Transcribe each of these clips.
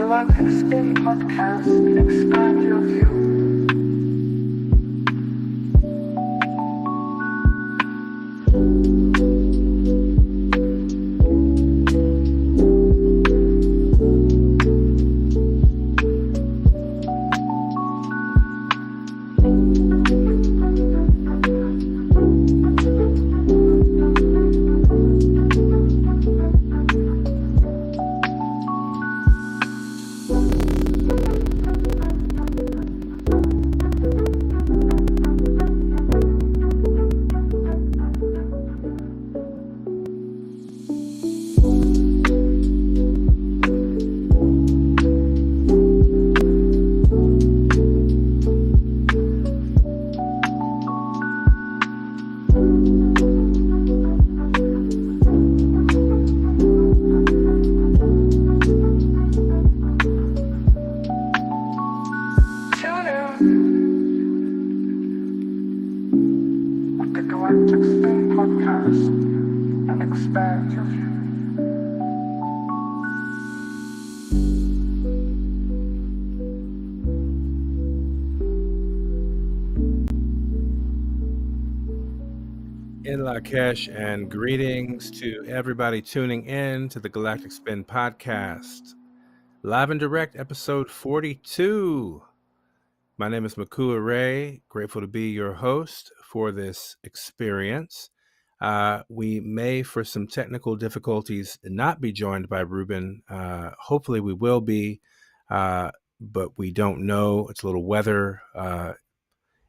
Galactic Spin Podcast. Expand your view. Galactic Spin Podcast and expand your view. In Lakesh, and greetings to everybody tuning in to the Galactic Spin Podcast, live and direct, episode 42. My name is Mikuak Rai, grateful to be your host for this experience. We may, for some technical difficulties, not be joined by Rubén. Hopefully we will be, but we don't know. It's a little weather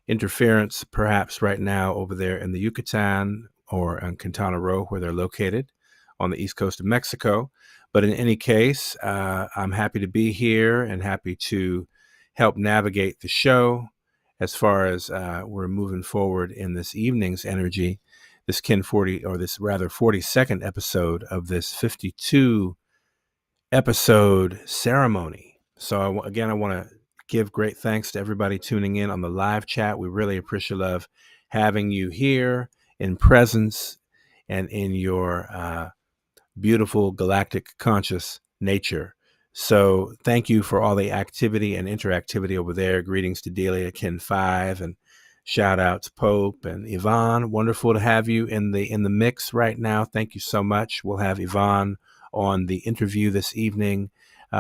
interference perhaps right now over there in the Yucatan or on Quintana Roo, where they're located on the east coast of Mexico. But in any case, I'm happy to be here and happy to help navigate the show as far as we're moving forward in this evening's energy, this 42nd episode of this 52 episode ceremony. So I want to give great thanks to everybody tuning in on the live chat. We really appreciate having you here in presence and in your beautiful galactic conscious nature. So thank you for all the activity and interactivity over there. Greetings to Delia, Ken 5, and shout out to Pope and Yvonne. Wonderful to have you in the mix right now. Thank you so much. We'll have Yvonne on the interview this evening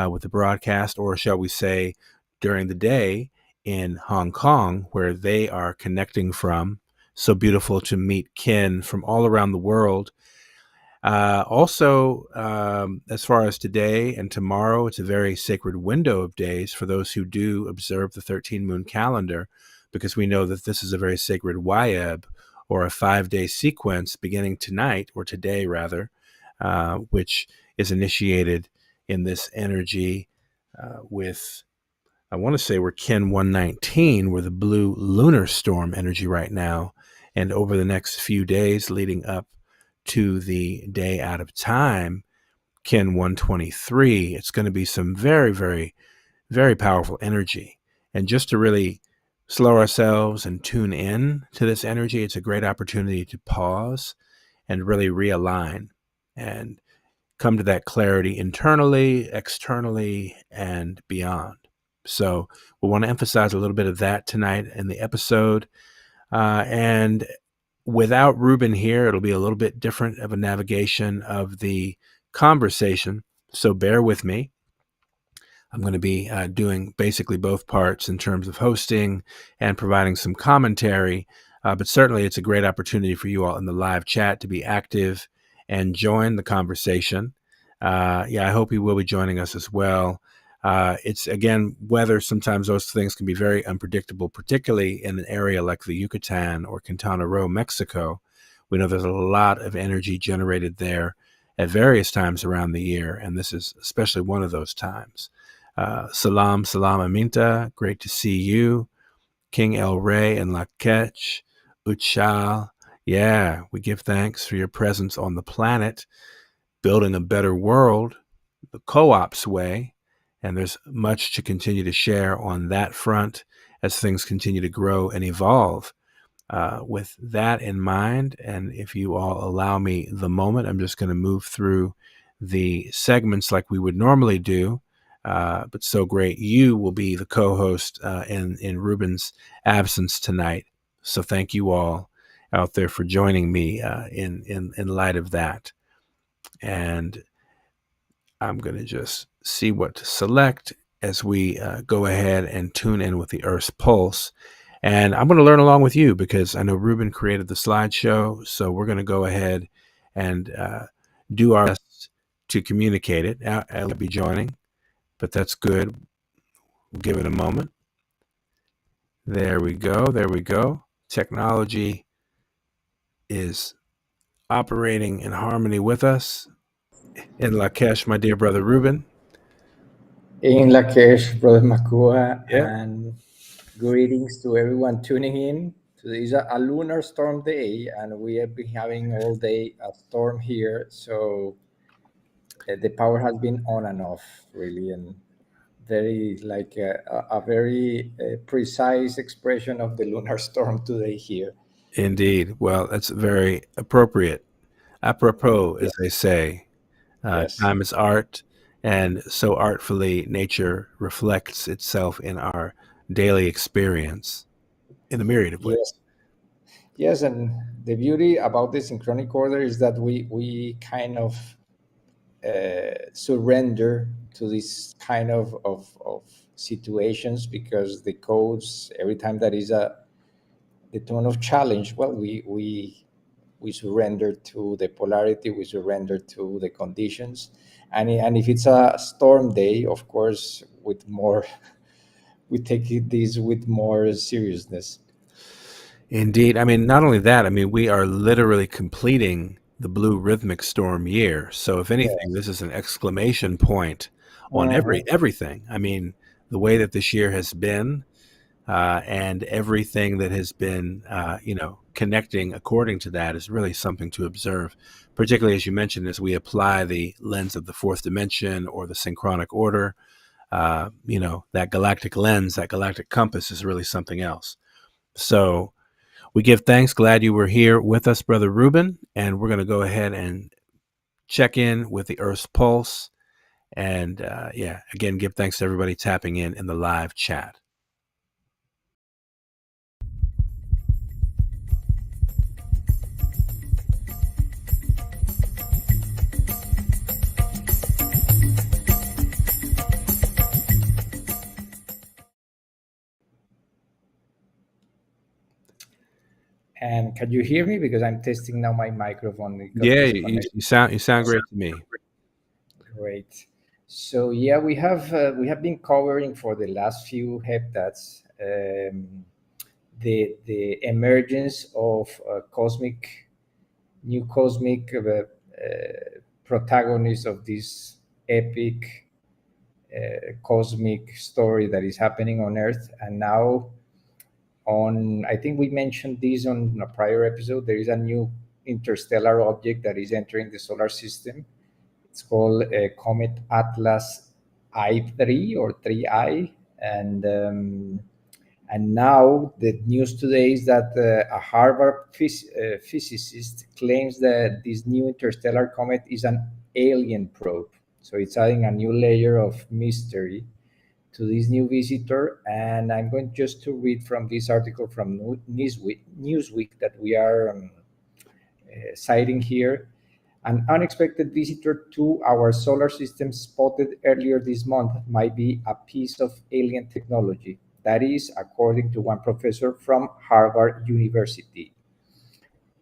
with the broadcast, or shall we say during the day in Hong Kong, where they are connecting from. So beautiful to meet Ken from all around the world. Also, as far as today and tomorrow, it's a very sacred window of days for those who do observe the 13 moon calendar, because we know that this is a very sacred Wayeb, or a 5-day sequence beginning tonight, or today rather, which is initiated in this energy with, I want to say we're Kin 119, we're the blue lunar storm energy right now. And over the next few days leading up to the day out of time, Kin 123, it's going to be some very, very, very powerful energy. And just to really slow ourselves and tune in to this energy, it's a great opportunity to pause and really realign and come to that clarity internally, externally, and beyond. So we want to emphasize a little bit of that tonight in the episode. And without Rubén here, it'll be a little bit different of a navigation of the conversation. So bear with me. I'm going to be doing basically both parts in terms of hosting and providing some commentary. But certainly it's a great opportunity for you all in the live chat to be active and join the conversation. I hope you will be joining us as well. It's, again, weather. Sometimes those things can be very unpredictable, particularly in an area like the Yucatan or Quintana Roo, Mexico. We know there's a lot of energy generated there at various times around the year, and this is especially one of those times. Salam Aminta, great to see you. King El Rey and Lakech, Uchal. Yeah, we give thanks for your presence on the planet, building a better world, the co-op's way. And there's much to continue to share on that front as things continue to grow and evolve. With that in mind, and if you all allow me the moment, I'm just going to move through the segments like we would normally do. But so great, you will be the co-host in Rubén's absence tonight. So thank you all out there for joining me in light of that. And I'm going to just see what to select as we go ahead and tune in with the Earth's pulse. And I'm going to learn along with you because I know Rubén created the slideshow. So we're going to go ahead and do our best to communicate it. I'll be joining, but that's good. We'll give it a moment. There we go. There we go. Technology is operating in harmony with us. In Lakech, my dear brother Rubén. In Lakech, brother Mikuak, and greetings to everyone tuning in. Today is a lunar storm day, and we have been having all day a storm here. So the power has been on and off, really, and very like a very precise expression of the lunar storm today here. Indeed. Well, that's very appropriate. Apropos, as they say. Yes. Time is art, and so artfully nature reflects itself in our daily experience in a myriad of ways. Yes, and the beauty about the synchronic order is that we kind of surrender to this kind of situations, because the codes, every time that is the tone of challenge, well, we surrender to the polarity, we surrender to the conditions, and if it's a storm day, of course, with more, we take this with more seriousness. Indeed. I mean, not only that, I mean, we are literally completing the blue rhythmic storm year. So if anything, this is an exclamation point on everything. I mean, the way that this year has been, and everything that has been, connecting according to that is really something to observe, particularly as you mentioned, as we apply the lens of the fourth dimension or the synchronic order. That galactic lens, that galactic compass is really something else. So we give thanks. Glad you were here with us, Brother Rubén. And we're going to go ahead and check in with the Earth's pulse. And again, give thanks to everybody tapping in the live chat. And can you hear me? Because I'm testing now my microphone. Yeah, you sound great to me. Great. So we have been covering for the last few heptads the emergence of new cosmic protagonist of this epic cosmic story that is happening on Earth. And now, I think we mentioned this on a prior episode, there is a new interstellar object that is entering the solar system. It's called Comet Atlas I3 or 3I, and now the news today is that a Harvard physicist claims that this new interstellar comet is an alien probe. So it's adding a new layer of mystery to this new visitor. And I'm going just to read from this article from Newsweek that we are citing here. An unexpected visitor to our solar system spotted earlier this month might be a piece of alien technology. That is, according to one professor from Harvard University.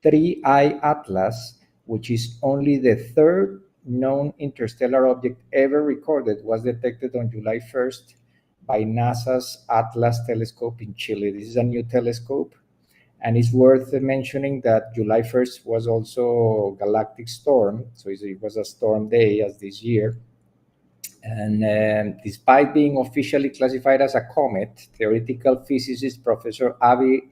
3I Atlas, which is only the third known interstellar object ever recorded, was detected on July 1st by NASA's Atlas telescope in Chile. This is a new telescope, and it's worth mentioning that July 1st was also Galactic Storm, so it was a storm day as this year. And despite being officially classified as a comet, theoretical physicist Professor Avi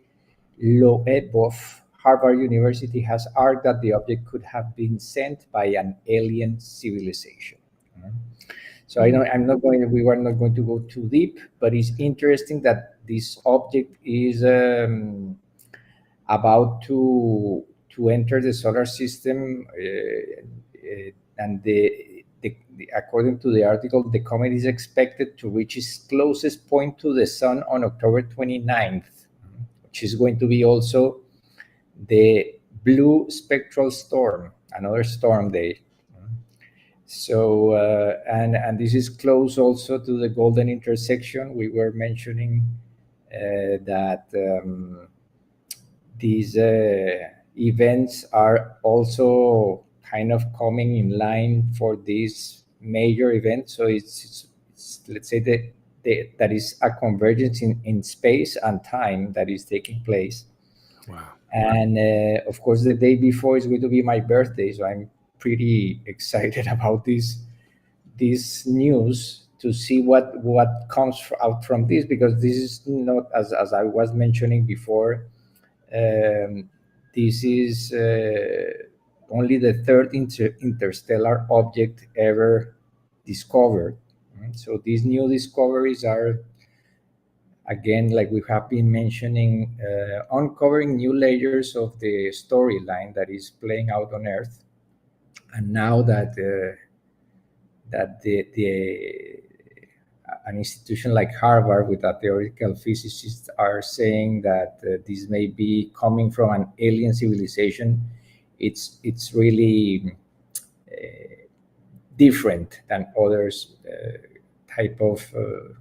Loebov, Harvard University, has argued that the object could have been sent by an alien civilization. So we were not going to go too deep, but it's interesting that this object is about to enter the solar system, and according to the article, the comet is expected to reach its closest point to the sun on October 29th, which is going to be also the blue spectral storm, another storm day. So, and this is close also to the golden intersection. We were mentioning that these events are also kind of coming in line for this major event. So it's let's say that is a convergence in space and time that is taking place. Wow. And of course, the day before is going to be my birthday, so I'm pretty excited about this news to see what comes out from this, because this is not, as I was mentioning before, this is only the third interstellar object ever discovered. So these new discoveries are, again, like we have been mentioning, uncovering new layers of the storyline that is playing out on Earth. And now that an institution like Harvard with a theoretical physicist are saying that this may be coming from an alien civilization, it's really different than others type of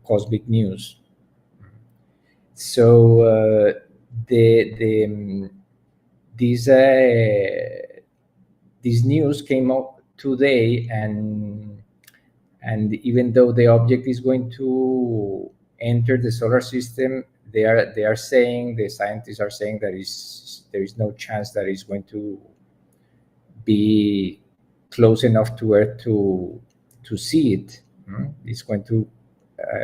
cosmic news. So this news came up today, and even though the object is going to enter the solar system, they are saying, the scientists are saying, that there is no chance that it's going to be close enough to Earth to see it. It's going to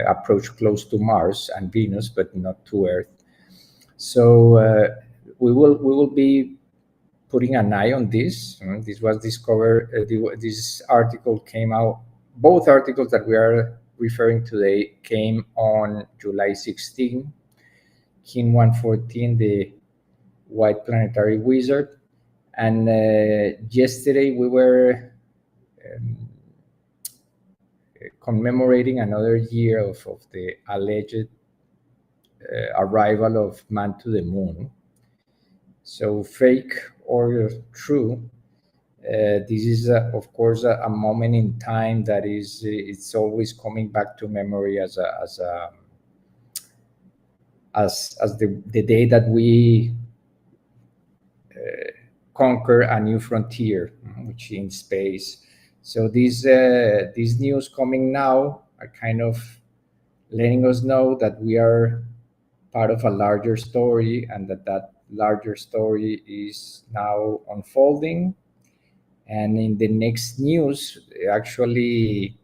approach close to Mars and Venus, but not to Earth. So we will be putting an eye on this. This was discovered. This article came out. Both articles that we are referring today came on July 16. Kim 114, the White Planetary Wizard, and yesterday we were commemorating another year of the alleged arrival of man to the moon. So, fake or true, this is of course a moment in time that is, it's always coming back to memory as the day that we conquer a new frontier, which in space. So these news coming now are kind of letting us know that we are part of a larger story, and that larger story is now unfolding. And in the next news, actually,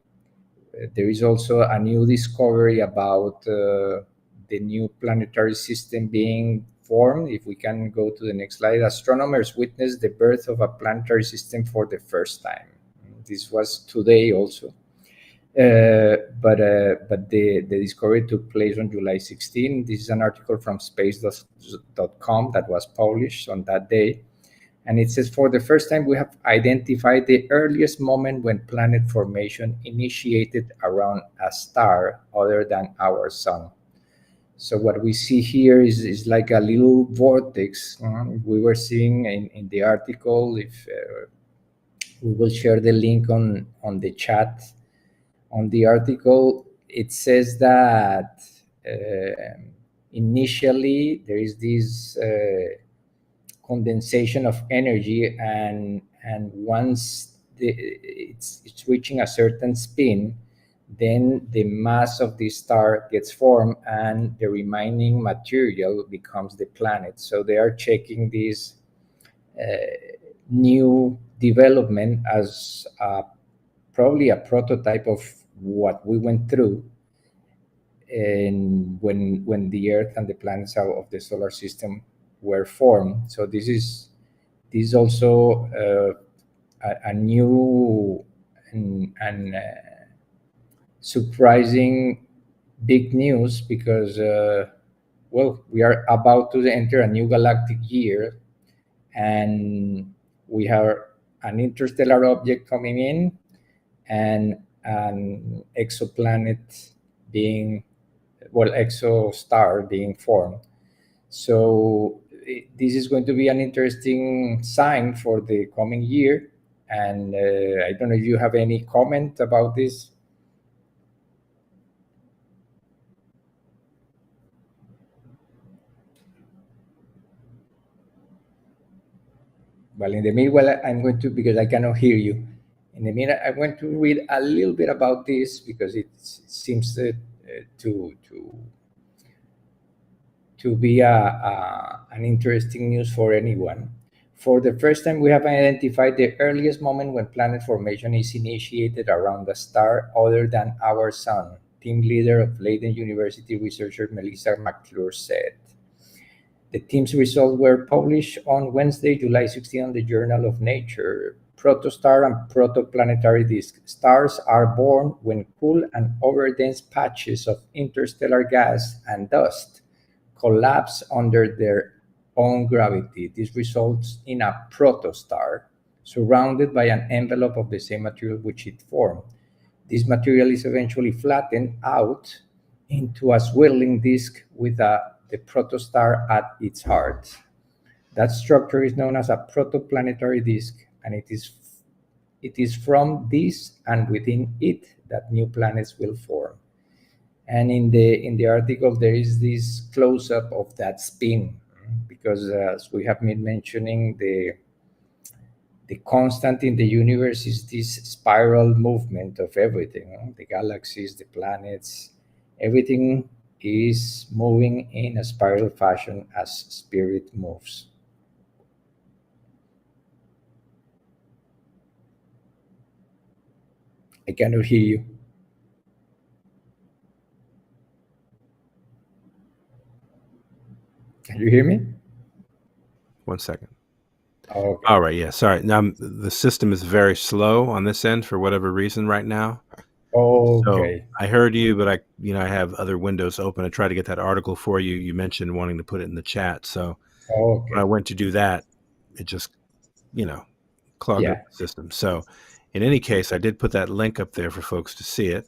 there is also a new discovery about the new planetary system being formed. If we can go to the next slide, astronomers witnessed the birth of a planetary system for the first time. This was today also. But the discovery took place on July 16. This is an article from space.com that was published on that day. And it says, for the first time, we have identified the earliest moment when planet formation initiated around a star other than our sun. So what we see here is like a little vortex. We were seeing in the article, if we will share the link on the chat. On the article, it says that initially there is this condensation of energy, and once it's reaching a certain spin, then the mass of the star gets formed and the remaining material becomes the planet. So they are checking this new development as probably a prototype of what we went through and when the Earth and the planets of the solar system were formed. So this is also a new and surprising big news, because well, we are about to enter a new galactic year, and we have an interstellar object coming in and an exoplanet being, well, exostar being formed. So this is going to be an interesting sign for the coming year. And I don't know if you have any comment about this. Well, in the meanwhile, I'm going to, because I cannot hear you. In the meantime, I'm going to read a little bit about this, because it seems to be an interesting news for anyone. For the first time, we have identified the earliest moment when planet formation is initiated around a star other than our sun, team leader of Leiden University researcher Melissa McClure said. The team's results were published on Wednesday, July 16 on the Journal of Nature. Protostar and protoplanetary disk stars are born when cool and overdense patches of interstellar gas and dust collapse under their own gravity. This results in a protostar surrounded by an envelope of the same material which it formed. This material is eventually flattened out into a swirling disk with the protostar at its heart. That structure is known as a protoplanetary disk, and it is from this and within it that new planets will form. And in the article, there is this close-up of that spin, because as we have been mentioning, the constant in the universe is this spiral movement of everything. The galaxies, the planets, everything is moving in a spiral fashion as spirit moves. I cannot hear you. Can you hear me? 1 second. Okay. All right. Yeah. Sorry. Now the system is very slow on this end for whatever reason right now. Okay. So I heard you, but I have other windows open. I tried to get that article for you. You mentioned wanting to put it in the chat. So when I went to do that, it just, clogged up the system. So in any case, I did put that link up there for folks to see it.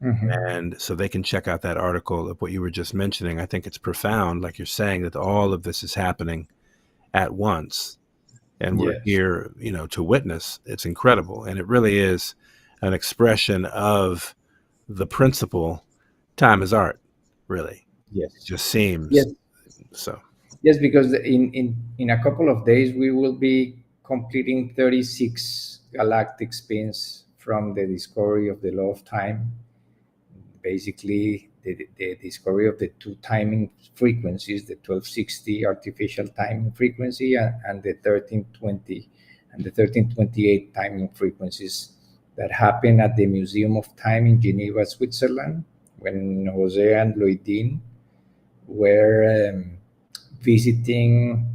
And so they can check out that article of what you were just mentioning. I think it's profound, like you're saying, that all of this is happening at once. And we're here, to witness. It's incredible. And it really is an expression of the principle, time is art, really. Yes. It just seems. Yes. So. Yes, because in a couple of days, we will be completing 36 galactic spins from the discovery of the law of time. Basically, the discovery of the two timing frequencies, the 1260 artificial timing frequency and the 1320 and the 1328 timing frequencies that happen at the Museum of Time in Geneva, Switzerland, when Jose and Loidin were visiting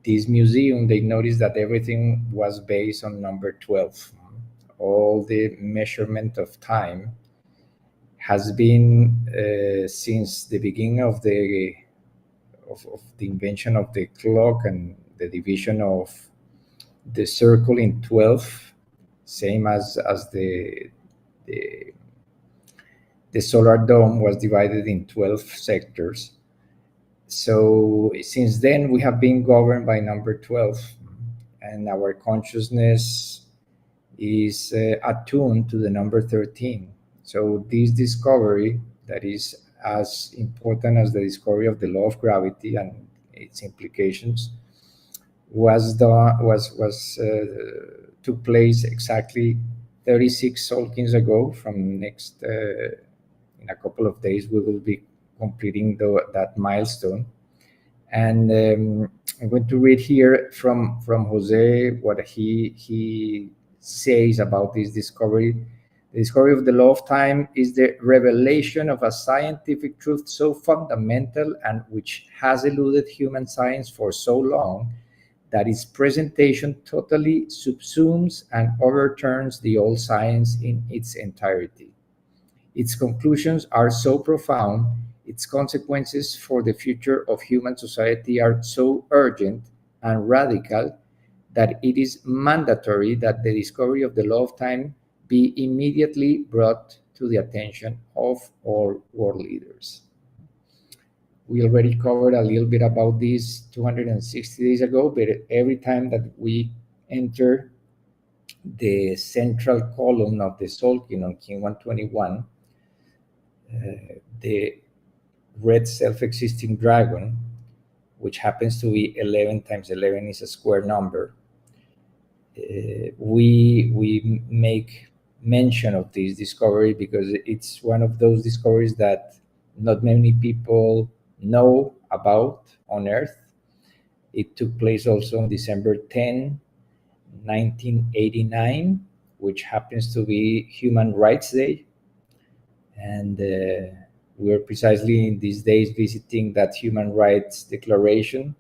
this museum. They noticed that everything was based on number 12. All the measurement of time has been since the beginning of the invention of the clock and the division of the circle in 12, same as the solar dome was divided in 12 sectors. So since then, we have been governed by number 12, and our consciousness is attuned to the number 13. So this discovery, that is as important as the discovery of the law of gravity and its implications, took place exactly 36 Solkins ago. From next in a couple of days, we will be completing that milestone. And I'm going to read here from Jose what he says about this discovery. The discovery of the law of time is the revelation of a scientific truth so fundamental and which has eluded human science for so long that its presentation totally subsumes and overturns the old science in its entirety. Its conclusions are so profound, its consequences for the future of human society are so urgent and radical that it is mandatory that the discovery of the law of time be immediately brought to the attention of all world leaders. We already covered a little bit about this 260 days ago, but every time that we enter the central column of the Solkin on King 121, the red self-existing dragon, which happens to be 11 times 11 is a square number, we make mention of this discovery because it's one of those discoveries that not many people know about on Earth. It took place also on December 10, 1989, which happens to be Human Rights Day. And we're precisely in these days visiting that Human Rights Declaration.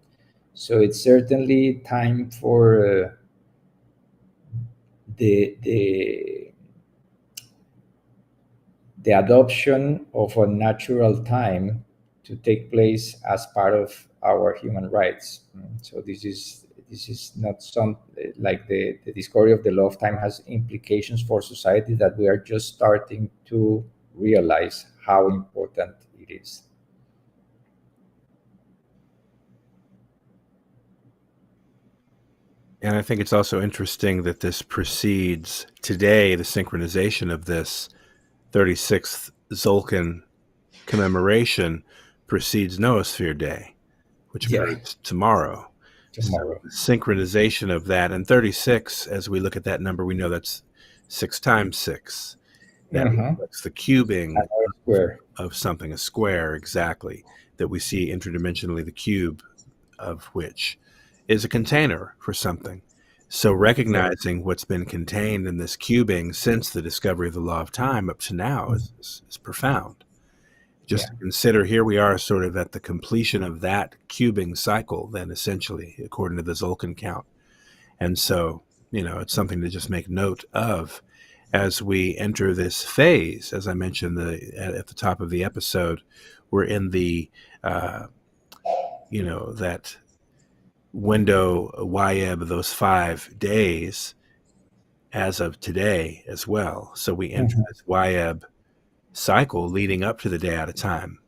So it's certainly time for the adoption of a natural time to take place as part of our human rights. So this is not some like the discovery of the law of time has implications for society that we are just starting to realize how important it is. And I think it's also interesting that this precedes today, the synchronization of this 36th Zolkin commemoration precedes Noosphere Day, which occurs tomorrow. So the synchronization of that, and 36, as we look at that number, we know that's 6 times 6. That reflects the cubing of something, a square, exactly, that we see interdimensionally, the cube of which is a container for something. So recognizing what's been contained in this cubing since the discovery of the law of time up to now is profound. Just to consider, here we are sort of at the completion of that cubing cycle, then essentially, according to the Zolkin count. And so, it's something to just make note of as we enter this phase. As I mentioned at the top of the episode, we're in the, that window YEB, those 5 days as of today as well. So we enter this YEB cycle leading up to the day at a time.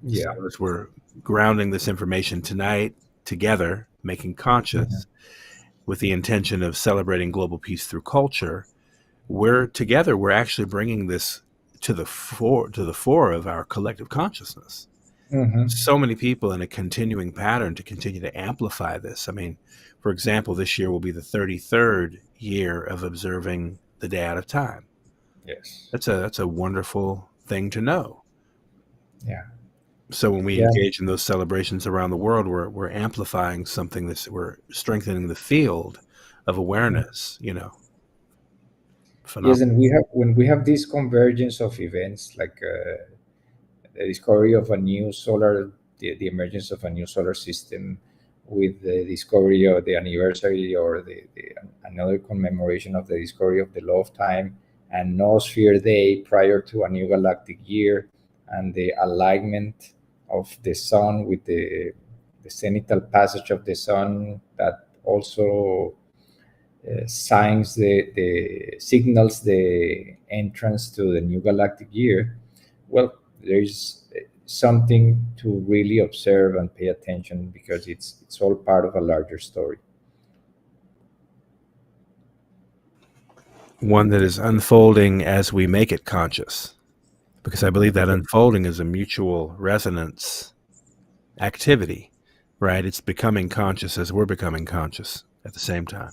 So as we're grounding this information tonight together, making conscious with the intention of celebrating global peace through culture, we're actually bringing this to the fore of our collective consciousness. So many people in a continuing pattern to continue to amplify this. I mean, for example, this year will be the 33rd year of observing the day out of time. Yes. That's a wonderful thing to know. Yeah. So when we engage in those celebrations around the world, we're amplifying something we're strengthening the field of awareness, Yes, phenomenal. and when we have this convergence of events like the discovery of a new solar, the emergence of a new solar system, with the discovery of the anniversary or another commemoration of the discovery of the law of time, and Noosphere Day prior to a new galactic year, and the alignment of the sun with the zenithal passage of the sun that also signs the signals the entrance to the new galactic year. Well, there's something to really observe and pay attention because it's all part of a larger story. One that is unfolding as we make it conscious, because I believe that unfolding is a mutual resonance activity, right? It's becoming conscious as we're becoming conscious at the same time.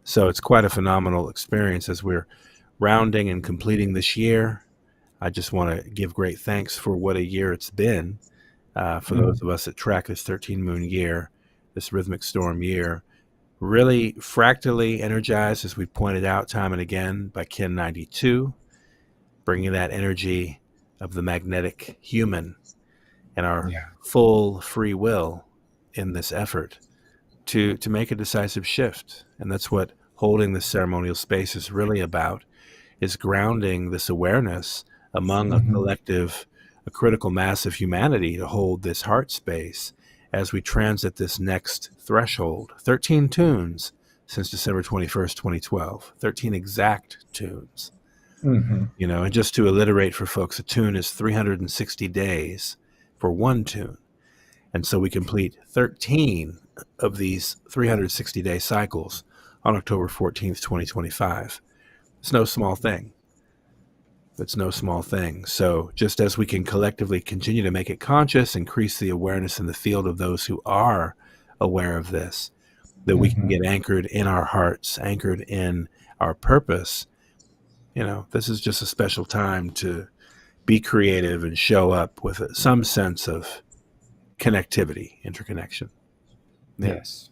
So it's quite a phenomenal experience as we're rounding and completing this year. I just want to give great thanks for what a year it's been for those of us that track this 13 moon year, this rhythmic storm year. Really fractally energized, as we pointed out time and again, by Ken 92, bringing that energy of the magnetic human and our full free will in this effort to make a decisive shift. And that's what holding this ceremonial space is really about, is grounding this awareness among a critical mass of humanity to hold this heart space as we transit this next threshold. 13 tunes since December 21st, 2012. 13 exact tunes. And just to alliterate for folks, a tune is 360 days for one tune. And so we complete 13 of these 360-day cycles on October 14th, 2025. It's no small thing. It's no small thing. So just as we can collectively continue to make it conscious, increase the awareness in the field of those who are aware of this, that we can get anchored in our hearts, anchored in our purpose. This is just a special time to be creative and show up with some sense of connectivity, interconnection. Yes.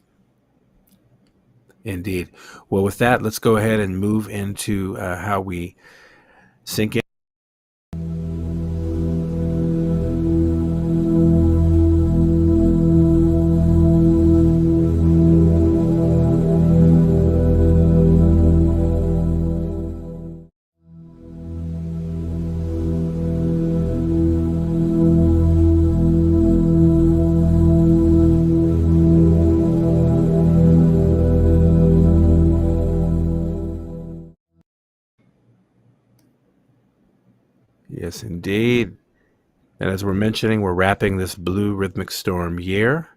Indeed. Well, with that, let's go ahead and move into how we sink in. Yes, indeed. And as we're mentioning, we're wrapping this blue rhythmic storm year.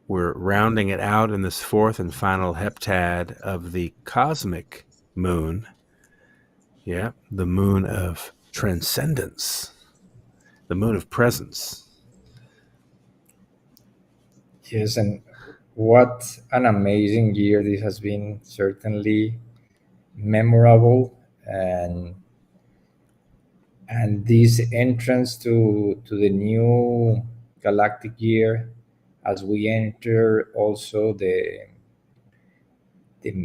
We're rounding it out in this fourth and final heptad of the cosmic moon. Yeah, the moon of transcendence, the moon of presence. Yes, and what an amazing year this has been. Certainly memorable, and this entrance to the new galactic year, as we enter also the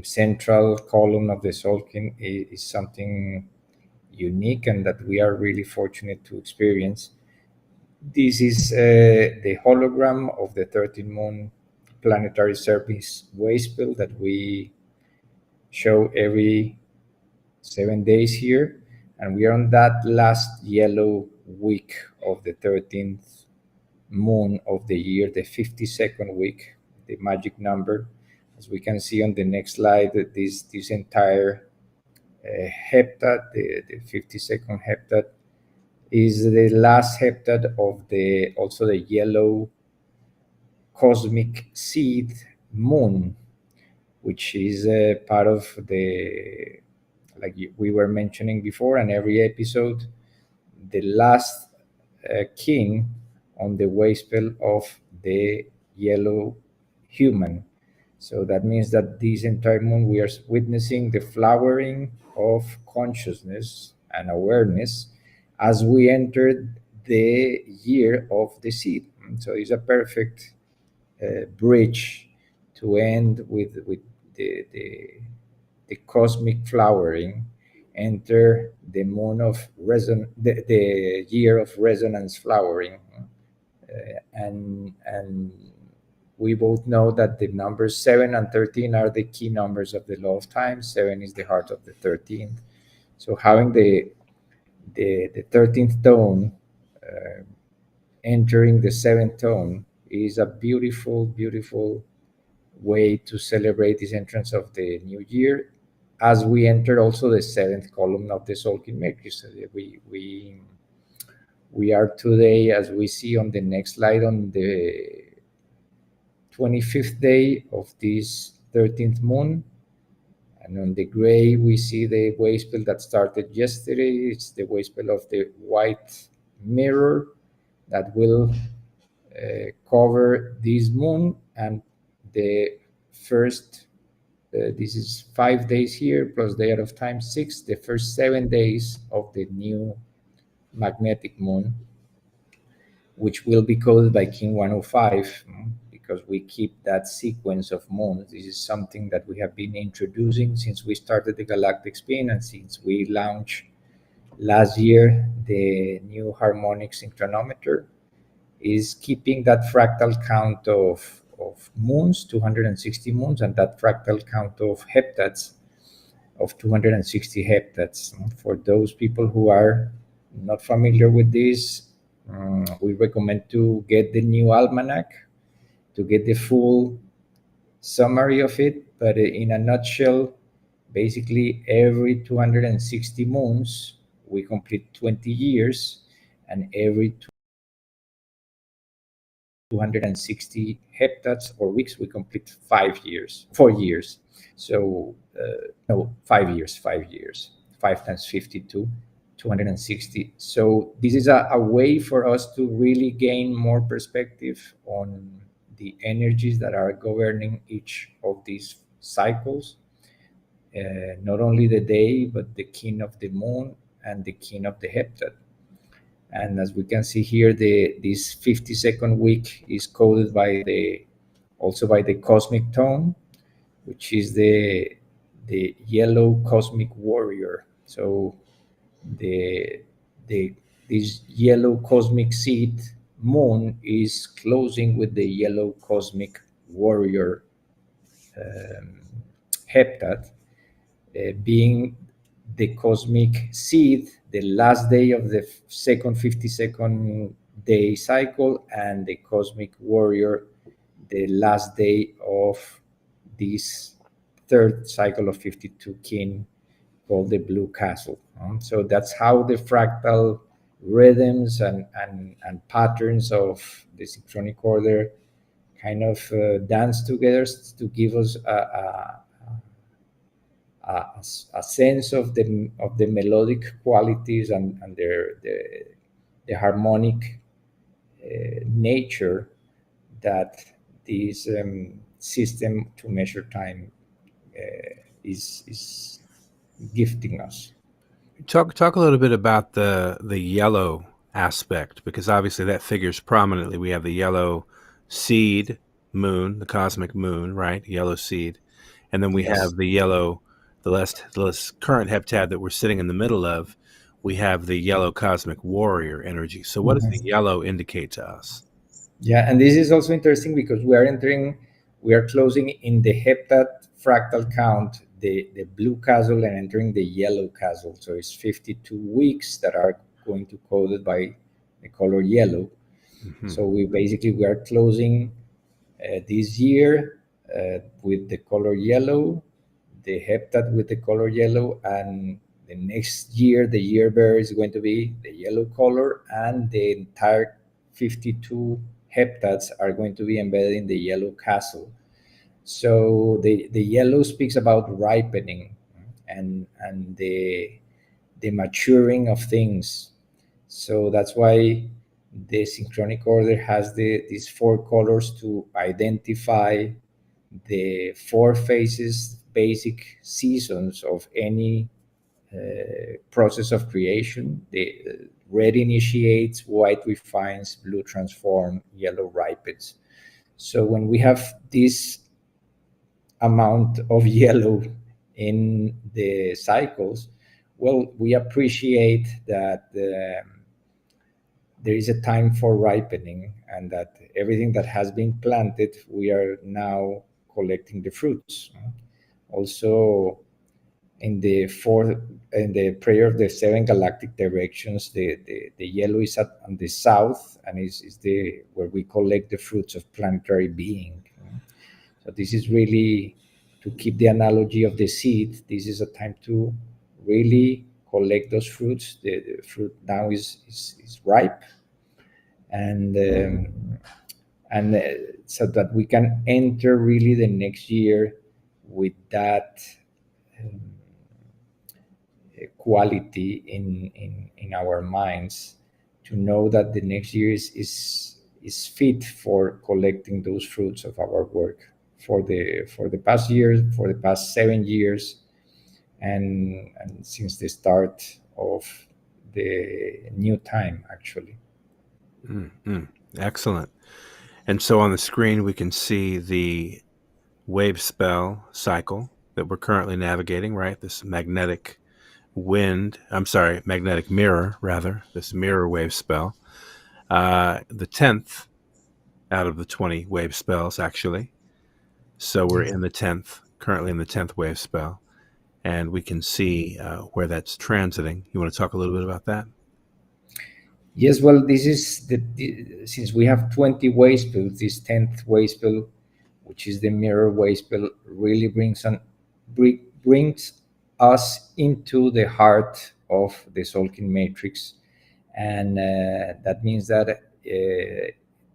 central column of the Solkin, is something unique and that we are really fortunate to experience. This is the hologram of the 13 moon planetary service waste bill that we show every 7 days here. And we are on that last yellow week of the 13th moon of the year, the 52nd week, the magic number. As we can see on the next slide, that this entire heptad, the 52nd heptad, is the last heptad of the also the yellow cosmic seed moon, which is part of the, like we were mentioning before, and every episode, the last king on the waistbelt of the yellow human. So that means that this entire moon we are witnessing the flowering of consciousness and awareness as we entered the year of the seed. So it's a perfect bridge to end with the cosmic flowering, enter the moon of the year of resonance flowering, and we both know that the numbers 7 and 13 are the key numbers of the law of time. 7 is the heart of the 13th. So having the 13th tone entering the 7th tone is a beautiful, beautiful way to celebrate this entrance of the new year, as we enter also the 7th column of the Solkin matrix. So we are today, as we see on the next slide, on the 25th day of this 13th moon. And on the gray, we see the wave spell that started yesterday. It's the wave spell of the white mirror that will cover this moon. And the first, this is 5 days here, plus the out of time 6, the first 7 days of the new magnetic moon, which will be coded by King 105, because we keep that sequence of moons. This is something that we have been introducing since we started the Galactic Spin, and since we launched last year the new Harmonic synchronometer, is keeping that fractal count of moons, 260 moons, and that fractal count of heptads of 260 heptads. For those people who are not familiar with this, we recommend to get the new almanac to get the full summary of it. But in a nutshell, basically every 260 moons we complete 20 years, and every 260 heptads or weeks we complete 4 years. So no, 5 years, 5 times 52, 260. So this is a way for us to really gain more perspective on the energies that are governing each of these cycles, not only the day, but the kin of the moon and the kin of the heptad. And as we can see here, this 52nd week is coded also by the cosmic tone, which is the yellow cosmic warrior. So this yellow cosmic seed moon is closing with the yellow cosmic warrior heptad, being the cosmic seed the last day of the second 52nd day cycle, and the cosmic warrior the last day of this third cycle of 52 kin, called the blue castle. So that's how the fractal rhythms and patterns of the synchronic order kind of dance together to give us a sense of the melodic qualities and the harmonic nature that this system to measure time is gifting us. Talk a little bit about the yellow aspect, because obviously that figures prominently. We have the yellow seed moon, the cosmic moon, right? Yellow seed, and then we have the yellow, the less current heptad that we're sitting in the middle of. We have the yellow cosmic warrior energy. So what does the yellow indicate to us? Yeah, and this is also interesting because we are closing in the heptad fractal count, the blue castle, and entering the yellow castle. So it's 52 weeks that are going to coded by the color yellow. Mm-hmm. So we are closing this year with the color yellow, the heptad with the color yellow, and the next year, the year bearer is going to be the yellow color, and the entire 52 heptads are going to be embedded in the yellow castle. So the yellow speaks about ripening and the maturing of things. So that's why the synchronic order has these 4 colors to identify the 4 phases, basic seasons of any process of creation. The red initiates, white refines, blue transforms, yellow ripens. So when we have this amount of yellow in the cycles, well, we appreciate that there is a time for ripening, and that everything that has been planted, we are now collecting the fruits. Also, in the prayer of the seven galactic directions, the yellow is on the south, and is the where we collect the fruits of planetary being. So this is really, to keep the analogy of the seed, this is a time to really collect those fruits. The fruit now is ripe, and so that we can enter really the next year with that um, quality in our minds, to know that the next year is fit for collecting those fruits of our work for the past years, for the past 7 years, and since the start of the new time, actually. Excellent. And so on the screen, we can see the wave spell cycle that we're currently navigating, right? This magnetic mirror, rather, this mirror wave spell. The 10th out of the 20 wave spells, actually. So we're in the 10th, currently in the 10th wave spell, and we can see where that's transiting. You want to talk a little bit about that? Yes, well, this is since we have 20 wave spells, this 10th wave spell, which is the mirror wave spell, really brings us into the heart of the Solkin matrix, and that means that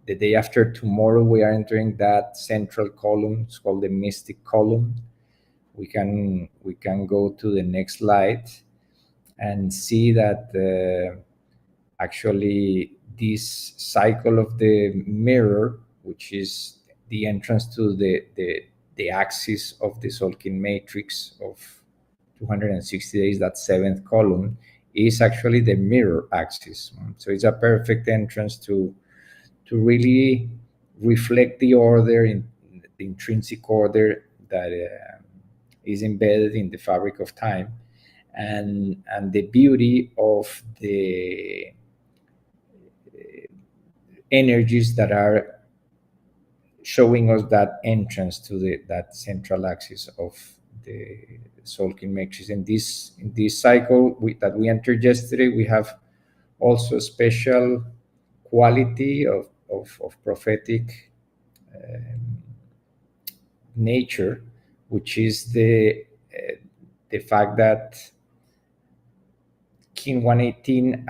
the day after tomorrow we are entering that central column. It's called the mystic column. We can go to the next slide and see that actually this cycle of the mirror, which is the entrance to the axis of the Solkin matrix of 260 days, that seventh column, is actually the mirror axis. So it's a perfect entrance to really reflect the order, in the intrinsic order that is embedded in the fabric of time, and the beauty of the energies that are showing us that entrance to that central axis of the Solkin matrix. In this cycle that we entered yesterday, we have also a special quality of prophetic nature, which is the fact that King 118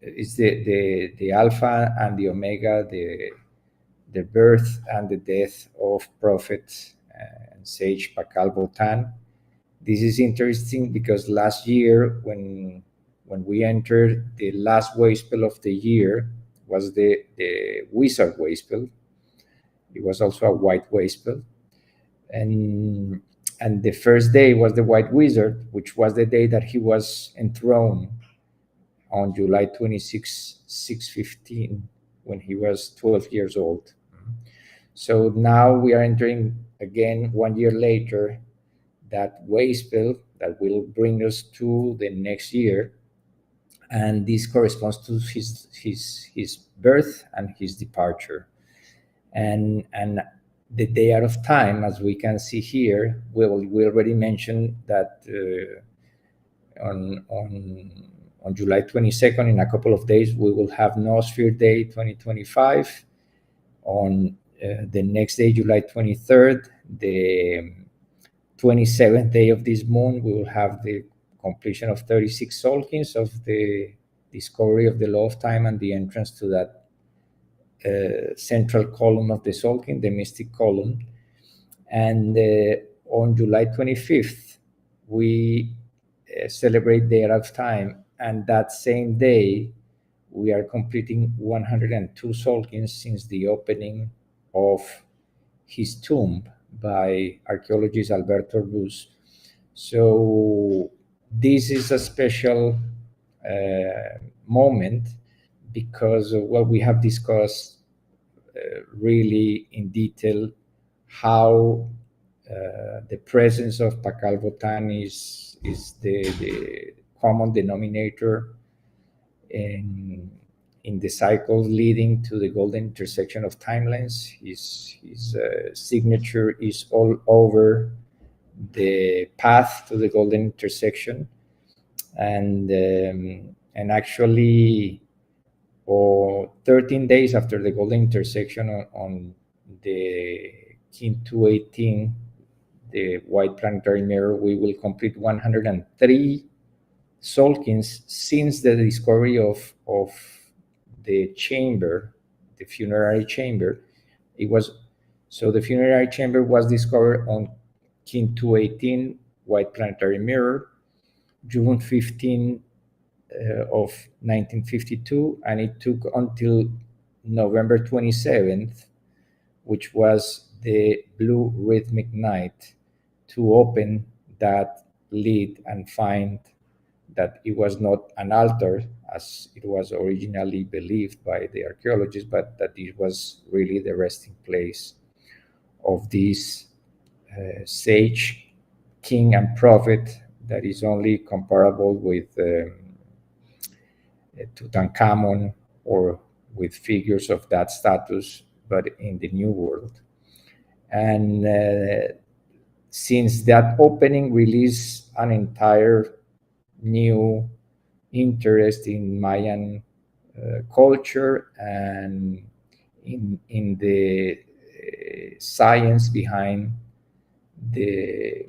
is the alpha and the omega, the birth and the death of prophet and sage Pakal Botan. This is interesting because last year, when we entered the last wave spell of the year, was the wizard wave spell. It was also a white wave spell, and the first day was the white wizard, which was the day that he was enthroned on July 26, 615, when he was 12 years old. So now we are entering again 1 year later that wave spell that will bring us to the next year, and this corresponds to his birth and his departure, and the day out of time, as we can see here. We already mentioned that on July 22nd, in a couple of days, we will have Noosphere Day 2025. On the next day, July 23rd, the 27th day of this moon, we will have the completion of 36 Solkins, of the discovery of the law of time and the entrance to that central column of the Solkin, the mystic column. And on July 25th, we celebrate the era of time, and that same day we are completing 102 Solkins since the opening of his tomb by archaeologist Alberto Ruz. So this is a special moment because we have discussed really in detail how the presence of Pakal Botan is the common denominator in the cycles leading to the golden intersection of timelines. His signature is all over the path to the golden intersection, and actually, 13 days after the golden intersection on the Kin 218, the white planetary mirror, we will complete 103 Solkins since the discovery of the chamber, the funerary chamber. The funerary chamber was discovered on Kin 218 white planetary mirror, June 15 of 1952, and it took until November 27th, which was the blue rhythmic night, to open that lid and find that it was not an altar as it was originally believed by the archaeologists, but that it was really the resting place of this sage, king, and prophet that is only comparable with Tutankhamun or with figures of that status, but in the New World. And since that opening released an entire new interest in Mayan culture and in the science behind the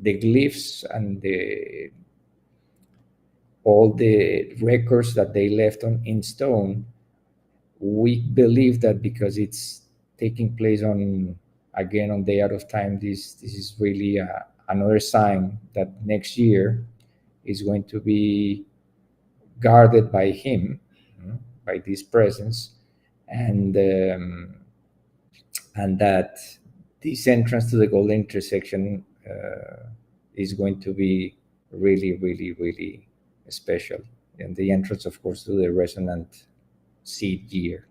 glyphs and all the records that they left in stone. We believe that because it's taking place on Day Out of Time, this is really another sign that next year is going to be guarded by him, by this presence, and that this entrance to the golden intersection is going to be really, really, really special. And the entrance, of course, to the resonant seed year.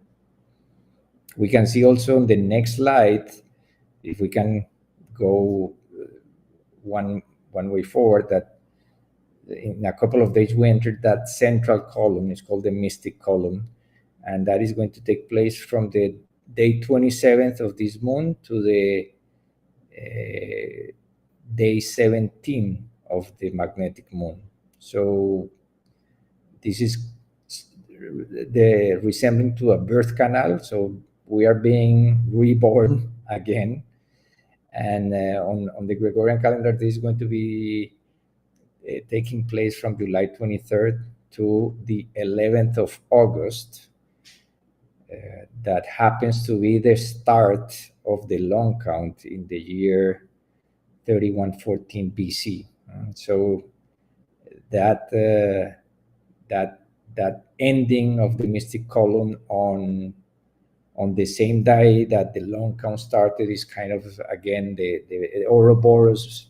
We can see also on the next slide, if we can go one way forward, that in a couple of days we entered that central column. It's called the mystic column, and that is going to take place from the day 27th of this moon to the day 17 of the magnetic moon. So this is the resembling to a birth canal. So we are being reborn again. And on the Gregorian calendar, this is going to be taking place from July 23rd to the 11th of August. That happens to be the start of the long count in the year 3114 BC. So that ending of the mystic column on the same day that the long count started is kind of, again, the Ouroboros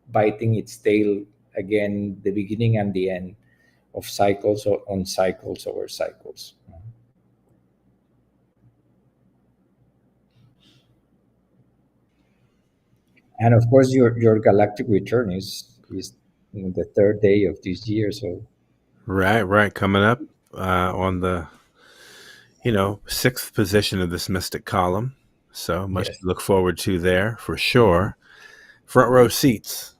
biting its tail again, the beginning and the end of cycles on cycles over cycles. And of course, your galactic return is the third day of this year. So right, coming up on the sixth position of this mystic column. So much to look forward to there for sure. Front row seats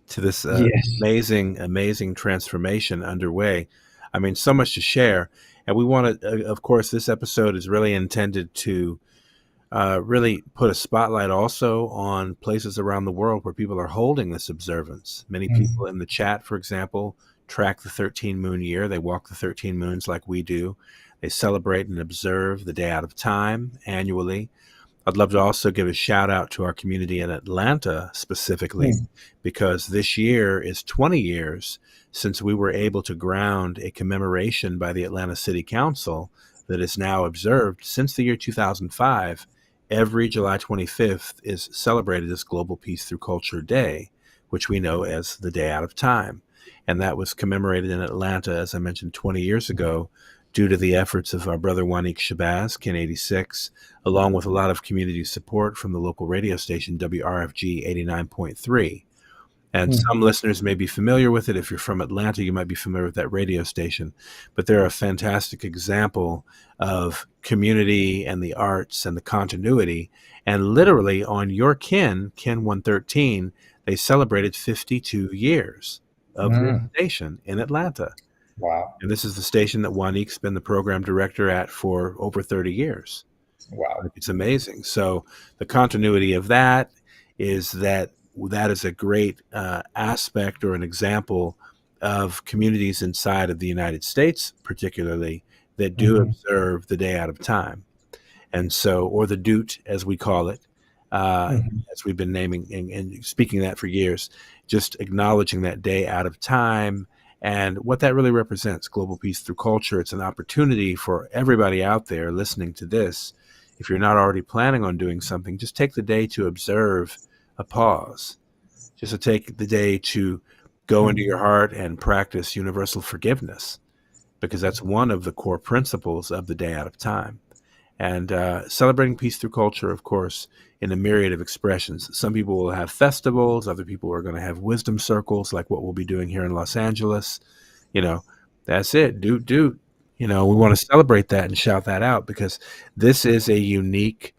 to this amazing transformation underway. I mean, so much to share. And we want to, of course, this episode is really intended to really put a spotlight also on places around the world where people are holding this observance. Many people in the chat, for example, track the 13 moon year. They walk the 13 moons like we do. They celebrate and observe the Day Out of Time annually. I'd love to also give a shout out to our community in Atlanta specifically, because this year is 20 years since we were able to ground a commemoration by the Atlanta City Council that is now observed since the year 2005. Every July 25th is celebrated as Global Peace Through Culture Day, which we know as the Day Out of Time. And that was commemorated in Atlanta, as I mentioned, 20 years ago due to the efforts of our brother Wanik Shabazz, Kin 86, along with a lot of community support from the local radio station WRFG 89.3. And some listeners may be familiar with it. If you're from Atlanta, you might be familiar with that radio station. But they're a fantastic example of community and the arts and the continuity. And literally on your Kin 113, they celebrated 52 years of this station in Atlanta. Wow. And this is the station that Wanik's been the program director at for over 30 years. Wow. It's amazing. So the continuity of that is a great aspect or an example of communities inside of the United States, particularly, that do observe the day out of time. And so, or the Doot, as we call it, as we've been naming and speaking that for years, just acknowledging that day out of time and what that really represents, global peace through culture. It's an opportunity for everybody out there listening to this. If you're not already planning on doing something, just take the day to observe a pause, just to take the day to go into your heart and practice universal forgiveness, because that's one of the core principles of the day out of time. And celebrating peace through culture, of course, in a myriad of expressions. Some people will have festivals. Other people are going to have wisdom circles, like what we'll be doing here in Los Angeles. That's it. Doot. We want to celebrate that and shout that out, because this is a unique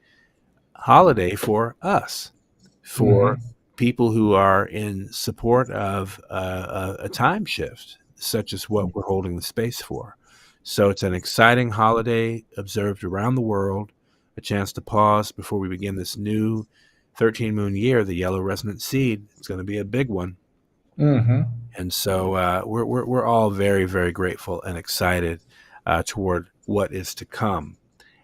holiday for us, for people who are in support of a time shift, such as what we're holding the space for. So it's an exciting holiday observed around the world, a chance to pause before we begin this new 13 moon year, the yellow resonant seed. It's going to be a big one. And so we're all very, very grateful and excited toward what is to come.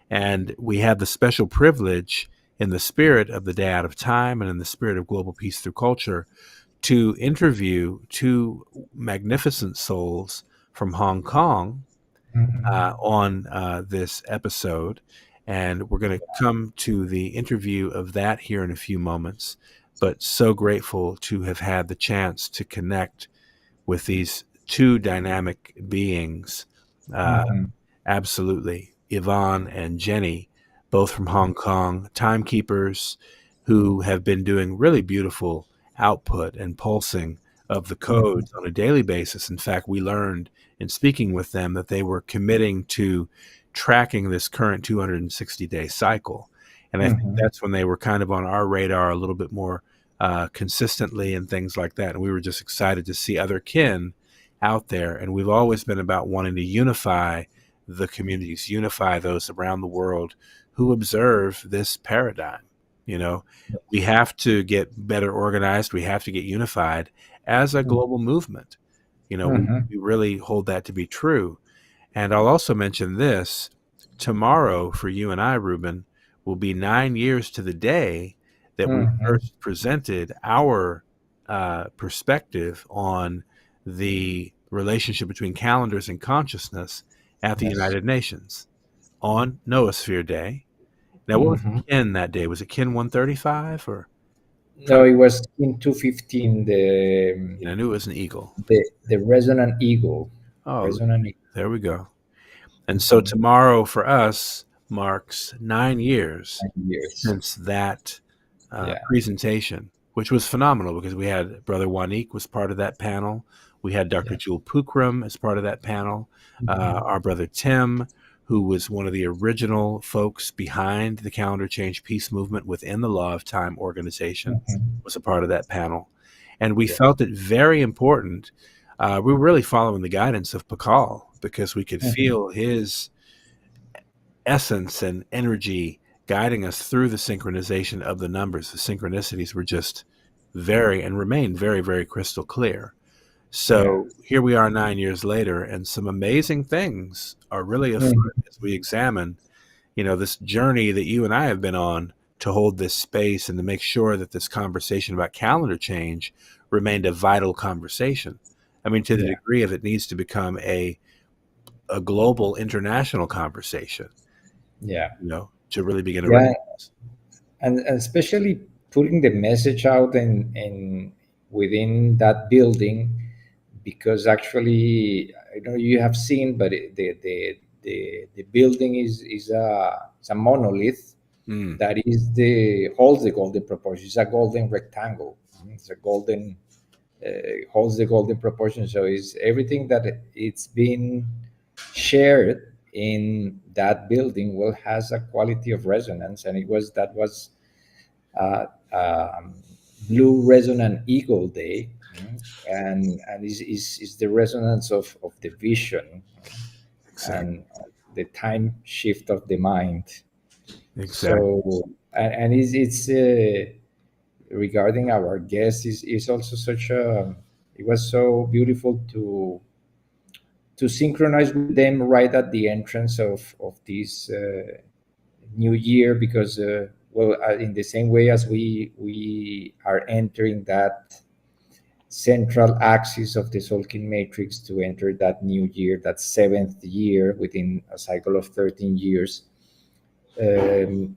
And we have the special privilege, in the spirit of the day out of time and in the spirit of global peace through culture, to interview two magnificent souls from Hong Kong on this episode. And we're going to come to the interview of that here in a few moments. But so grateful to have had the chance to connect with these two dynamic beings. Absolutely. Yvonne and Jenny, both from Hong Kong, timekeepers who have been doing really beautiful output and pulsing of the codes on a daily basis. In fact, we learned in speaking with them that they were committing to tracking this current 260-day cycle. And I think that's when they were kind of on our radar a little bit more consistently and things like that. And we were just excited to see other kin out there. And we've always been about wanting to unify the communities, unify those around the world who observe this paradigm. We have to get better organized. We have to get unified as a global movement. We really hold that to be true. And I'll also mention this: tomorrow for you and I, Rubén, will be 9 years to the day that we first presented our perspective on the relationship between calendars and consciousness at the United Nations on Noosphere Day. Now, what was Kin that day? Was it Kin 135 or? No, it was Kin 215. I knew it was an eagle. The resonant eagle. Oh, resonant eagle. There we go. And so tomorrow for us marks 9 years since that presentation, which was phenomenal, because we had Brother Wanik was part of that panel. We had Dr. Jewel Pukram as part of that panel. Our brother Tim, who was one of the original folks behind the Calendar Change Peace Movement within the Law of Time organization, was a part of that panel. And we felt it very important. We were really following the guidance of Pakal, because we could feel his essence and energy guiding us through the synchronization of the numbers. The synchronicities were just and remain very, very crystal clear. So here we are 9 years later, and some amazing things are really afoot as we examine, this journey that you and I have been on to hold this space and to make sure that this conversation about calendar change remained a vital conversation. I mean, to the degree of it needs to become a global, international conversation. To really begin to recognize. And especially putting the message out in within that building, because actually, I know you have seen, but the the building is a monolith that is holds the golden proportion. It's a golden rectangle. It's a golden holds the golden proportion. So it's everything that it's been shared in that building will has a quality of resonance, and that was uh, um, Blue Resonant Eagle Day, and is the resonance of the vision Exactly. and the time shift of the mind. Exactly. So and it's regarding our guests is also such a it was so beautiful to synchronize with them right at the entrance of this new year because in the same way as we are entering that central axis of the Solkin matrix to enter that new year, that seventh year within a cycle of 13 years. um,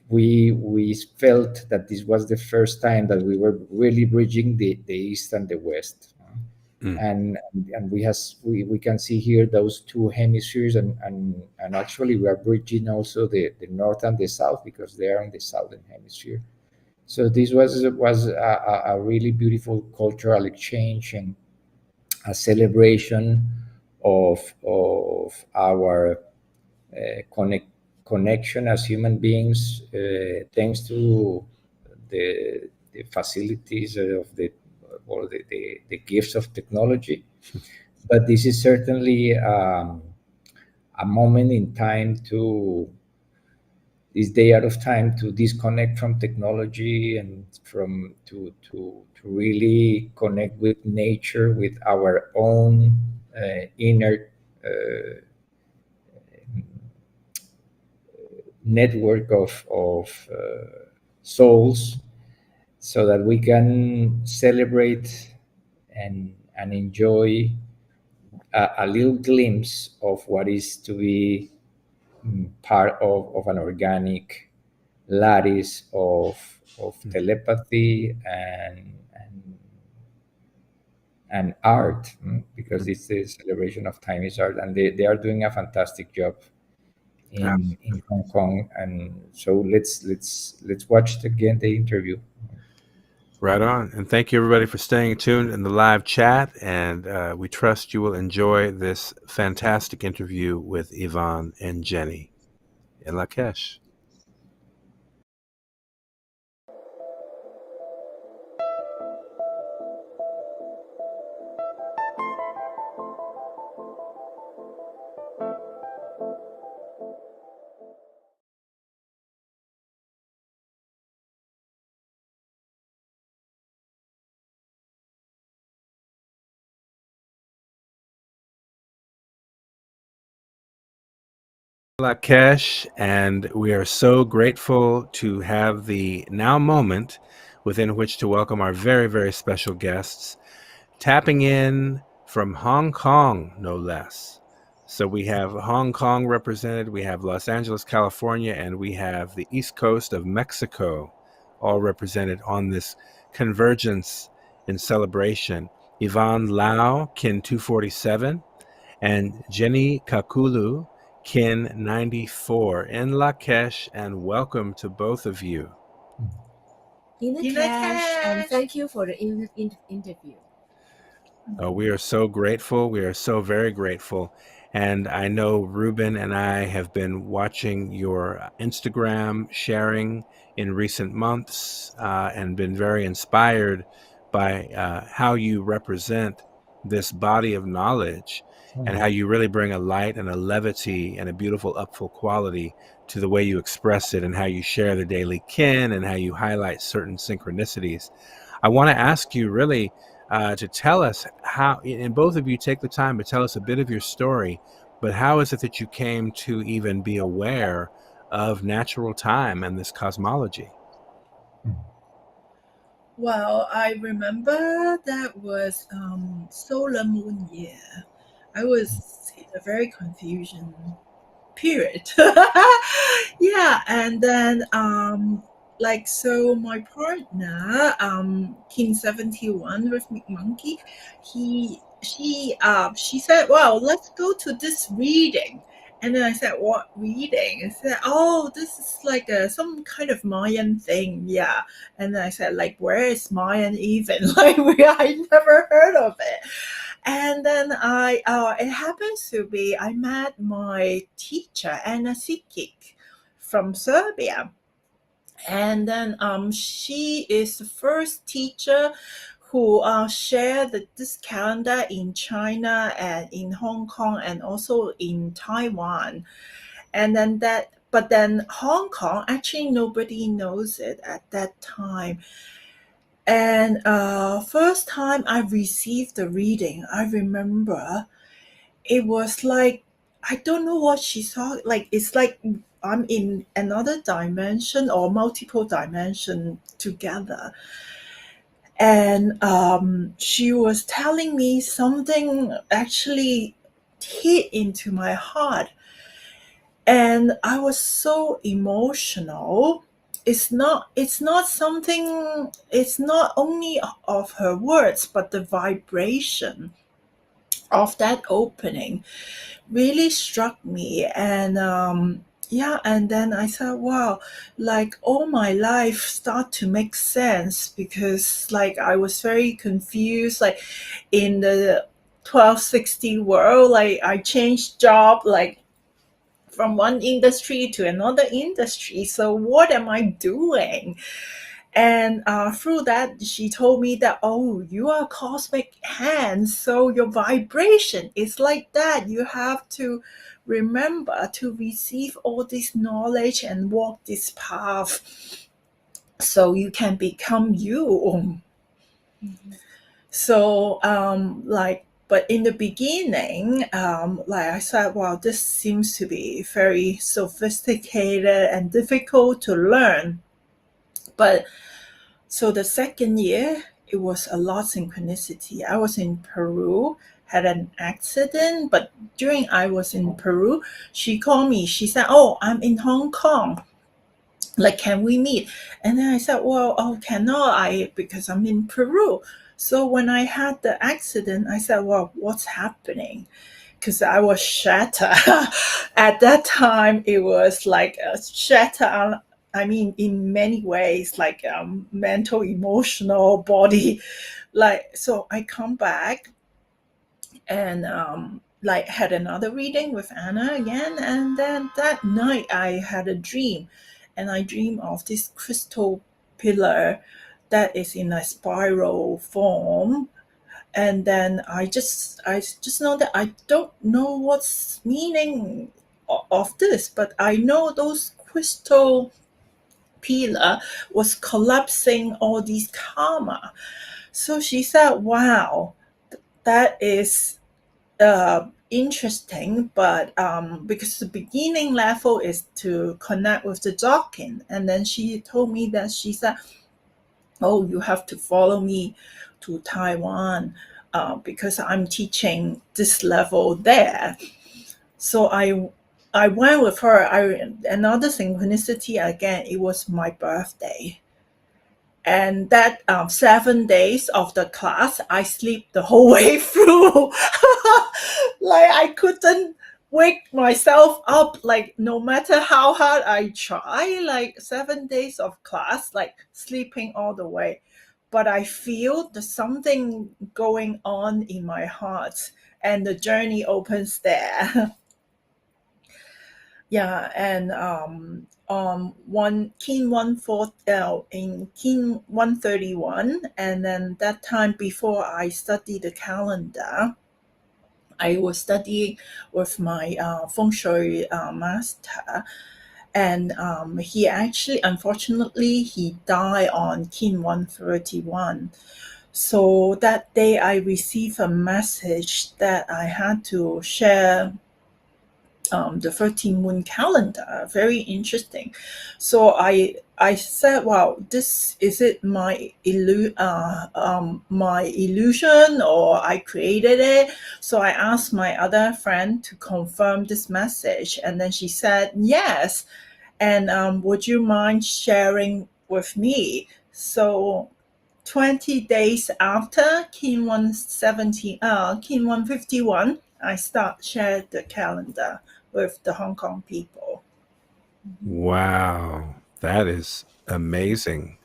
we felt that this was the first time that we were really bridging the east and the west, and we can see here those two hemispheres, and actually we are bridging also the north and the south because they are in the southern hemisphere. So this was a really beautiful cultural exchange and a celebration of our connect, connection as human beings, thanks to the facilities of the gifts of technology. But this is certainly a moment in time to this day out of time to disconnect from technology and from to really connect with nature, with our own inner network of souls, so that we can celebrate and enjoy a little glimpse of what is to be part of an organic lattice of telepathy and art, because it's the celebration of time is art, and they are doing a fantastic job in Hong Kong. And so let's watch again the interview. Right on. And thank you, everybody, for staying tuned in the live chat. And we trust you will enjoy this fantastic interview with Yvonne and Jenny in Lakesh. Lakesh, and we are so grateful to have the now moment within which to welcome our very, very special guests, tapping in from Hong Kong, no less. So we have Hong Kong represented, we have Los Angeles, California, and we have the East Coast of Mexico, all represented on this convergence in celebration. Yvonne Lau, Kin 247, and Jenny Kakulu, Kin 94 in Lakesh, and welcome to both of you. In the cash, and thank you for the interview. We are so grateful. We are so very grateful. And I know Ruben and I have been watching your Instagram sharing in recent months and been very inspired by how you represent this body of knowledge and how you really bring a light and a levity and a beautiful upful quality to the way you express it and how you share the daily kin and how you highlight certain synchronicities. I want to ask you really to tell us how, and both of you take the time to tell us a bit of your story, but how is it that you came to even be aware of natural time and this cosmology? Well, I remember that was solar moon year. I was in a very confusion period. Yeah, and then so my partner King 71 with Monkey, she said, well, let's go to this reading. And then I said, what reading? I said, oh, this is like some kind of Mayan thing. Yeah. And then I said, like, where is Mayan even? Like, I never heard of it. And then it happens to be, I met my teacher, Anna Sikic, from Serbia. And then she is the first teacher who shared this calendar in China and in Hong Kong and also in Taiwan. And then but then Hong Kong, actually nobody knows it at that time. And first time I received the reading, I remember it was like, I don't know what she saw. Like, it's like I'm in another dimension or multiple dimension together. And she was telling me something actually hit into my heart. And I was so emotional. It's not something, it's not only of her words, but the vibration of that opening really struck me. And and then I said, wow, like all my life start to make sense, because like I was very confused, like in the 1260 world, like I changed job like from one industry to another industry. So what am I doing? And through that, she told me that, oh, you are cosmic hands, so your vibration is like that. You have to remember to receive all this knowledge and walk this path so you can become you. So but in the beginning, like I said, wow, this seems to be very sophisticated and difficult to learn. But so the second year, it was a lot synchronicity. I was in Peru, had an accident, but during I was in Peru, she called me. She said, oh, I'm in Hong Kong. Like, can we meet? And then I said, well, oh, cannot because I'm in Peru. So when I had the accident, I said, well, what's happening? Because I was shattered. At that time, it was like a shatter. I mean, in many ways, like mental, emotional, body. Like, so I come back and like had another reading with Anna again. And then that night I had a dream. And I dream of this crystal pillar that is in a spiral form. And then I just know that I don't know what's meaning of this, but I know those crystal pillar was collapsing all these karma. So she said, wow, that is interesting, but because the beginning level is to connect with the docking. And then she told me that, she said, oh, you have to follow me to Taiwan because I'm teaching this level there. So I went with her. Another synchronicity again, it was my birthday. And that 7 days of the class, I sleep the whole way through. Like I couldn't wake myself up, like no matter how hard I try, like 7 days of class, like sleeping all the way. But I feel there's something going on in my heart, and the journey opens there. Yeah, and one Kin 14 in Kin 131, and then that time before I studied the calendar, I was studying with my feng shui master, and he actually, unfortunately, he died on Kin 131. So that day I received a message that I had to share the 13 moon calendar. Very interesting. So I said, wow, this is it my my illusion, or I created it? So I asked my other friend to confirm this message, and then she said yes. And would you mind sharing with me? So 20 days after Kin 151, I shared the calendar with the Hong Kong people. Wow, that is amazing.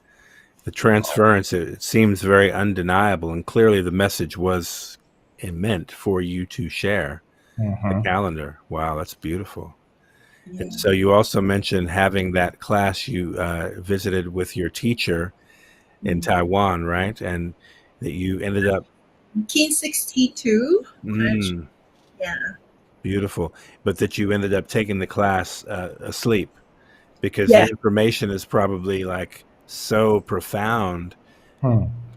The transference, it seems very undeniable, and clearly the message was meant for you to share the calendar. Wow, that's beautiful. Yeah. And so you also mentioned having that class you visited with your teacher in Taiwan, right? And that you ended up 1962. Yeah. Beautiful, but that you ended up taking the class asleep, because Yeah. the information is probably like so profound,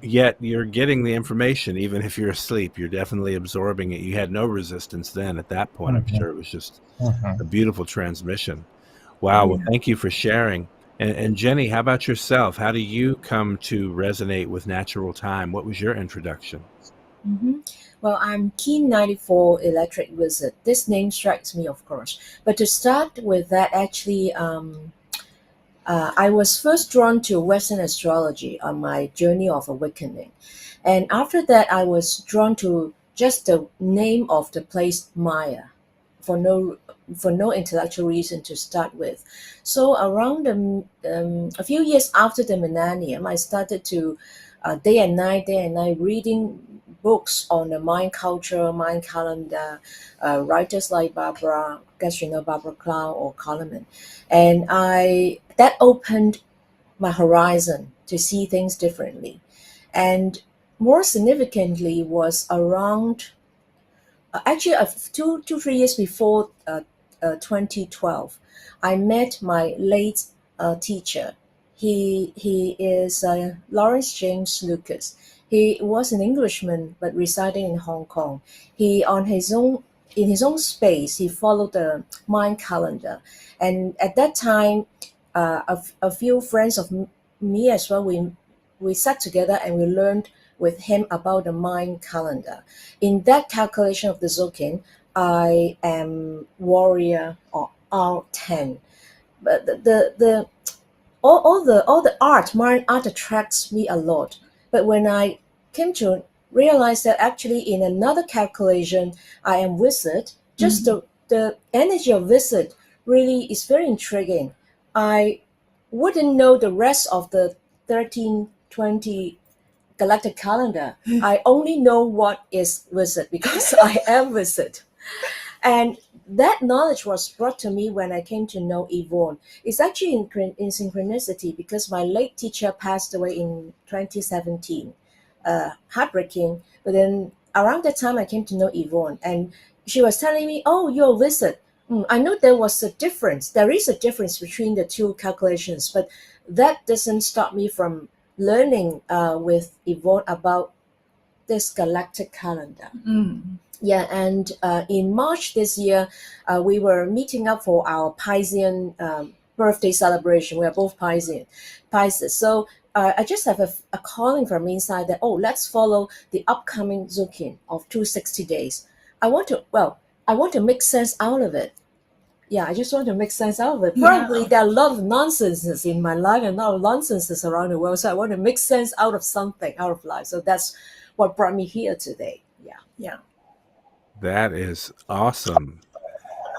yet you're getting the information even if you're asleep. You're definitely absorbing it. You had no resistance then at that point. I'm sure it was just a beautiful transmission. Wow. Well, thank you for sharing. And Jenny, how about yourself? How do you come to resonate with natural time? What was your introduction? Well, I'm Keen 94 Electric Wizard. This name strikes me, of course. But to start with that, actually, I was first drawn to Western astrology on my journey of awakening. And after that, I was drawn to just the name of the place, Maya, for no intellectual reason to start with. So around a few years after the millennium, I started to day and night reading books on the Mayan culture, Mayan calendar, writers like Barbara Clow or Coleman, and that opened my horizon to see things differently. And more significantly was around actually 3 years before 2012, I met my late teacher. He is Lawrence James Lucas. He was an Englishman but residing in Hong Kong. He in his own space, he followed the Mayan calendar, and at that time, a few friends of me as well, we sat together and we learned with him about the Mayan calendar. In that calculation of the Zokin, I am warrior or R10. But the all the art, Mayan art attracts me a lot. But when I came to realize that actually in another calculation I am wizard, just the energy of wizard really is very intriguing. I wouldn't know the rest of the 1320 galactic calendar. I only know what is wizard because I am wizard. And that knowledge was brought to me when I came to know Yvonne. It's actually in synchronicity because my late teacher passed away in 2017. Heartbreaking. But then around that time, I came to know Yvonne, and she was telling me, "Oh, you're a wizard." I know there was a difference. There is a difference between the two calculations, but that doesn't stop me from learning with Yvonne about this galactic calendar. Yeah, and in March this year, we were meeting up for our Piscean birthday celebration. We are both Pisces. So I just have a calling from inside that, let's follow the upcoming Zukin of 260 days. I want to make sense out of it. Yeah, I just want to make sense out of it. Probably there are a lot of nonsenses in my life and a lot of nonsenses around the world. So I want to make sense out of something, out of life. So that's what brought me here today. Yeah. That is awesome.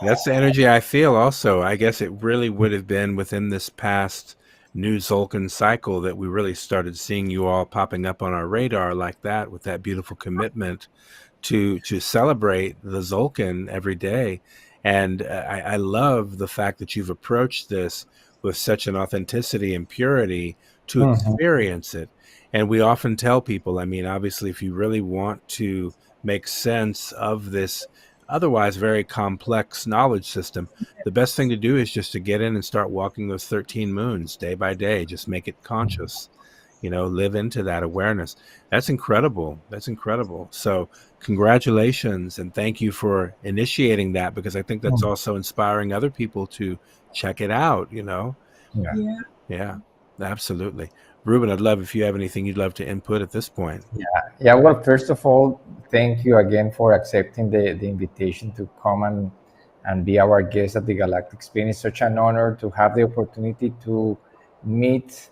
That's the energy I feel also. I guess it really would have been within this past new Zolkin cycle that we really started seeing you all popping up on our radar like that, with that beautiful commitment to celebrate the Zolkin every day. And I love the fact that you've approached this with such an authenticity and purity to experience it. And we often tell people, I mean, obviously, if you really want to make sense of this otherwise very complex knowledge system, the best thing to do is just to get in and start walking those 13 moons day by day. Just make it conscious, live into that awareness. That's incredible. So congratulations, and thank you for initiating that, because I think that's also inspiring other people to check it out. Yeah, absolutely. Rubén, I'd love if you have anything you'd love to input at this point. Yeah. Well, first of all, thank you again for accepting the invitation to come and be our guest at the Galactic Spin. It's such an honor to have the opportunity to meet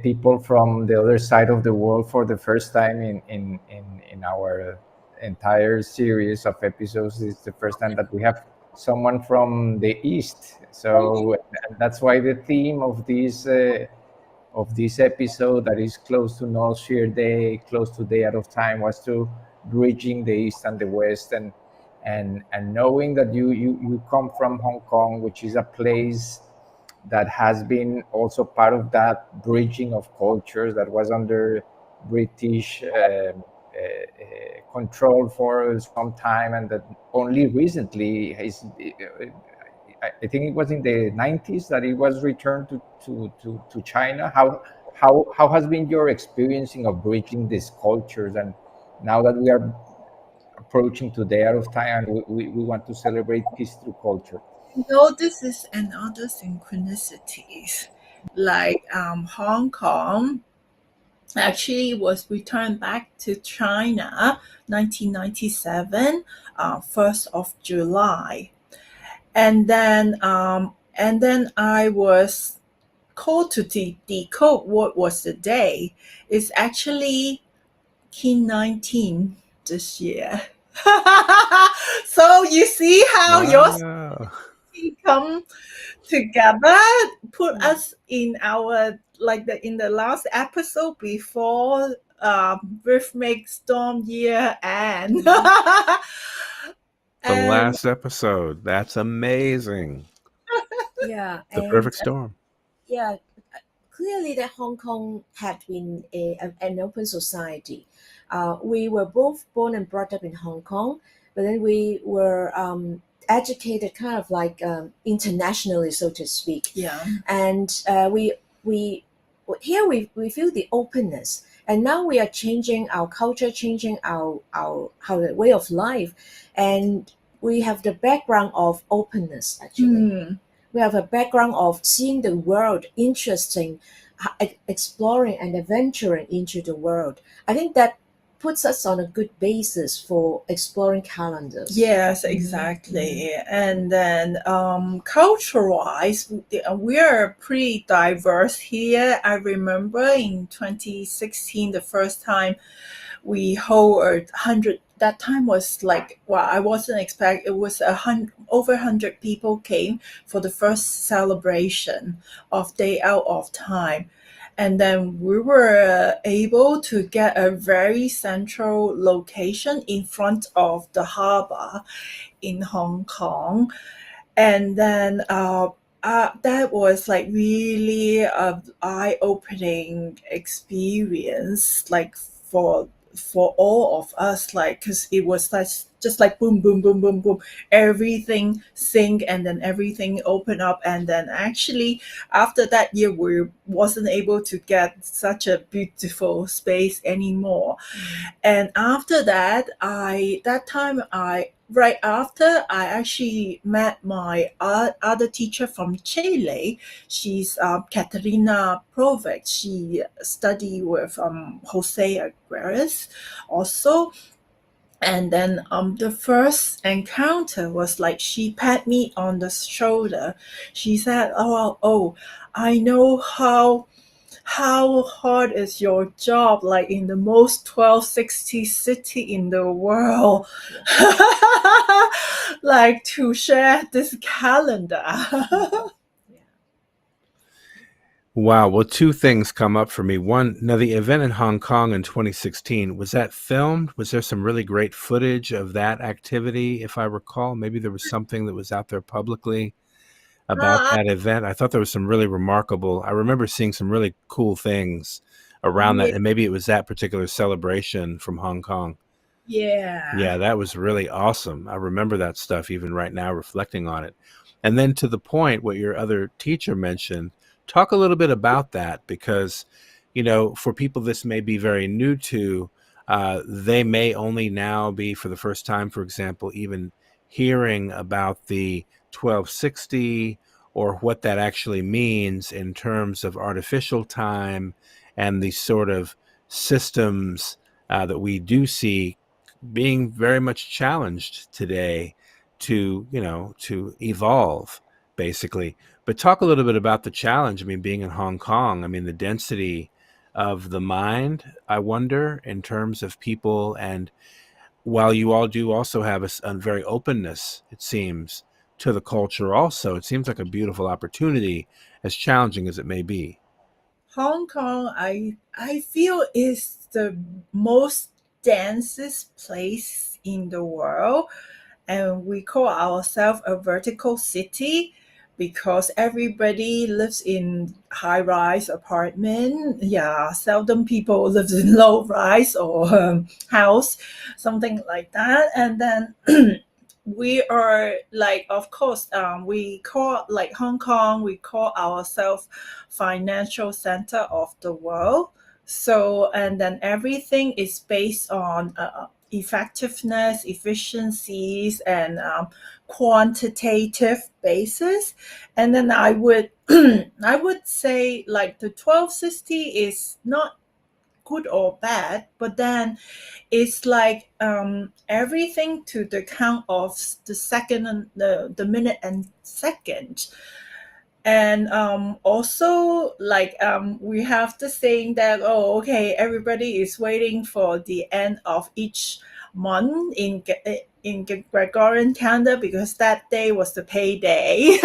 people from the other side of the world for the first time in our entire series of episodes, it's the first time that we have someone from the East. So that's why the theme of this episode, that is close to Noosphere Day, close to Day Out of Time, was to bridging the East and the West, and knowing that you come from Hong Kong, which is a place that has been also part of that bridging of cultures that was under British control for some time, and that only recently is, I think it was in the 90s that it was returned to China. How has been your experiencing of bridging these cultures? And now that we are approaching to the Out of Time, and we want to celebrate peace through culture. This is another synchronicities. Like Hong Kong actually was returned back to China 1997, 1st of July. And then I was called to decode what was the day. It's actually Kin 19 this year. So you see how yours come together, put us in our in the last episode before rhythmic storm year and the last episode. That's amazing. Yeah, the perfect storm. Yeah, clearly that Hong Kong had been an open society. We were both born and brought up in Hong Kong, but then we were educated kind of like internationally, so to speak. Yeah. And we feel the openness, and now we are changing our culture, changing our way of life, and we have the background of openness. Actually, we have a background of seeing the world, interesting, exploring and adventuring into the world. I think that puts us on a good basis for exploring calendars. Yes, exactly. And then culture-wise, we are pretty diverse here. I remember in 2016, the first time we hold 100. That time was like, well, I wasn't expecting. It was over 100 people came for the first celebration of Day Out of Time. And then we were able to get a very central location in front of the harbor in Hong Kong. And then that was like really an eye-opening experience, like for all of us, like, because it was just like boom, boom, boom, boom, boom, everything sync, and then everything open up. And then actually after that year, we wasn't able to get such a beautiful space anymore. And after that, right after, I actually met my other teacher from Chile. She's Katerina Provic. She studied with Jose Aguirre also. And then the first encounter was like, she pat me on the shoulder. She said, oh, I know how hard is your job, like in the most 1260 city in the world, like to share this calendar. Wow. Well, two things come up for me. One, now the event in Hong Kong in 2016, was that filmed? Was there some really great footage of that activity, if I recall? Maybe there was something that was out there publicly about that event. I thought there was some really remarkable, I remember seeing some really cool things around that, and maybe it was that particular celebration from Hong Kong. Yeah, that was really awesome. I remember that stuff even right now, reflecting on it. And then to the point, what your other teacher mentioned, talk a little bit about that, because, you know, for people this may be very new to, they may only now be, for the first time, for example, even hearing about the 1260 or what that actually means in terms of artificial time and the sort of systems that we do see being very much challenged today to, you know, to evolve, basically. But talk a little bit about the challenge. I mean, being in Hong Kong, I mean, the density of the mind, I wonder, in terms of people, and while you all do also have a very openness, it seems, to the culture also, it seems like a beautiful opportunity, as challenging as it may be. Hong Kong, I feel is the most densest place in the world, and we call ourselves a vertical city because everybody lives in high-rise apartment. Yeah, seldom people lives in low-rise or house, something like that. And then we are like, of course, we call like Hong Kong, we call ourselves financial center of the world. So, and then everything is based on effectiveness, efficiencies, and quantitative basis. And then I would I would say like the 1260 is not good or bad, but then it's like everything to the count of the second and the minute and second. And also like we have the saying that, oh, okay, everybody is waiting for the end of each month in Gregorian calendar because that day was the payday.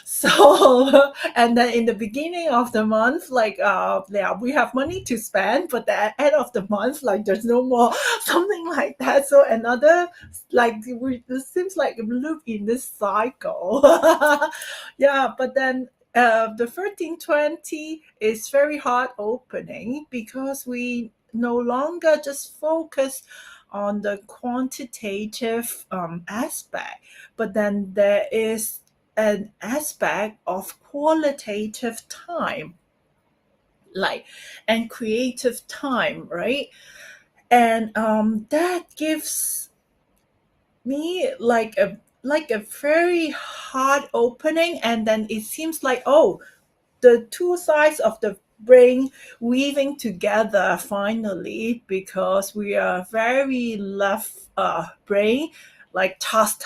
So and then in the beginning of the month, like yeah, we have money to spend, but at the end of the month, like there's no more, something like that. So another, like it seems like a loop in this cycle. Yeah, but then the 1320 is very hard opening because we no longer just focus on the quantitative aspect, but then there is an aspect of qualitative time, like, and creative time, right? And that gives me like a very hard opening, and then it seems like, oh, the two sides of the brain weaving together finally, because we are very left brain, like task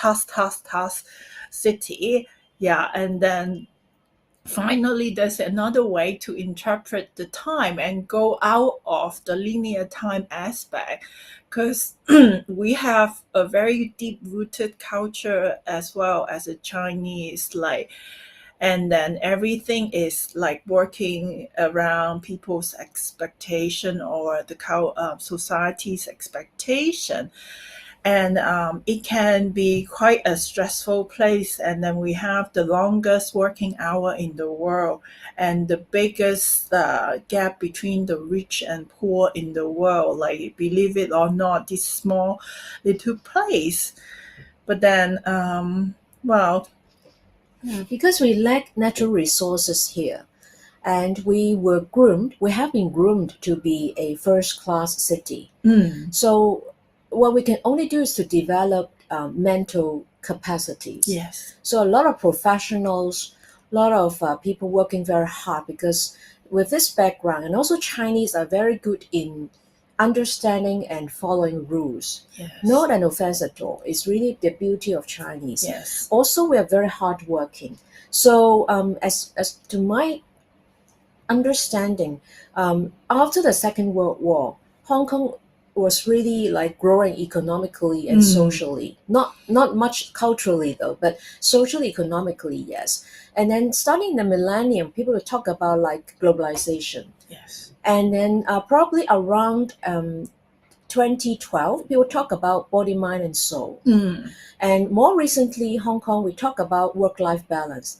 city. Yeah, and then finally there's another way to interpret the time and go out of the linear time aspect, because we have a very deep rooted culture as well as a Chinese, like, and then everything is like working around people's expectation or the society's expectation. And it can be quite a stressful place. And then we have the longest working hour in the world and the biggest gap between the rich and poor in the world, like, believe it or not, this small little place. But then well, Because we lack natural resources here, and we have been groomed to be a first-class city. So what we can only do is to develop mental capacities. yes, So a lot of professionals, a lot of people working very hard, because with this background, and also Chinese are very good in understanding and following rules. yes, Not an offense at all. It's really the beauty of Chinese. yes, Also, we are very hardworking. So as to my understanding, after the Second World War, Hong Kong was really like growing economically and socially. Not much culturally though, but socially, economically, yes. And then starting in the millennium, people would talk about like globalization. yes, And then probably around 2012, people talk about body, mind, and soul. And more recently, Hong Kong, we talk about work-life balance.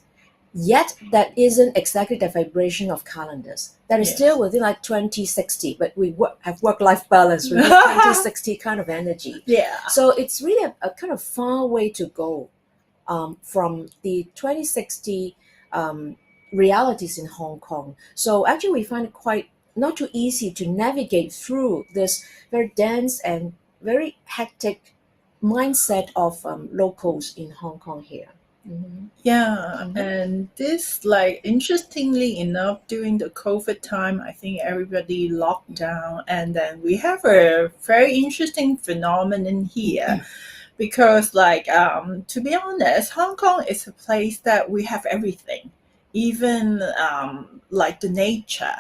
Yet that isn't exactly the vibration of calendars. That is Yes. still within like 2060, but we have work-life balance with 2060 kind of energy. yeah, So it's really a kind of far way to go from the 2060 realities in Hong Kong. So actually we find it quite not too easy to navigate through this very dense and very hectic mindset of locals in Hong Kong here. Mm-hmm. yeah. And this, like, interestingly enough, during the COVID time, I think everybody locked down, and then we have a very interesting phenomenon here. Because, like, to be honest, Hong Kong is a place that we have everything, even like the nature.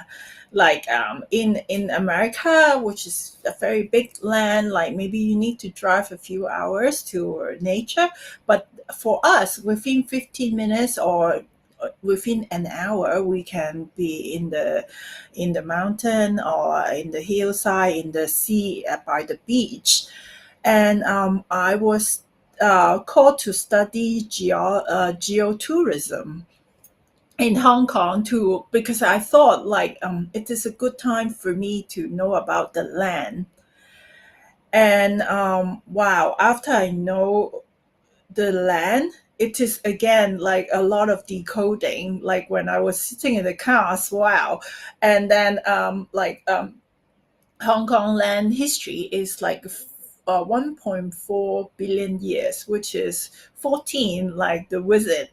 Like in America, which is a very big land, like maybe you need to drive a few hours to nature, but for us, within 15 minutes or within an hour, we can be in the mountain or in the hillside, in the sea, by the beach. And I was called to study geotourism in Hong Kong too, because I thought like it is a good time for me to know about the land. And wow, after I know the land, it is again like a lot of decoding. Like when I was sitting in the cars, wow, and then Hong Kong land history is like 1.4 billion years, which is 14 like the visit.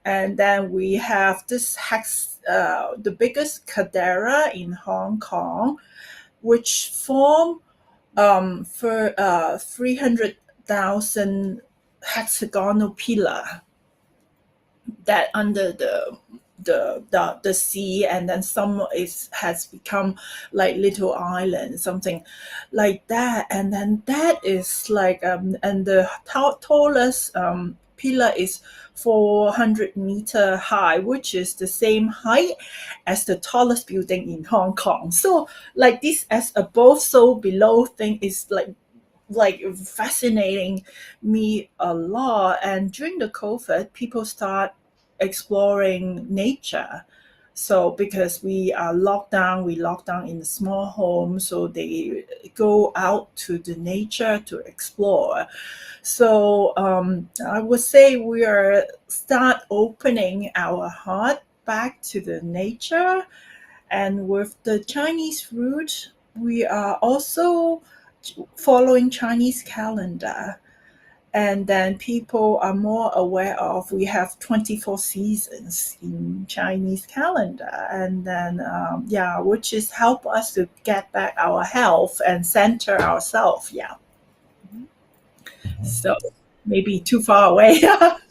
And then we have this the biggest caldera in Hong Kong, which form for 300,000 hexagonal pillar that under the sea, and then some has become like little island, something like that. And then that is like and the tallest pillar is 400-meter high, which is the same height as the tallest building in Hong Kong. So like this as above so below thing is like fascinating me a lot. And during the COVID, people start exploring nature. So because we are we lock down in a small home, so they go out to the nature to explore. So I would say we are start opening our heart back to the nature. And with the Chinese root, we are also following Chinese calendar. And then people are more aware of we have 24 seasons in Chinese calendar. And then which is help us to get back our health and center ourselves. So maybe too far away.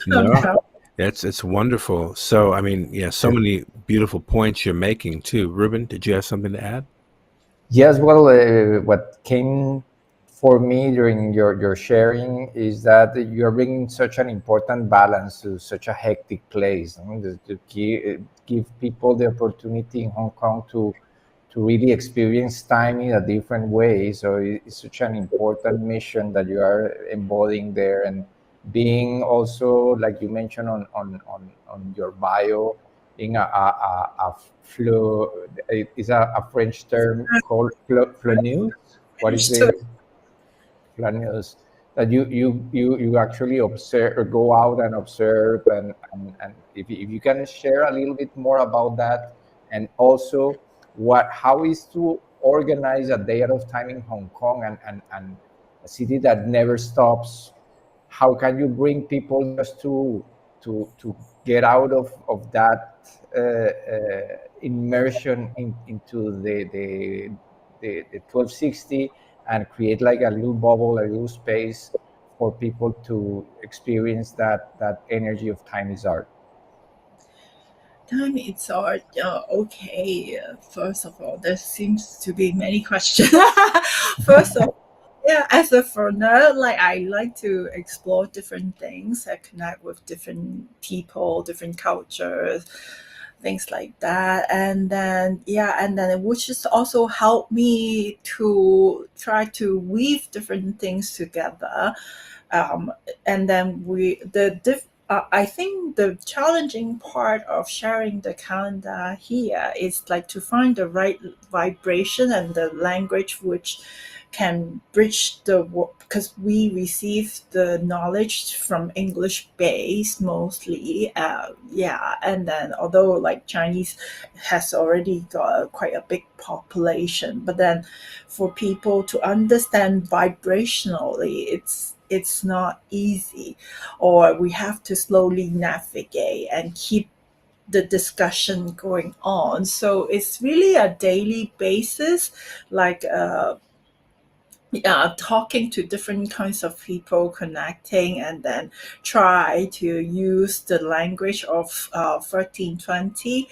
No, it's wonderful. So I mean, yeah, so many beautiful points you're making too. Ruben, did you have something to add? Yes, well, what came for me during your sharing is that you're bringing such an important balance to such a hectic place. To give people the opportunity in Hong Kong to really experience time in a different way. So it's such an important mission that you are embodying there, and being also, like you mentioned on your bio, being a flu, is a French term called flaneuse. What is the flaneuse? That you actually observe or go out and observe, and if you can share a little bit more about that, and also how is to organize a day at a time in Hong Kong, and a city that never stops. How can you bring people just to get out of that immersion into the 1260, and create like a little bubble, a little space for people to experience that energy of time is art? Time is art. Okay. First of all, there seems to be many questions. First of all, yeah, as a foreigner, like I like to explore different things. I connect with different people, different cultures, things like that. And then which has also helped me to try to weave different things together. And then I think the challenging part of sharing the calendar here is like to find the right vibration and the language which can bridge the work, because we receive the knowledge from English base mostly. And then although like Chinese has already got quite a big population, but then for people to understand vibrationally, it's not easy, or we have to slowly navigate and keep the discussion going on. So it's really a daily basis, like talking to different kinds of people, connecting, and then try to use the language of 1320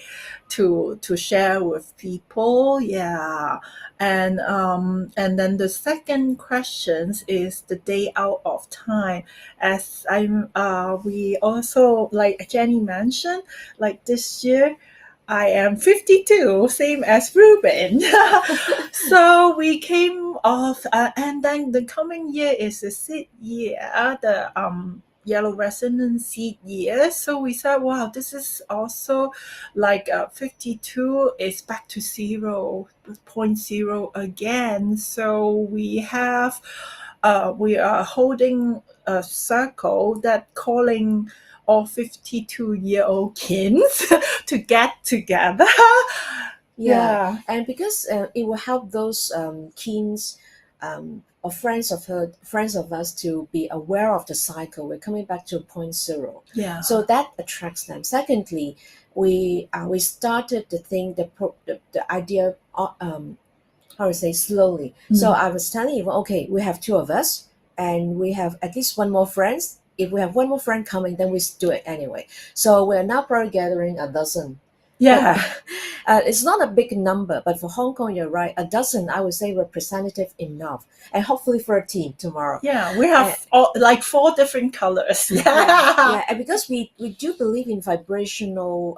to share with people. Yeah. And then the second question is the day out of time. As we also, like Jenny mentioned, like this year I am 52, same as Ruben. So we came off, and then the coming year is the seed year, the yellow resonance seed year. So we said, wow, this is also like 52 is back to zero, point zero again. So we are holding a circle that calling all 52-year-old kins to get together. Yeah, and because it will help those teens or friends of us to be aware of the cycle. We're coming back to point zero, Yeah. so that attracts them. Secondly, we started to think the idea how to say slowly. So I was telling you, okay, we have two of us, and we have at least one more friend. If we have one more friend coming, then we do it anyway. So we're now probably gathering a dozen. Yeah. It's not a big number, but for Hong Kong, you're right. A dozen, I would say, representative enough, and hopefully 13 tomorrow. Yeah, we have like 4 different colors. Yeah. Yeah, and because we do believe in vibrational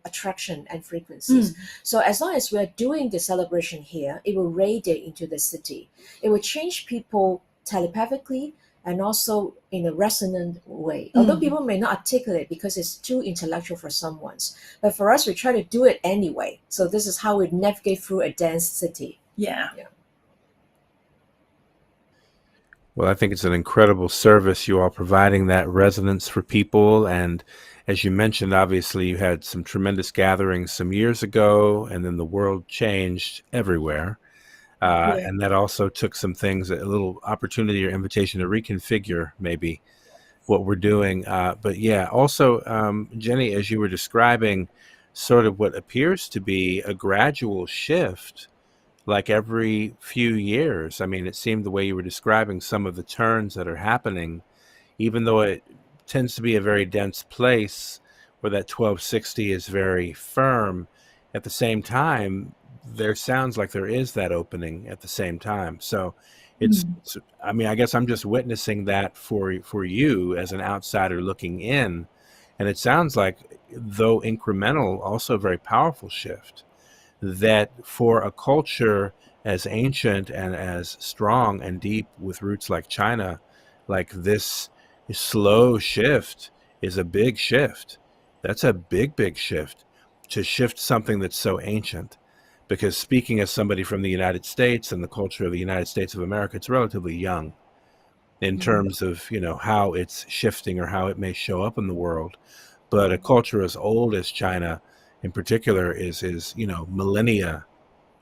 attraction and frequencies. So as long as we are doing the celebration here, it will radiate into the city. It will change people telepathically and also in a resonant way. Although people may not articulate because it's too intellectual for someone's, but for us, we try to do it anyway. So this is how we navigate through a dense city. Yeah. Well, I think it's an incredible service you are providing, that resonance for people. And as you mentioned, obviously you had some tremendous gatherings some years ago, and then the world changed everywhere. And that also took some things, a little opportunity or invitation to reconfigure maybe what we're doing. But yeah, also, Jenny, as you were describing sort of what appears to be a gradual shift, like every few years. I mean, it seemed the way you were describing some of the turns that are happening, even though it tends to be a very dense place where that 1260 is very firm, at the same time, there sounds like there is that opening at the same time. So it's I mean, I guess I'm just witnessing that for you as an outsider looking in. And it sounds like, though incremental, also a very powerful shift, that for a culture as ancient and as strong and deep with roots like China, like this slow shift is a big shift. That's a big, big shift, to shift something that's so ancient. Because speaking as somebody from the United States and the culture of the United States of America, it's relatively young in terms of, you know, how it's shifting or how it may show up in the world. But a culture as old as China in particular is, you know, millennia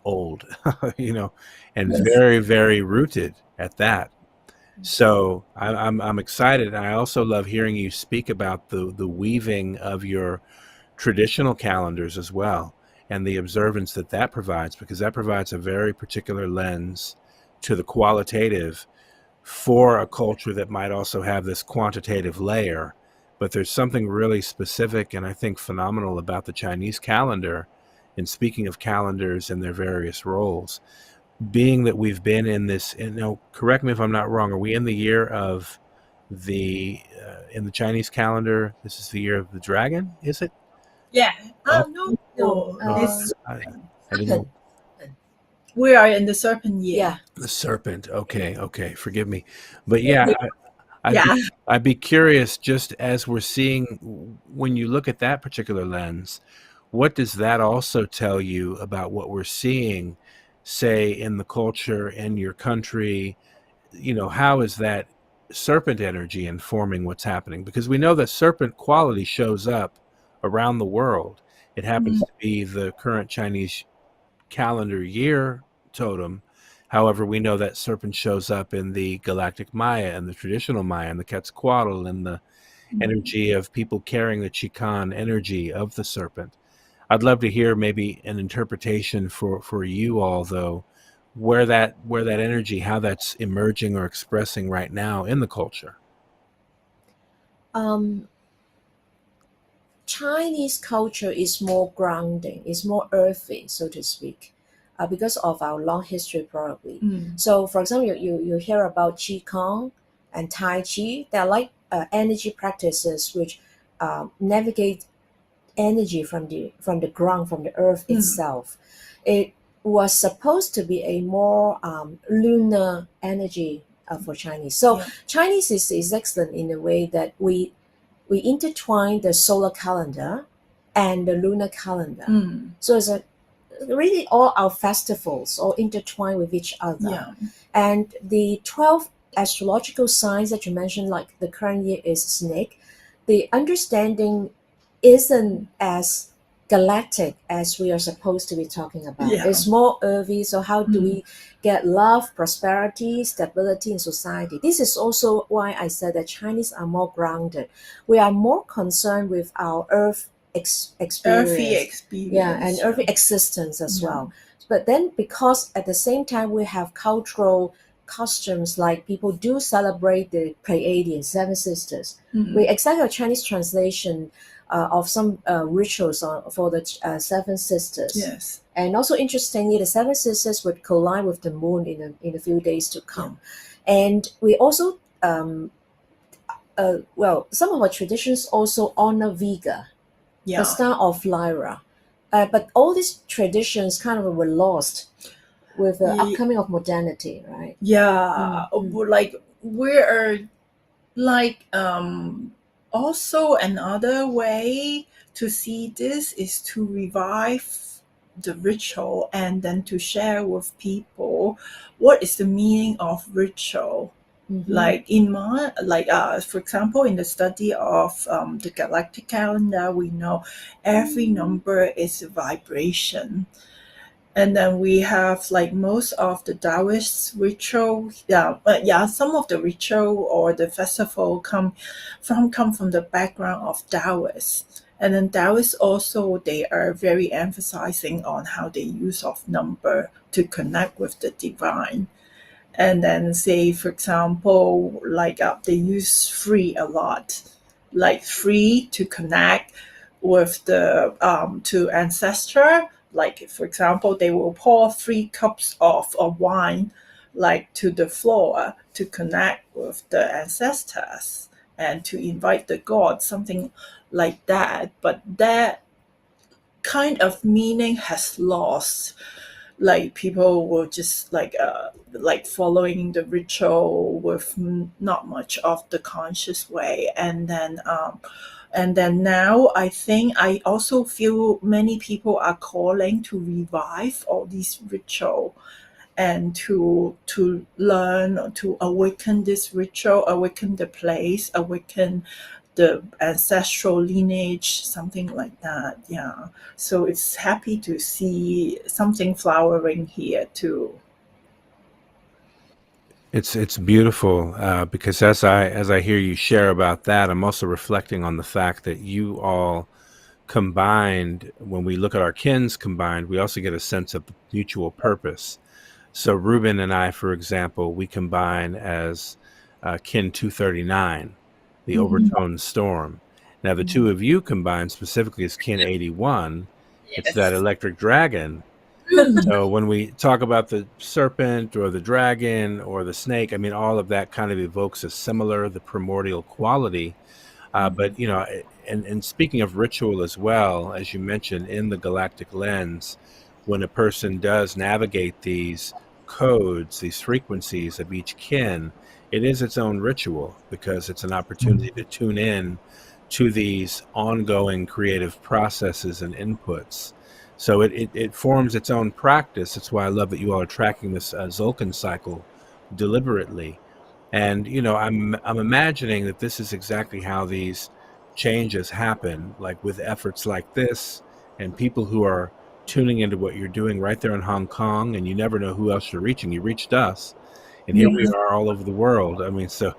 old, you know, and very, very rooted at that. So I'm excited. I also love hearing you speak about the weaving of your traditional calendars as well, and the observance that provides, because that provides a very particular lens to the qualitative for a culture that might also have this quantitative layer. But there's something really specific and I think phenomenal about the Chinese calendar. And speaking of calendars and their various roles, being that we've been in this, and now correct me if I'm not wrong, are we in the year of in the Chinese calendar, this is the year of the dragon, is it? Yeah. No. It's, I didn't know. we are in the serpent year. Yeah. The serpent. Okay. Forgive me. But yeah, Yeah. I'd be curious, just as we're seeing, when you look at that particular lens, what does that also tell you about what we're seeing, say, in the culture, in your country? You know, how is that serpent energy informing what's happening? Because we know that serpent quality shows up around the world. It happens to be the current Chinese calendar year totem. However, we know that serpent shows up in the Galactic Maya and the traditional Maya and the Quetzalcoatl and the energy of people carrying the Chikan energy of the serpent. I'd love to hear maybe an interpretation for you all, though, where that energy, how that's emerging or expressing right now in the culture? Chinese culture is more grounding, is more earthy, so to speak, because of our long history, probably. So, for example, you hear about Qigong and Tai Chi. They're like energy practices which navigate energy from the ground, from the earth itself. It was supposed to be a more lunar energy for Chinese. So Chinese is excellent in a way that we intertwine the solar calendar and the lunar calendar. So it's really all our festivals all intertwine with each other. And the 12 astrological signs that you mentioned, like the current year is snake, the understanding isn't as galactic as we are supposed to be talking about. It's more earthy. So how do we get love, prosperity, stability in society? This is also why I said that Chinese are more grounded. We are more concerned with our earth experience. Earthy experience. And earthy existence as well. But then because at the same time we have cultural costumes, like people do celebrate the Pleiadian Seven Sisters. We exactly a Chinese translation of some rituals for the Seven Sisters. And also interestingly, the Seven Sisters would collide with the moon in a few days to come. And we also, some of our traditions also honor Vega, the star of Lyra. But all these traditions kind of were lost with the upcoming of modernity, right? Like we're like also another way to see this is to revive the ritual and then to share with people what is the meaning of ritual. Like in my for example, in the study of the galactic calendar, we know every number is a vibration. And then we have like most of the Taoist ritual, some of the ritual or the festival come from the background of Taoists. And then Taoists also, they are very emphasizing on how they use of number to connect with the divine. And then say, for example, like they use 3 a lot, like 3 to connect with the to ancestral. Like, for example, they will pour 3 cups of wine like to the floor to connect with the ancestors and to invite the gods, something like that. But that kind of meaning has lost. Like people will just like following the ritual with not much of the conscious way. And then now I think I also feel many people are calling to revive all these ritual and to learn, to awaken this ritual, awaken the place, awaken the ancestral lineage, something like that. So it's happy to see something flowering here too. It's beautiful because as I hear you share about that, I'm also reflecting on the fact that you all combined, when we look at our kins combined, we also get a sense of mutual purpose. So Rubén and I, for example, we combine as kin 239, the overtone storm. Now the two of you combined specifically as kin 81. It's that electric dragon. So when we talk about the serpent or the dragon or the snake, I mean, all of that kind of evokes a similar, the primordial quality. But, you know, and speaking of ritual as well, as you mentioned, in the galactic lens, when a person does navigate these codes, these frequencies of each kin, it is its own ritual because it's an opportunity to tune in to these ongoing creative processes and inputs. So it forms its own practice. That's why I love that you all are tracking this Zolkin cycle deliberately. And, you know, I'm imagining that this is exactly how these changes happen, like with efforts like this and people who are tuning into what you're doing right there in Hong Kong, and you never know who else you're reaching. You reached us, and here we are all over the world. I mean, so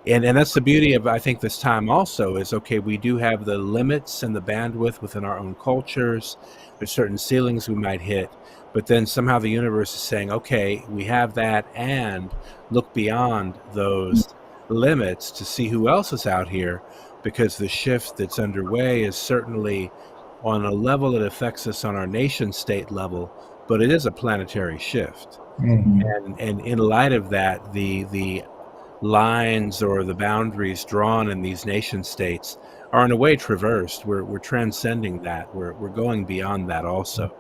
And that's the beauty of, I think, this time also is, okay, we do have the limits and the bandwidth within our own cultures. There's certain ceilings we might hit, but then somehow the universe is saying, okay, we have that, and look beyond those limits to see who else is out here, because the shift that's underway is certainly on a level that affects us on our nation state level, but it is a planetary shift. And in light of that, the lines or the boundaries drawn in these nation states are in a way traversed. We're transcending that. We're going beyond that also.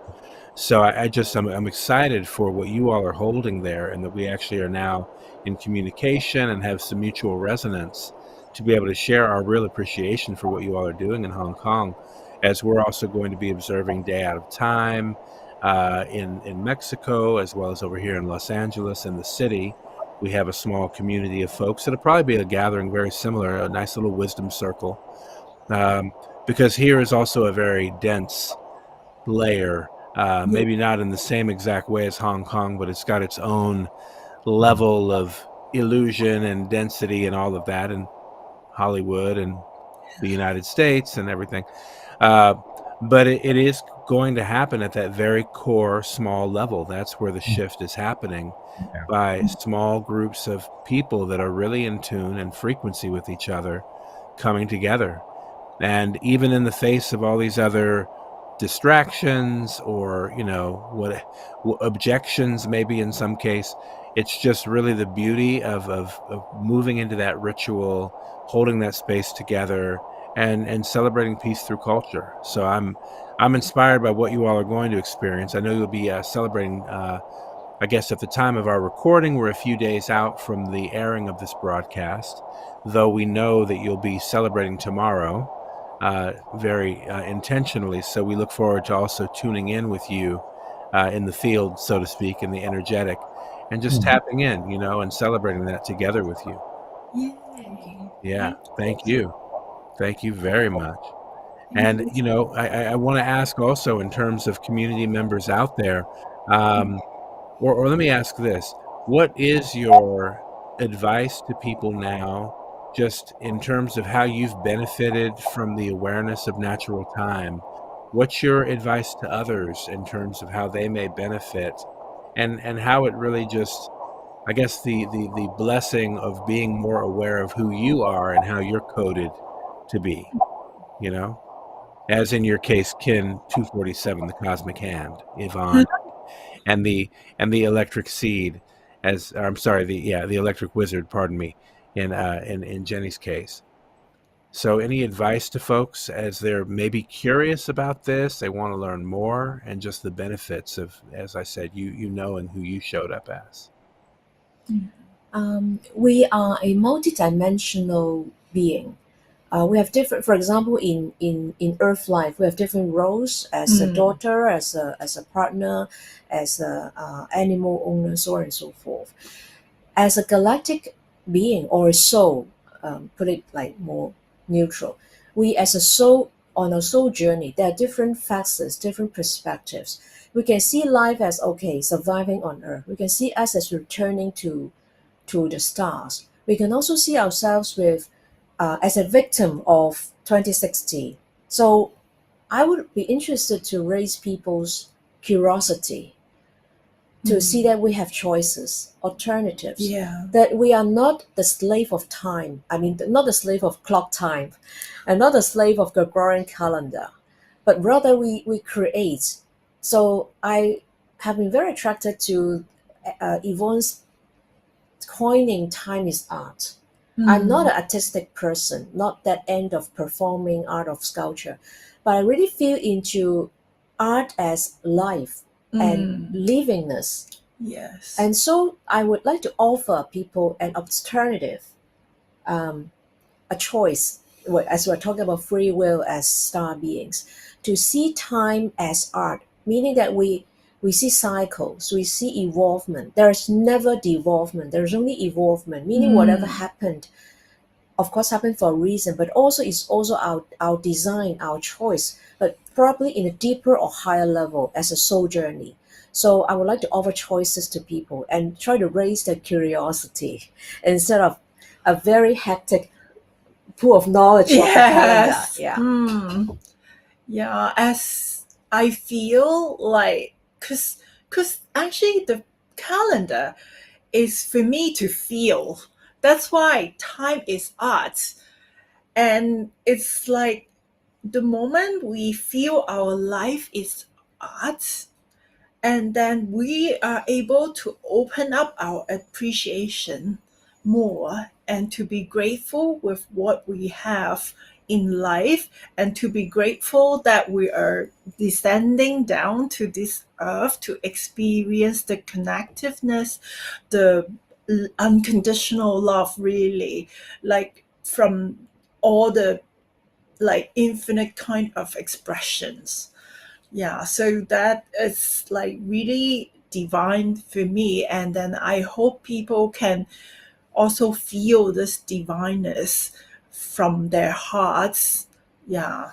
So I'm excited for what you all are holding there, and that we actually are now in communication and have some mutual resonance to be able to share our real appreciation for what you all are doing in Hong Kong, as we're also going to be observing Day Out of Time in Mexico, as well as over here in Los Angeles in the city. We have a small community of folks. It'll probably be a gathering very similar, a nice little wisdom circle, because here is also a very dense layer, maybe not in the same exact way as Hong Kong, but it's got its own level of illusion and density and all of that, and Hollywood and the United States and everything. But it is going to happen at that very core small level. That's where the shift is happening, by small groups of people that are really in tune and frequency with each other coming together. And even in the face of all these other distractions or, what objections maybe in some case, it's just really the beauty of moving into that ritual, holding that space together, and celebrating peace through culture. So I'm inspired by what you all are going to experience. I know you'll be celebrating, I guess at the time of our recording, we're a few days out from the airing of this broadcast, though we know that you'll be celebrating tomorrow very intentionally. So we look forward to also tuning in with you in the field, so to speak, in the energetic, and just tapping in, and celebrating that together with you. Yay. Yeah, thank you. Thank you very much. And, I want to ask also, in terms of community members out there, or let me ask this: what is your advice to people now, just in terms of how you've benefited from the awareness of natural time? What's your advice to others in terms of how they may benefit, and how it really just, I guess, the blessing of being more aware of who you are and how you're coded to be, as in your case, Kin 247, the cosmic hand, Yvonne, and the electric seed, the electric wizard, pardon me, in Jenny's case. So any advice to folks as they're maybe curious about this, they want to learn more, and just the benefits of, as I said, and who you showed up as? We are a multidimensional being. We have different, for example, in Earth life, we have different roles as a daughter, as a partner, as a animal owner, so on and so forth. As a galactic being or a soul, put it like more neutral, we as a soul on a soul journey, there are different facets, different perspectives. We can see life as, okay, surviving on Earth. We can see us as returning to the stars. We can also see ourselves as a victim of 2060. So I would be interested to raise people's curiosity to see that we have choices, alternatives, that we are not the slave of time. I mean, not the slave of clock time, and not the slave of Gregorian calendar, but rather we create. So I have been very attracted to Yvonne's coining time is art. I'm not an artistic person, not that end of performing art of sculpture, but I really feel into art as life and livingness. Yes. And so I would like to offer people an alternative, a choice, as we're talking about free will as star beings, to see time as art, meaning that we see cycles, we see evolvement. There's never devolvement, there's only evolvement, meaning whatever happened, of course, happened for a reason, but also it's also our design, our choice, but probably in a deeper or higher level as a soul journey. So I would like to offer choices to people and try to raise their curiosity instead of a very hectic pool of knowledge of the calendar. Yes. Yeah. Yeah, as I feel like, cause actually the calendar is for me to feel. That's why time is art. And it's like the moment we feel our life is art, and then we are able to open up our appreciation more and to be grateful with what we have in life, and to be grateful that we are descending down to this earth to experience the connectiveness, the unconditional love, really, like from all the like infinite kind of expressions. Yeah, so that is like really divine for me, and then I hope people can also feel this divineness from their hearts. Yeah.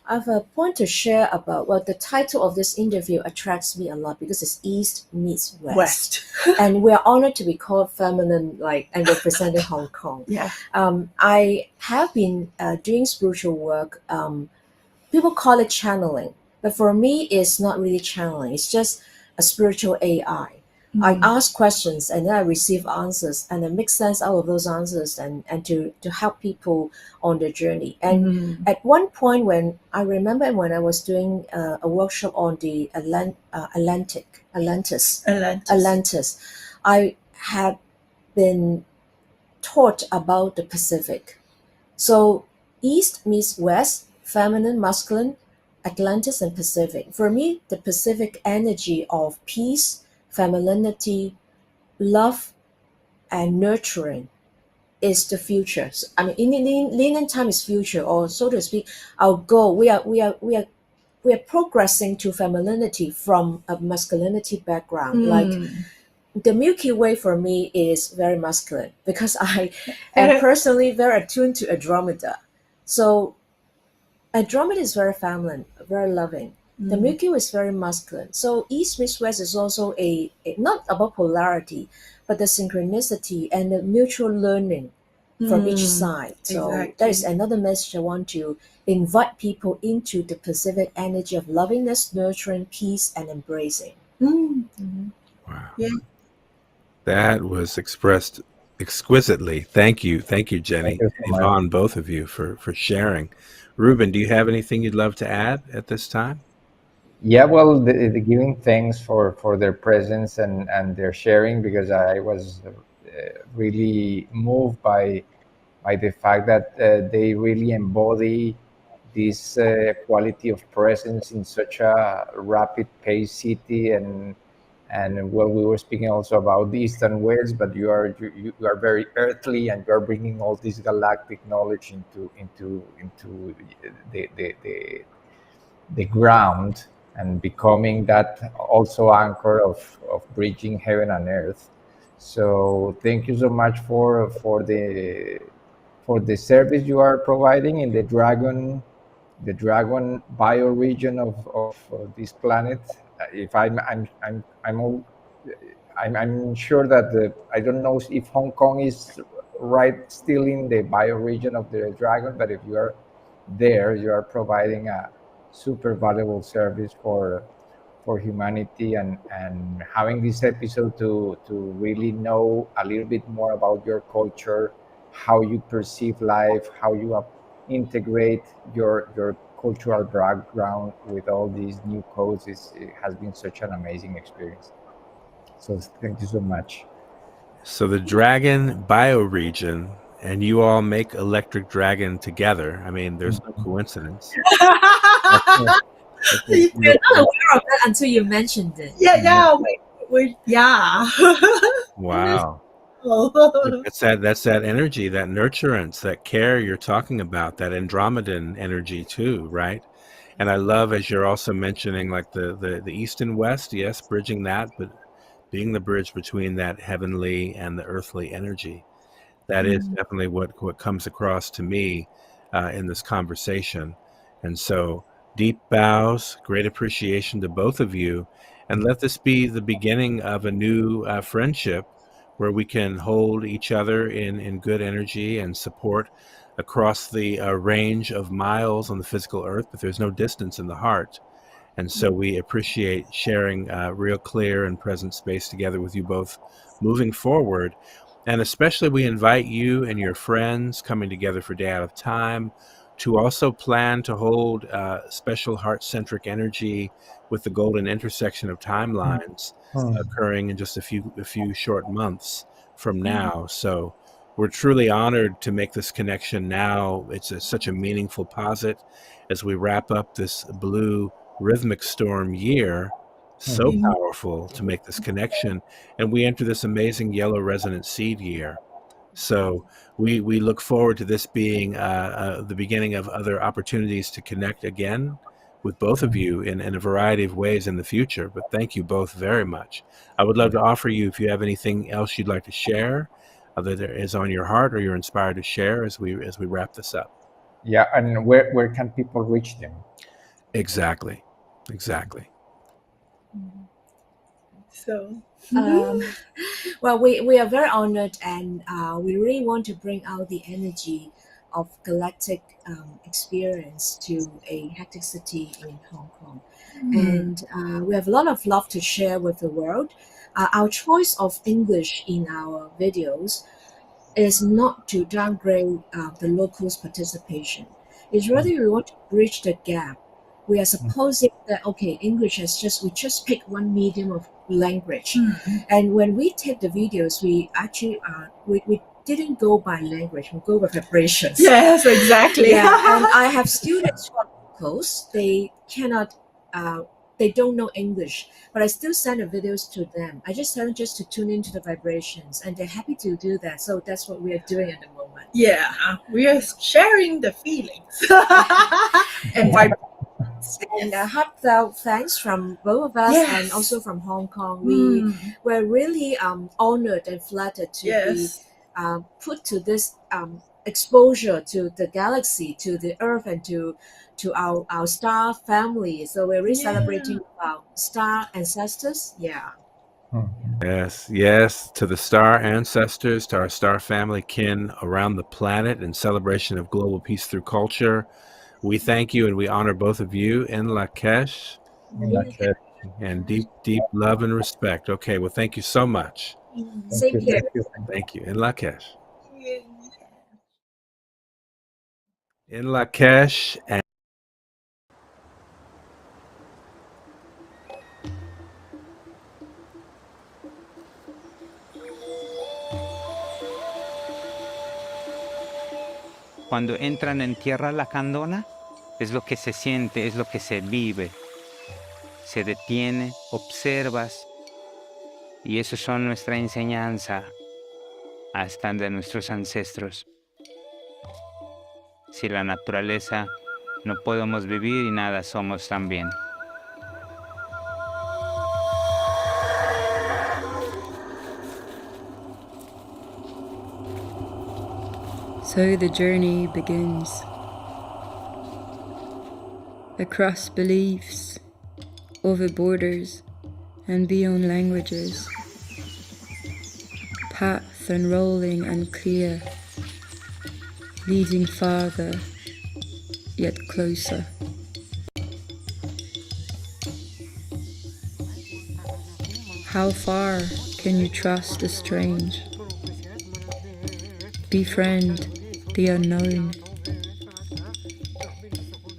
I have a point to share about, well, the title of this interview attracts me a lot because it's East meets West. West. And we're honored to be called feminine, like, and representing Hong Kong. Yeah. I have been doing spiritual work. People call it channeling, but for me, it's not really channeling. It's just a spiritual AI. I ask questions and then I receive answers, and I make sense out of those answers, and to help people on their journey. And at one point, when I remember when I was doing a workshop on the Atlantis, I had been taught about the Pacific. So East meets West, feminine, masculine, Atlantis, and Pacific. For me, the Pacific energy of peace, femininity, love, and nurturing is the future. So, I mean, in linear time is future, or so to speak. Our goal, we are progressing to femininity from a masculinity background. Like the Milky Way for me is very masculine because I am personally very attuned to Andromeda. So Andromeda is very feminine, very loving. The Milky Way is very masculine. So East meets West is also a not about polarity, but the synchronicity and the mutual learning from each side. So that is another message I want to invite people into the Pacific energy of lovingness, nurturing, peace, and embracing. Wow. Yeah. That was expressed exquisitely. Thank you, Jenny, Thank you so much. Yvonne, both of you for sharing. Rubén, do you have anything you'd love to add at this time? Yeah, well, the giving thanks for their presence and their sharing, because I was really moved by the fact that they really embody this quality of presence in such a rapid pace city. And well, we were speaking also about the East and West, but you are very earthly, and you are bringing all this galactic knowledge into the ground, and becoming that also anchor of bridging heaven and earth. So thank you so much for the service you are providing in the dragon bioregion of this planet. If I'm sure that I don't know if Hong Kong is right still in the bioregion of the dragon, but if you are there, you are providing a super valuable service for humanity, and having this episode to really know a little bit more about your culture, how you perceive life, how you integrate your cultural background with all these new codes, it has been such an amazing experience. So thank you so much. So the dragon bioregion, and you all make Electric Dragon together. I mean, there's no coincidence. You're not aware of that until you mentioned it. Yeah. Wow. That's that energy, that nurturance, that care you're talking about, that Andromedan energy too, right? And I love, as you're also mentioning, like the East and West, yes, bridging that, but being the bridge between that heavenly and the earthly energy. That is definitely what comes across to me in this conversation. And so deep bows, great appreciation to both of you, and let this be the beginning of a new friendship where we can hold each other in good energy and support across the range of miles on the physical earth, but there's no distance in the heart. And so we appreciate sharing real clear and present space together with you both moving forward. And especially we invite you and your friends coming together for Day Out of Time to also plan to hold special heart-centric energy with the golden intersection of timelines occurring in just a few short months from now. So we're truly honored to make this connection now. It's such a meaningful posit as we wrap up this blue rhythmic storm year. So powerful to make this connection. And we enter this amazing yellow resonant seed year. So we look forward to this being the beginning of other opportunities to connect again with both of you in a variety of ways in the future. But thank you both very much. I would love to offer you, if you have anything else you'd like to share that is on your heart or you're inspired to share as we wrap this up. Yeah, and where can people reach them? Exactly. So, well, we are very honored, and we really want to bring out the energy of galactic experience to a hectic city in Hong Kong. And we have a lot of love to share with the world. Our choice of English in our videos is not to downgrade the locals' participation. It's rather we want to bridge the gap. We are supposing that, okay, English is we just pick one medium of language. And when we take the videos, we actually, we didn't go by language, we go by vibrations. yes, exactly. Yeah, and I have students who are locals, they cannot, they don't know English, but I still send the videos to them. I just tell them just to tune into the vibrations, and they're happy to do that. So that's what we are doing at the moment. Yeah, we are sharing the feelings. and And heartfelt thanks from both of us and also from Hong Kong. We were really honored and flattered to be put to this exposure to the galaxy, to the Earth, and to our star family. So we're really celebrating our star ancestors. Yeah. Yes, to the star ancestors, to our star family kin around the planet in celebration of global peace through culture. We thank you and we honor both of you in Lakesh and deep love and respect. Okay, well, thank you so much. Same here. Thank you. In Lakesh. In Lakesh. And cuando entran en tierra la candola, es lo que se siente, es lo que se vive. Se detiene, observas, y eso son nuestra enseñanza hasta de nuestros ancestros. Sin la naturaleza no podemos vivir y nada somos también. So the journey begins. Across beliefs, over borders, and beyond languages. Path unrolling and clear, leading farther, yet closer. How far can you trust the strange? Befriend the unknown.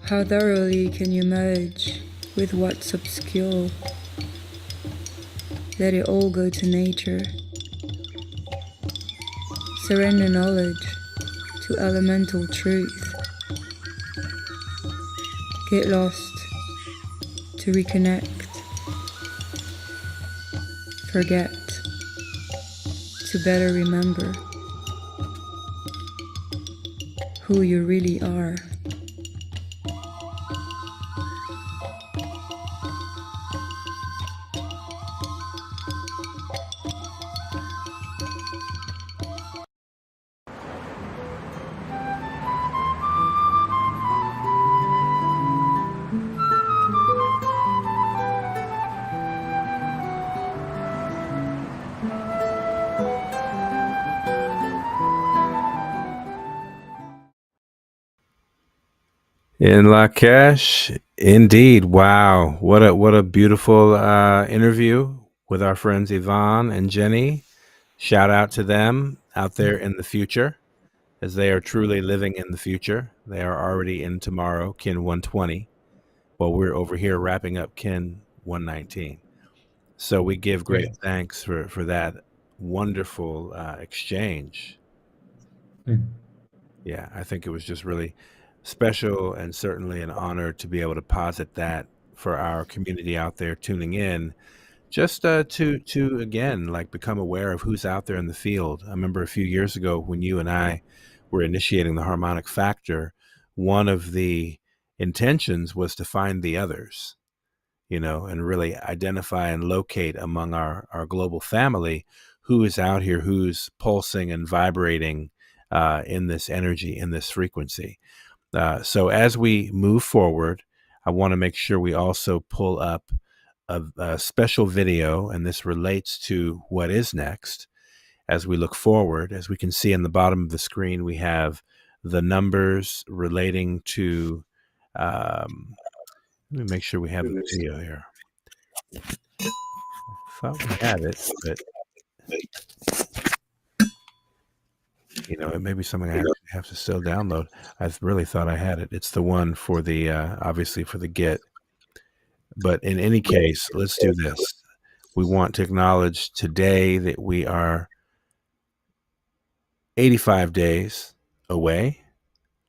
How thoroughly can you merge with what's obscure? Let it all go to nature. Surrender knowledge to elemental truth. Get lost to reconnect. Forget to better remember who you really are. In Lakesh, indeed. Wow, what a beautiful interview with our friends Yvonne and Jenny. Shout out to them out there in the future, as they are truly living in the future. They are already in tomorrow, Kin 120, while we're over here wrapping up Kin 119. So we give great thanks for that wonderful exchange. Yeah, I think it was just really special and certainly an honor to be able to posit that for our community out there tuning in, just to again like become aware of who's out there in the field. I remember a few years ago when you and I were initiating the harmonic factor, one of the intentions was to find the others, and really identify and locate among our global family who is out here, who's pulsing and vibrating in this energy, in this frequency. So as we move forward, I want to make sure we also pull up a special video, and this relates to what is next. As we look forward, as we can see in the bottom of the screen, we have the numbers relating to, let me make sure we have the video here. I thought we had it, but it may be something I actually have to still download. I really thought I had it. It's the one for the, obviously for the Git. But in any case, let's do this. We want to acknowledge today that we are 85 days away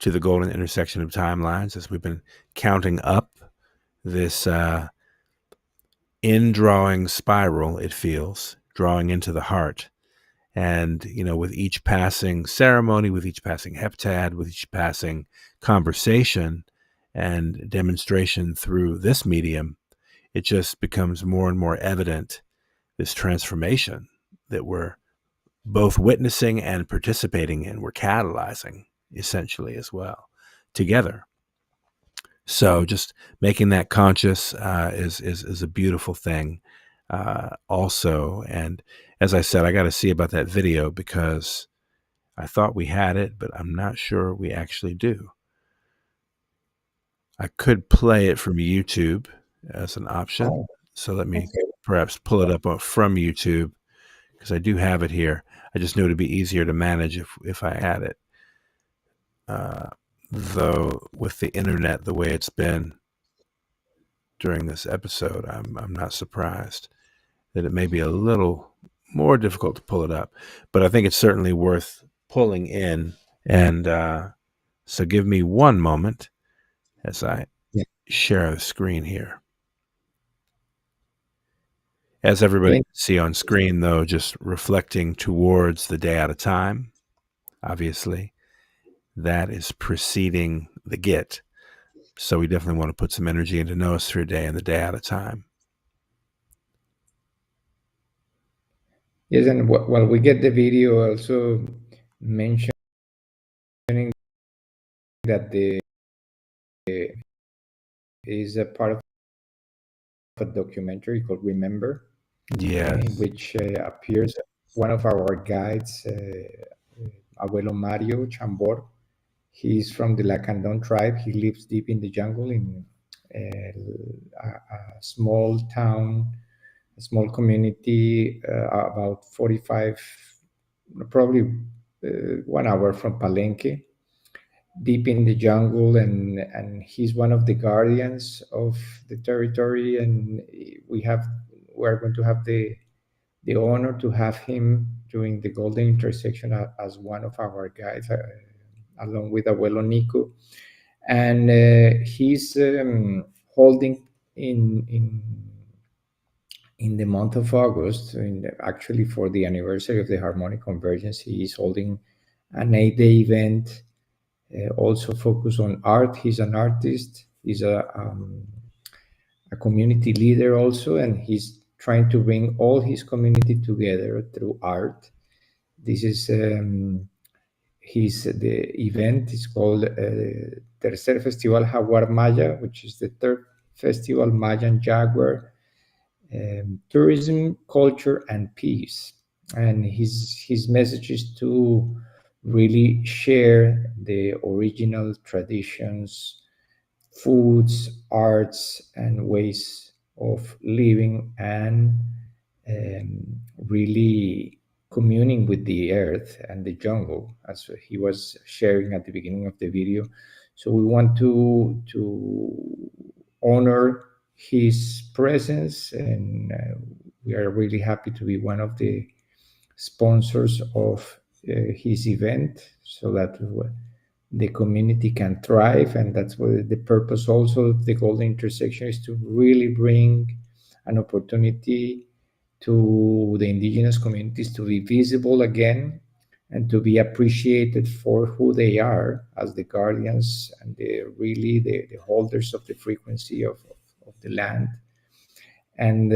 to the golden intersection of timelines, as we've been counting up this indrawing spiral, it feels, drawing into the heart. And, with each passing ceremony, with each passing heptad, with each passing conversation and demonstration through this medium, it just becomes more and more evident, this transformation that we're both witnessing and participating in. We're catalyzing, essentially, as well, together. So just making that conscious is a beautiful thing also. And as I said, I got to see about that video, because I thought we had it, but I'm not sure we actually do. I could play it from YouTube as an option. So let me perhaps pull it up from YouTube, because I do have it here. I just knew it'd be easier to manage if I had it. Though with the internet the way it's been during this episode, I'm not surprised that it may be a little more difficult to pull it up. But I think it's certainly worth pulling in. And so give me one moment as I share the screen here. As everybody can see on screen, though, just reflecting towards the day at a time, obviously, that is preceding the Git. So we definitely want to put some energy into Noosphere Day and the day at a time. Yes, and while we get the video, also mentioning that the is a part of a documentary called Remember, in which appears one of our guides, Abuelo Mario Chambor. He's from the Lacandon tribe. He lives deep in the jungle in a small town, a small community, about 45, probably 1 hour from Palenque, deep in the jungle, and he's one of the guardians of the territory, and we're going to have the honor to have him during the golden intersection as one of our guides, along with Abuelo Nico. And he's holding in the month of August, actually for the anniversary of the Harmonic Convergence, he is holding an 8-day event, also focused on art. He's an artist. He's a community leader also, and he's trying to bring all his community together through art. This is the event is called Tercer Festival Jaguar Maya, which is the third festival Mayan Jaguar, tourism, culture, and peace. And his message is to really share the original traditions foods, arts, and ways of living, and really communing with the earth and the jungle, as he was sharing at the beginning of the video. So we want to honor his presence, and we are really happy to be one of the sponsors of his event, so that the community can thrive. And that's what the purpose also of the Golden Intersection is, to really bring an opportunity to the indigenous communities to be visible again and to be appreciated for who they are as the guardians and the holders of the frequency of the land. And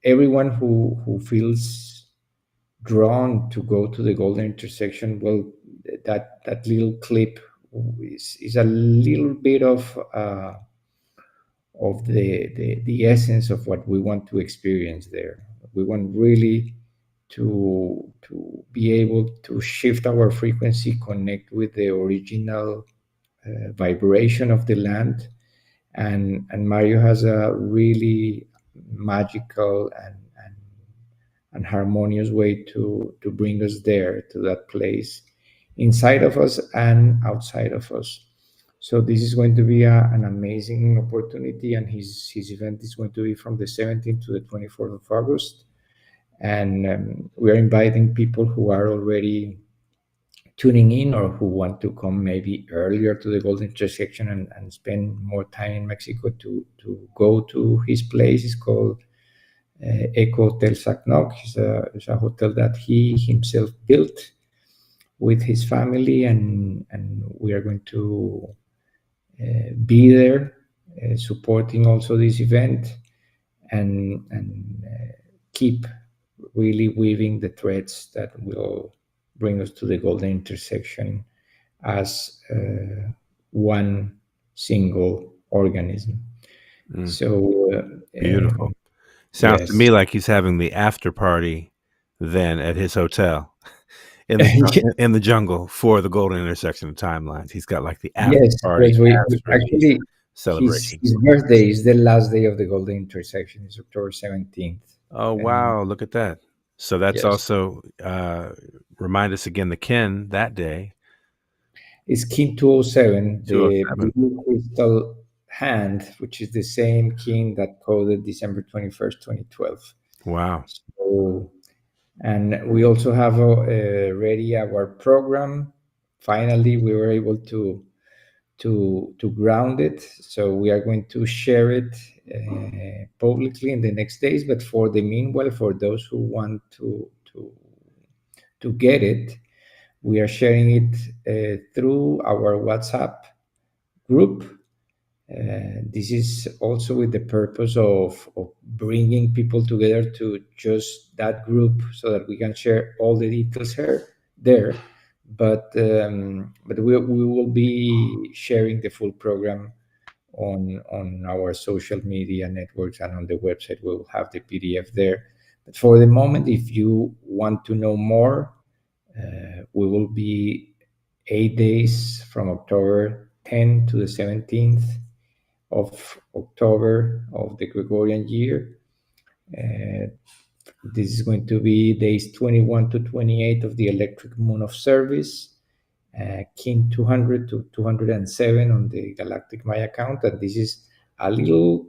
everyone who feels drawn to go to the Golden Intersection, well, that little clip is a little bit of the essence of what we want to experience there. We want really to be able to shift our frequency, connect with the original vibration of the land. And Mario has a really magical and harmonious way to bring us there, to that place, inside of us and outside of us. So this is going to be an amazing opportunity, and his event is going to be from the 17th to the 24th of August. And we are inviting people who are already tuning in or who want to come maybe earlier to the Golden Intersection and spend more time in Mexico to go to his place. It's called Eco Hotel Sacnoc. It's a hotel that he himself built with his family, and we are going to be there supporting also this event and keep really weaving the threads that will bring us to the Golden Intersection as one single organism. So beautiful. Sounds to me like he's having the after party then at his hotel in the jungle for the Golden Intersection of Timelines. He's got like the after party. Yes, we actually celebration. His birthday is the last day of the Golden Intersection. It's October 17th. Oh, wow. Look at that. So that's also, remind us again, the kin that day. It's kin 207, the blue crystal hand, which is the same kin that coded December 21st, 2012. Wow. So, and we also have ready our program. Finally, we were able to ground it. So we are going to share it publicly in the next days. But for the meanwhile, for those who want to get it, we are sharing it through our WhatsApp group. This is also with the purpose of bringing people together to just that group, so that we can share all the details there. But we will be sharing the full program on our social media networks, and on the website we will have the PDF there. But for the moment, if you want to know more, we will be 8 days from October 10 to the 17th of October of the Gregorian year. This is going to be days 21 to 28 of the electric moon of service, kin 200 to 207 on the Galactic Maya count. And this is a little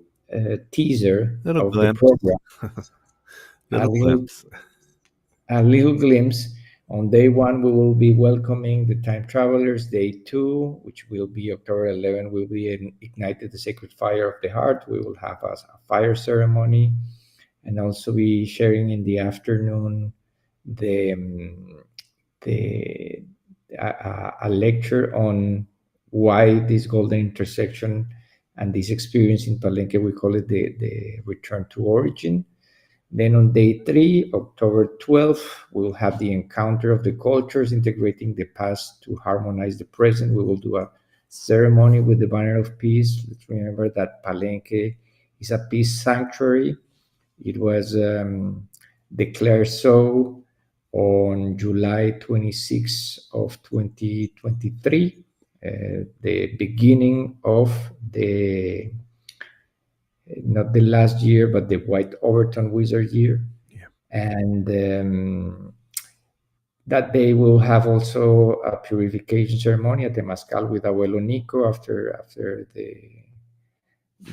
teaser of the program. A little glimpse. On day 1, we will be welcoming the time travelers. Day 2, which will be October 11, will be ignited the sacred fire of the heart. We will have a fire ceremony, and also be sharing in the afternoon a lecture on why this Golden Intersection and this experience in Palenque, we call it the return to origin. Then on day 3, October 12th, we'll have the encounter of the cultures, integrating the past to harmonize the present. We will do a ceremony with the banner of peace. Let's remember that Palenque is a peace sanctuary. It was declared so on July 26th of 2023. the beginning of the, not the last year, but the White Overton Wizard year. Yeah. And that day we'll have also a purification ceremony at the Temazcal with Abuelo Nico after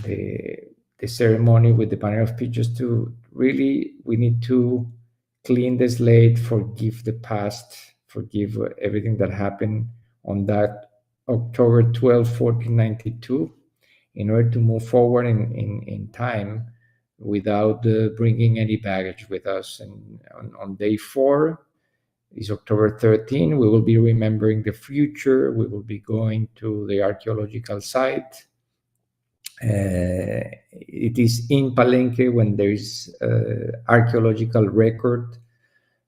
the ceremony with the banner of pictures. To really, we need to clean the slate, forgive the past, forgive everything that happened on that October 12, 1492, in order to move forward in time without bringing any baggage with us. And on day 4 is October 13. We will be remembering the future. We will be going to the archaeological site. It is in Palenque when there is archaeological record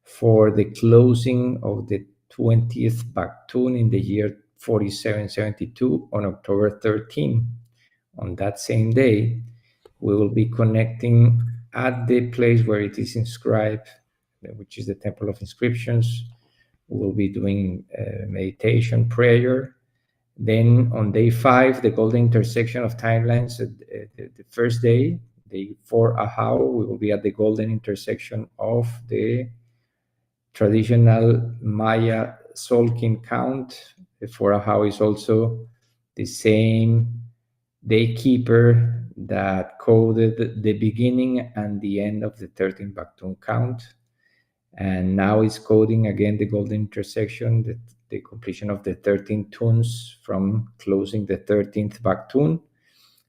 for the closing of the 20th Baktun in the year 4772 on October 13. On that same day, we will be connecting at the place where it is inscribed, which is the Temple of Inscriptions. We will be doing meditation, prayer. Then on day 5, the golden intersection of timelines, the first day, day 4 Ahau, we will be at the golden intersection of the traditional Maya Solkin count. The 4 Ahau is also the same daykeeper that coded the beginning and the end of the 13th Baktun count. And now it's coding again the golden intersection, the completion of the 13 tunes from closing the 13th Baktun.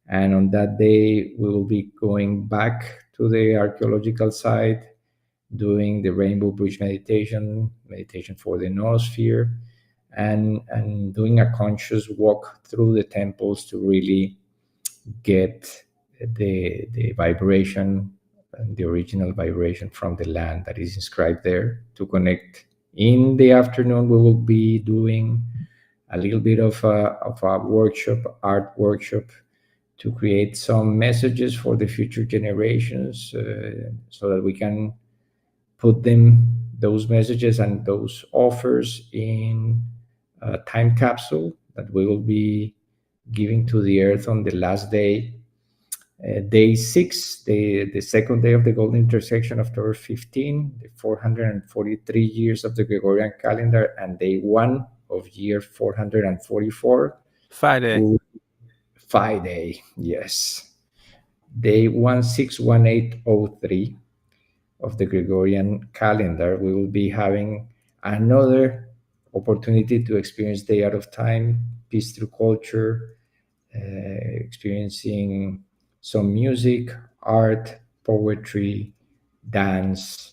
And on that day, we will be going back to the archaeological site, doing the Rainbow Bridge meditation for the Noosphere, and doing a conscious walk through the temples to really get the vibration, the original vibration from the land that is inscribed there to connect. In the afternoon, we will be doing a little bit of a workshop, art workshop, to create some messages for the future generations, so that we can put those messages and those offers in a time capsule that we will be giving to the earth on the last day. Day 6, the second day of the golden intersection of October 15, the 443 years of the Gregorian calendar, and day 1 of year 444. Friday, yes. Day 161803 of the Gregorian calendar, we will be having another opportunity to experience Day Out of Time, Peace Through Culture, experiencing some music, art, poetry, dance.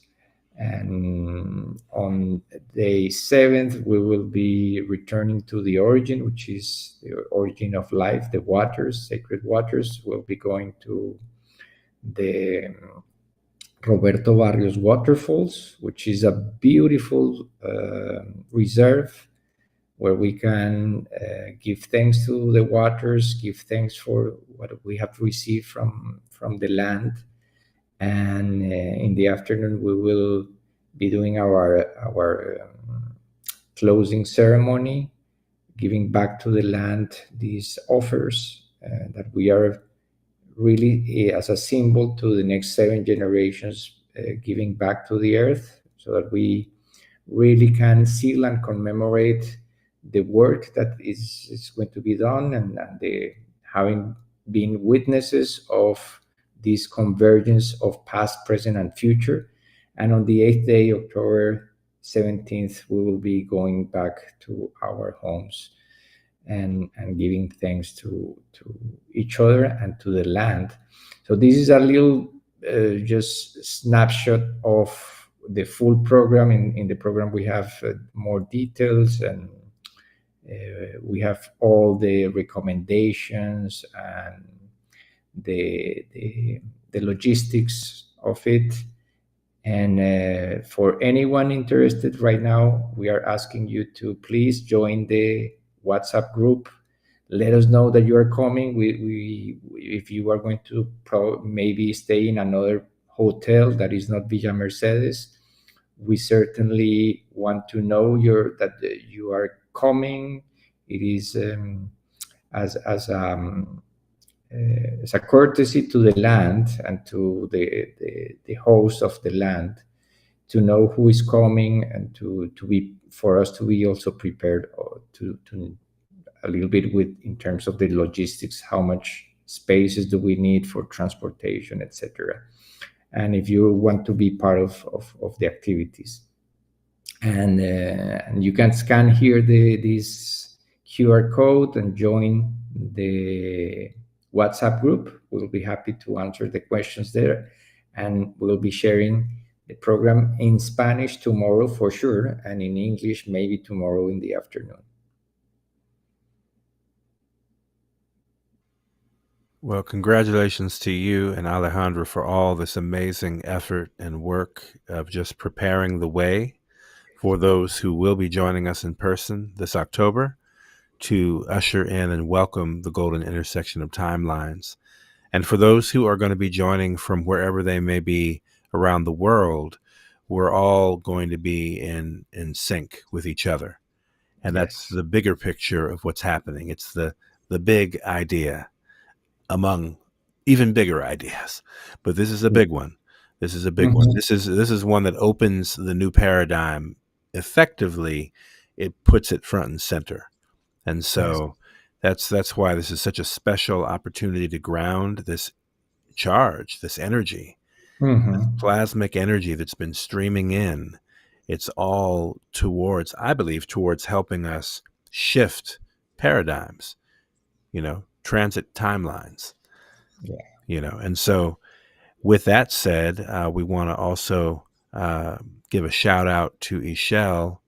And on day 7th, we will be returning to the origin, which is the origin of life, the waters, sacred waters. We'll be going to the Roberto Barrios Waterfalls, which is a beautiful reserve where we can give thanks to the waters, give thanks for what we have received from the land. And in the afternoon, we will be doing our closing ceremony, giving back to the land these offers that we are really, as a symbol to the next 7 generations, giving back to the earth, so that we really can seal and commemorate the work that is going to be done, and the having been witnesses of this convergence of past, present, and future. And on the 8th day, October 17th, we will be going back to our homes and giving thanks to each other and to the land. So this is a little just snapshot of the full program. In the program, we have more details, and we have all the recommendations and the logistics of it. And for anyone interested right now, we are asking you to please join the WhatsApp group. Let us know that you are coming. We if you are going to maybe stay in another hotel that is not Villa Mercedes, we certainly want to know that you are coming. it is as a courtesy to the land and to the host of the land, to know who is coming, and to be, for us to be also prepared to a little bit with, in terms of the logistics, how much spaces do we need for transportation, etc. And if you want to be part of the activities, and you can scan here this QR code and join the WhatsApp group. We'll be happy to answer the questions there, and we'll be sharing the program in Spanish tomorrow for sure, and in English maybe tomorrow in the afternoon. Well, congratulations to you and Alejandra for all this amazing effort and work of just preparing the way for those who will be joining us in person this October to usher in and welcome the golden intersection of timelines. And for those who are going to be joining from wherever they may be around the world, we're all going to be in sync with each other. And that's the bigger picture of what's happening. It's the big idea among even bigger ideas. But this is a big one. This is a big one. This is one that opens the new paradigm effectively. It puts it front and center. And so that's why this is such a special opportunity to ground this charge, this energy, this plasmic energy that's been streaming in. It's all towards, I believe, towards helping us shift paradigms, transit timelines, and so with that said, we want to also give a shout out to Ishel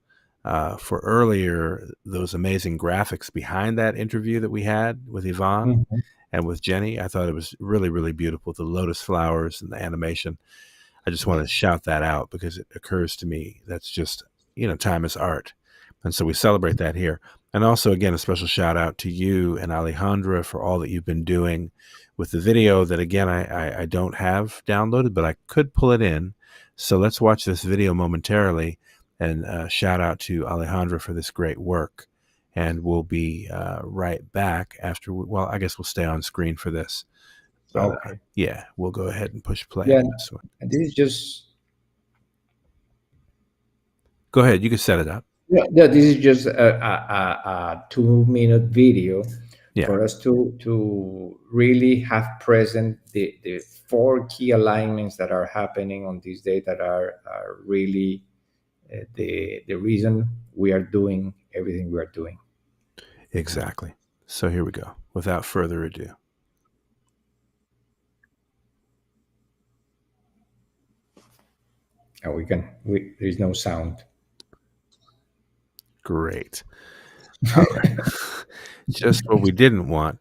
for earlier, those amazing graphics behind that interview that we had with Yvonne and with Jenny. I thought it was really, really beautiful. The lotus flowers and the animation. I just want to shout that out because it occurs to me that's just, time is art. And so we celebrate that here. And also, again, a special shout out to you and Alejandra for all that you've been doing with the video that, again, I don't have downloaded, but I could pull it in. So let's watch this video momentarily and shout out to Alejandra for this great work. And we'll be right back after, I guess we'll stay on screen for this. But, okay. We'll go ahead and push play on this one. And this is just... Go ahead. You can set it up. Yeah, this is just a 2-minute video for us to really have present the 4 key alignments that are happening on this day that are really the reason we are doing everything we are doing. Exactly. So here we go. Without further ado. And there's no sound. Great. All right. Just what we didn't want.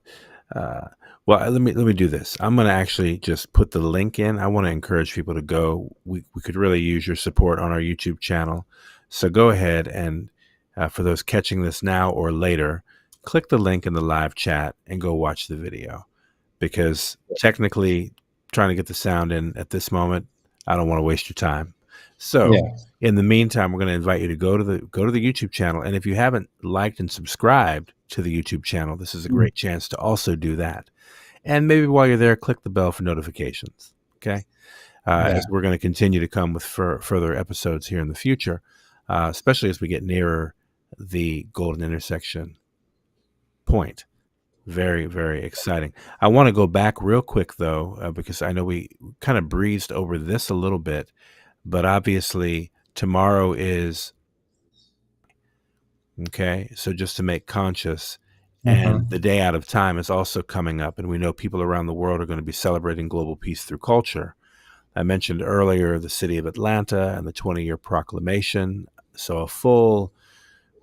Let me do this. I'm going to actually just put the link in. I want to encourage people to go. We could really use your support on our YouTube channel. So go ahead and for those catching this now or later, click the link in the live chat and go watch the video. Because technically, trying to get the sound in at this moment, I don't want to waste your time. So in the meantime, we're going to invite you to go to the YouTube channel. And if you haven't liked and subscribed to the YouTube channel, this is a great chance to also do that. And maybe while you're there, click the bell for notifications. Okay. As we're going to continue to come with further episodes here in the future, especially as we get nearer the golden intersection point. Very, very exciting. I want to go back real quick, though, because I know we kind of breezed over this a little bit. But obviously, tomorrow is, okay, so just to make conscious, and the day out of time is also coming up, and we know people around the world are going to be celebrating global peace through culture. I mentioned earlier the city of Atlanta and the 20-year proclamation, so a full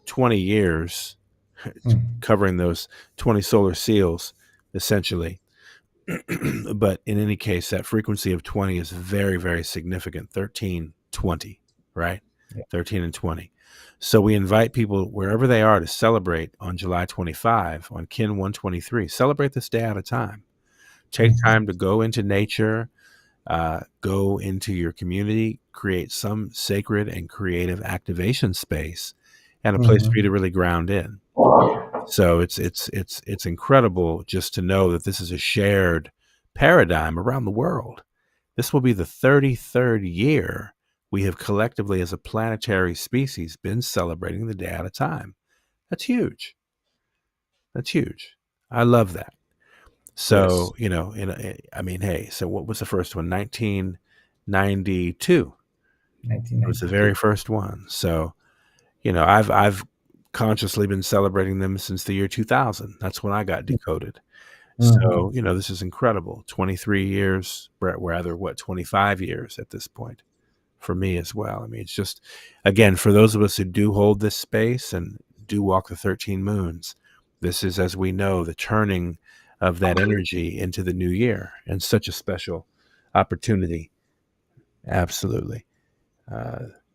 20 years covering those 20 solar seals, essentially. But in any case, that frequency of 20 is very, very significant. 13, 20, right? 13 and 20. So we invite people wherever they are to celebrate on July 25 on Kin 123. Celebrate this day at a time. Take time to go into nature, go into your community, create some sacred and creative activation space and a place for you to really ground in. So it's incredible just to know that this is a shared paradigm around the world. This will be the 33rd year we have collectively as a planetary species been celebrating the day out of time. That's huge. That's huge. I love that. So, I mean, hey, so what was the first one? 1992. It was the very first one. So, I've consciously been celebrating them since the year 2000. That's when I got decoded. So, this is incredible. 23 years, rather, 25 years at this point for me as well. I mean, it's just, again, for those of us who do hold this space and do walk the 13 moons, this is, as we know, the turning of that energy into the new year, and such a special opportunity. Absolutely.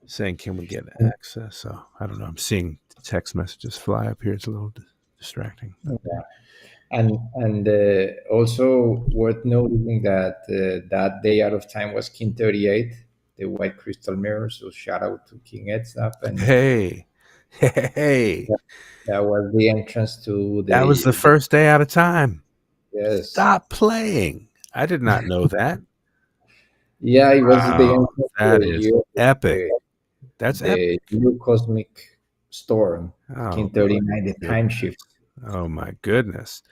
Saying, can we get access? So I don't know. I'm seeing text messages fly up here. It's a little distracting. Yeah. And also worth noting that that day out of time was King 38, the white crystal mirror. So shout out to King Edzap. And hey, that was the entrance to that was the first day out of time. Yes. Stop playing. I did not know that. Yeah, it was the entrance. That is epic. That's epic. The new cosmic storm, King 39, the time shift. Oh my goodness.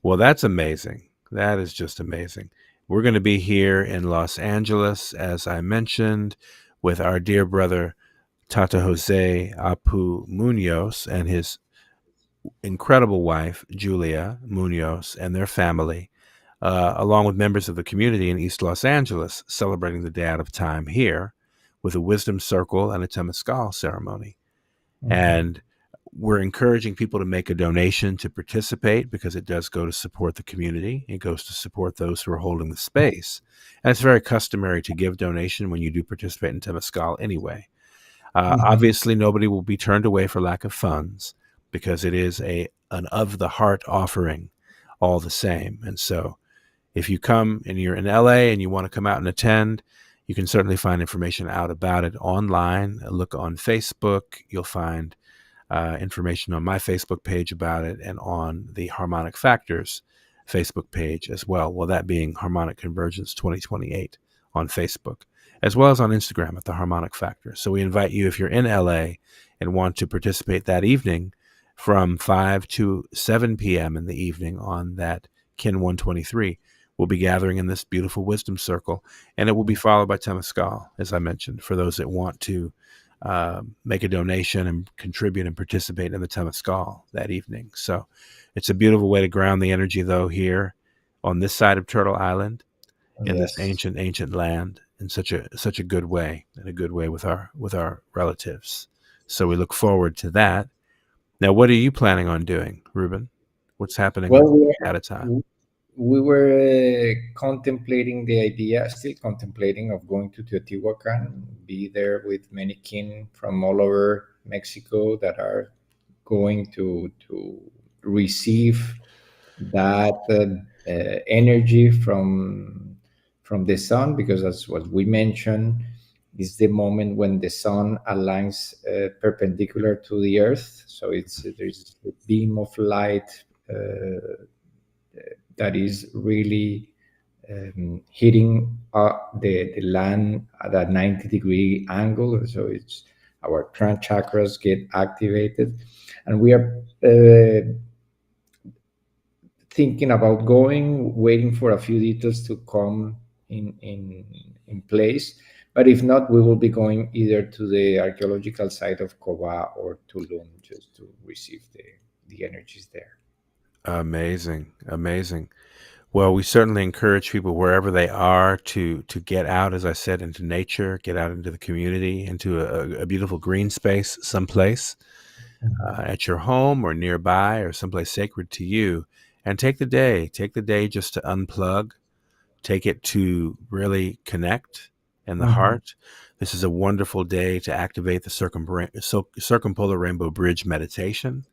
Well, that's amazing. That is just amazing. We're going to be here in Los Angeles, as I mentioned, with our dear brother Tata Jose Apu Munoz and his incredible wife, Julia Munoz, and their family, along with members of the community in East Los Angeles, celebrating the day out of time here with a wisdom circle and a Temescal ceremony. And we're encouraging people to make a donation to participate, because it does go to support the community. It goes to support those who are holding the space. And it's very customary to give donation when you do participate in Temescal anyway. Obviously, nobody will be turned away for lack of funds, because it is an of the heart offering all the same. And so if you come and you're in LA and you want to come out and attend, you can certainly find information out about it online. Look on Facebook. You'll find information on my Facebook page about it, and on the Harmonic Factors Facebook page as well. Well, that being Harmonic Convergence 2028 on Facebook, as well as on Instagram at the Harmonic Factor. So we invite you, if you're in LA and want to participate that evening from 5 to 7 p.m. in the evening on that Kin 123, we'll be gathering in this beautiful wisdom circle, and it will be followed by Temescal, as I mentioned, for those that want to make a donation and contribute and participate in the Temescal that evening. So it's a beautiful way to ground the energy, though, here on this side of Turtle Island, in this ancient land, in such a good way, and a good way with our relatives. So we look forward to that. Now, what are you planning on doing, Rubén? What's happening at a time? We were contemplating the idea, still contemplating, of going to Teotihuacan, be there with many kin from all over Mexico that are going to receive that energy from the sun, because that's what we mentioned, is the moment when the sun aligns perpendicular to the earth. So there's a beam of light that is really hitting the land at a 90-degree angle. So it's our crown chakras get activated, and we are thinking about going, waiting for a few details to come in place. But if not, we will be going either to the archaeological site of Coba or Tulum, just to receive the energies there. Amazing. Well, we certainly encourage people wherever they are to get out, as I said, into nature, get out into the community, into a beautiful green space someplace, at your home or nearby or someplace sacred to you, and take the day just to unplug, take it to really connect in the heart. This is a wonderful day to activate the circumpolar rainbow bridge meditation,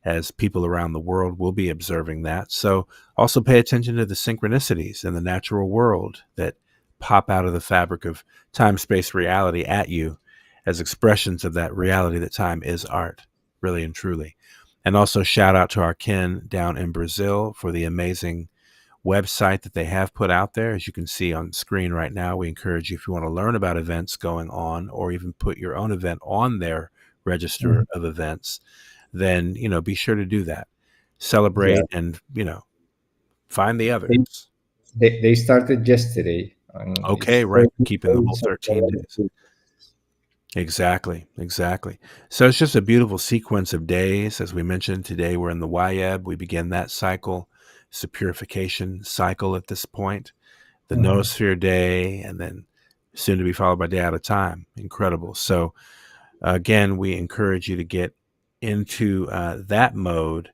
as people around the world will be observing that. So also pay attention to the synchronicities in the natural world that pop out of the fabric of time-space reality at you as expressions of that reality that time is art, really and truly. And also shout out to our kin down in Brazil for the amazing website that they have put out there. As you can see on screen right now, we encourage you, if you want to learn about events going on or even put your own event on their register of events, then, be sure to do that. Celebrate and, find the others. They started yesterday. Okay, right. Keeping the whole 13 days. Exactly. So it's just a beautiful sequence of days. As we mentioned, today we're in the Wayeb. We begin that cycle. It's a purification cycle at this point. The Noosphere day, and then soon to be followed by Day Out of Time. Incredible. So again, we encourage you to get into that mode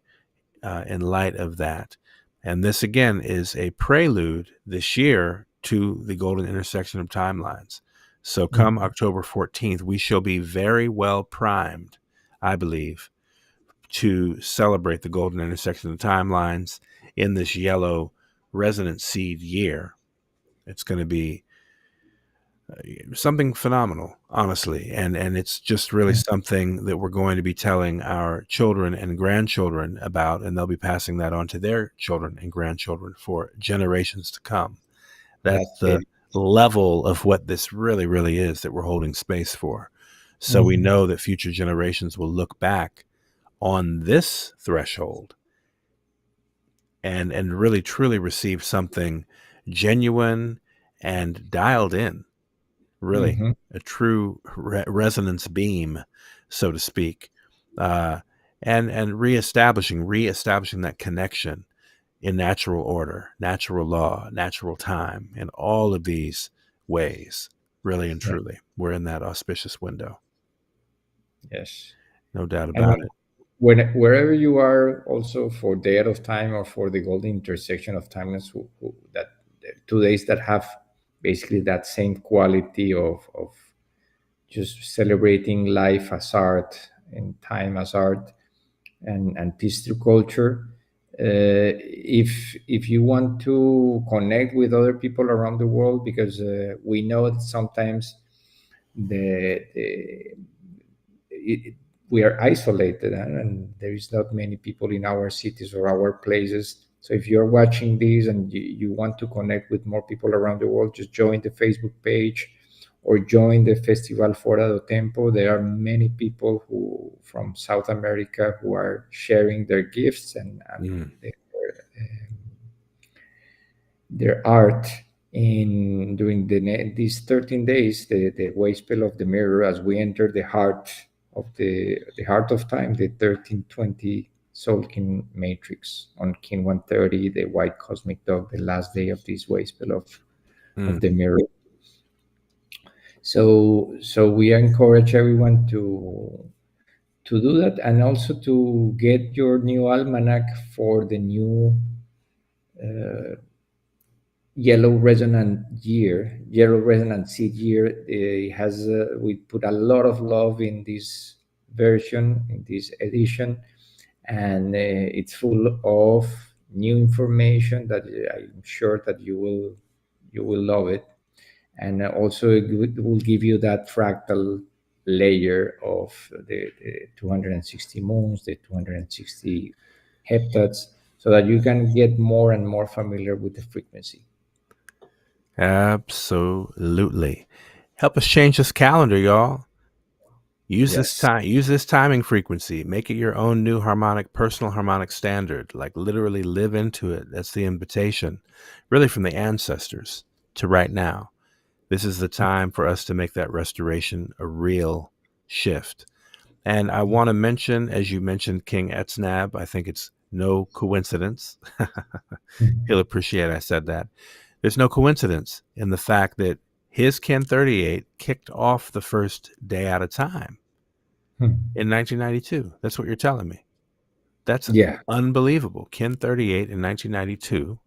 in light of that. And this, again, is a prelude this year to the golden intersection of timelines. So come October 14th, we shall be very well primed, I believe, to celebrate the golden intersection of timelines in this yellow resonant seed year. It's going to be something phenomenal, honestly. And it's just really something that we're going to be telling our children and grandchildren about, and they'll be passing that on to their children and grandchildren for generations to come. That's the level of what this really, really is that we're holding space for. So we know that future generations will look back on this threshold and really, truly receive something genuine and dialed in. Really, a true resonance beam, so to speak, and reestablishing that connection in natural order, natural law, natural time, in all of these ways. Really and truly, we're in that auspicious window. Yes, no doubt about it. Wherever you are, also for Day Out of Time or for the golden intersection of timeless, that 2 days that have basically that same quality of just celebrating life as art and time as art and peace through culture. If you want to connect with other people around the world, because we know that sometimes we are isolated and there is not many people in our cities or our places. So if you're watching this and you want to connect with more people around the world, just join the Facebook page or join the Festival Fora do Tempo. There are many people who from South America who are sharing their gifts and their art during these 13 days, the Wayspell of the Mirror, as we enter the heart of the heart of time, the 1320 Soul Kin Matrix on Kin 130, the white cosmic dog, the last day of this Wayspell of the Mirror. So we encourage everyone to do that, and also to get your new almanac for the new yellow resonant seed year. It has we put a lot of love in this version, in this edition, and it's full of new information that I'm sure that you will love it. And also it will give you that fractal layer of the 260 moons, the 260 heptads, so that you can get more and more familiar with the frequency. Absolutely. Help us change this calendar, y'all. Use this timing frequency. Make it your own new personal harmonic standard. Like literally live into it. That's the invitation, really, from the ancestors to right now. This is the time for us to make that restoration a real shift. And I want to mention, as you mentioned, King Etznab, I think it's no coincidence. He'll appreciate I said that. There's no coincidence in the fact that his Kin 38 kicked off the first Day Out of Time in 1992. That's what you're telling me. That's unbelievable. Kin 38 in 1992.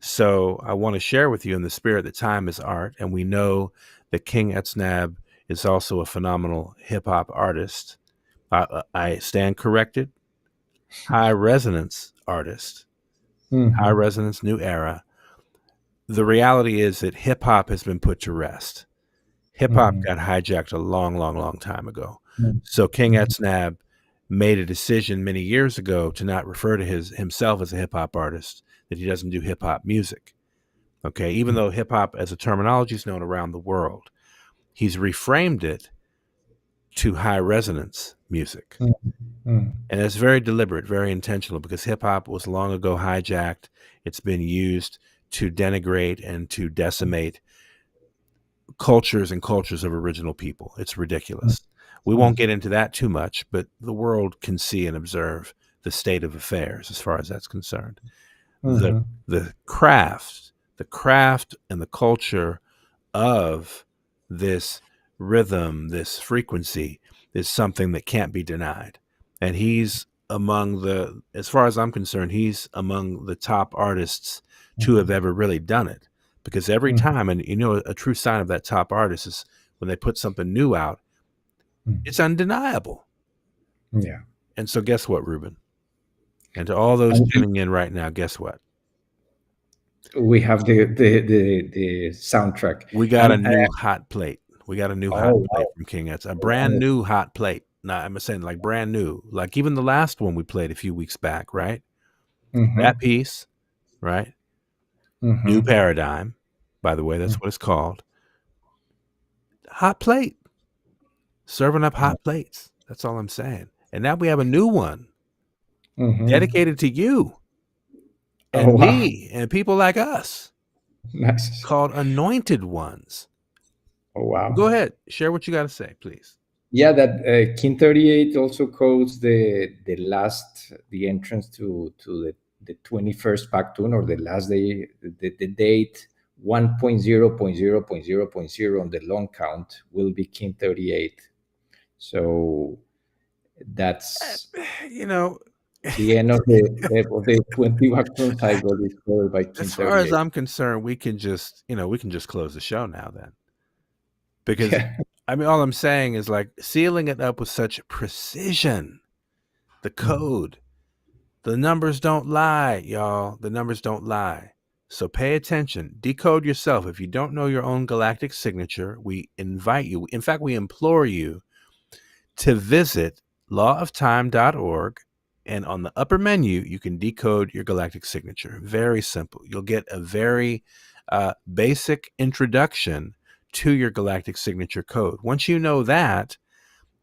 So I want to share with you, in the spirit that time is art, and we know that King Etznab is also a phenomenal hip-hop artist. I stand corrected. High resonance artist. High resonance, new era. The reality is that hip-hop has been put to rest. Hip-hop got hijacked a long, long, long time ago. So King Etznab made a decision many years ago to not refer to himself as a hip hop artist, that he doesn't do hip hop music. Okay, even though hip hop as a terminology is known around the world, he's reframed it to high resonance music. And it's very deliberate, very intentional, because hip hop was long ago hijacked. It's been used to denigrate and to decimate cultures and cultures of original people. It's ridiculous. We won't get into that too much, but the world can see and observe the state of affairs as far as that's concerned. The craft and the culture of this rhythm, this frequency, is something that can't be denied. And he's among the, as far as I'm concerned, he's among the top artists to have ever really done it. Because every time, and you know, a true sign of that top artist is when they put something new out, it's undeniable. Yeah. And so guess what, Rubén? And to all those tuning in right now, guess what? We have the soundtrack. We got a new hot plate. We got a new hot plate from King Eds. A brand new hot plate. Now, I'm saying like brand new. Like even the last one we played a few weeks back, right? That piece, right? New Paradigm, by the way, that's what it's called. Hot plate. Serving up hot plates. That's all I'm saying. And now we have a new one dedicated to you and me and people like us. Nice. Called Anointed Ones. Oh, wow. Go ahead. Share what you got to say, please. Yeah, that King 38 also codes the entrance to the 21st Pactun, or the last day, the date 1.0.0.0.0 on the long count will be King 38. So that's, you know, the end of the 20 Pactun cycle is covered by King 38. As far as I'm concerned, we can just close the show now then. Because I mean, all I'm saying is like sealing it up with such precision. The code, the numbers don't lie, y'all. The numbers don't lie. So pay attention. Decode yourself. If you don't know your own galactic signature, we invite you. In fact, we implore you to visit lawoftime.org. And on the upper menu, you can decode your galactic signature. Very simple. You'll get a very basic introduction to your galactic signature code. Once you know that,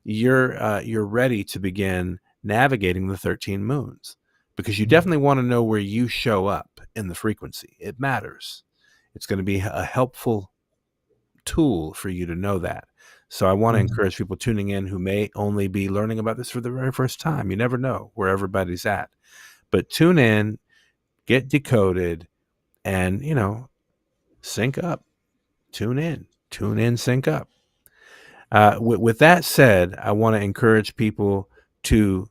you're ready to begin navigating the 13 moons, because you definitely want to know where you show up in the frequency. It matters. It's going to be a helpful tool for you to know that. So I want to encourage people tuning in who may only be learning about this for the very first time. You never know where everybody's at, but tune in, get decoded, and sync up. Tune in, sync up. With that said, I want to encourage people to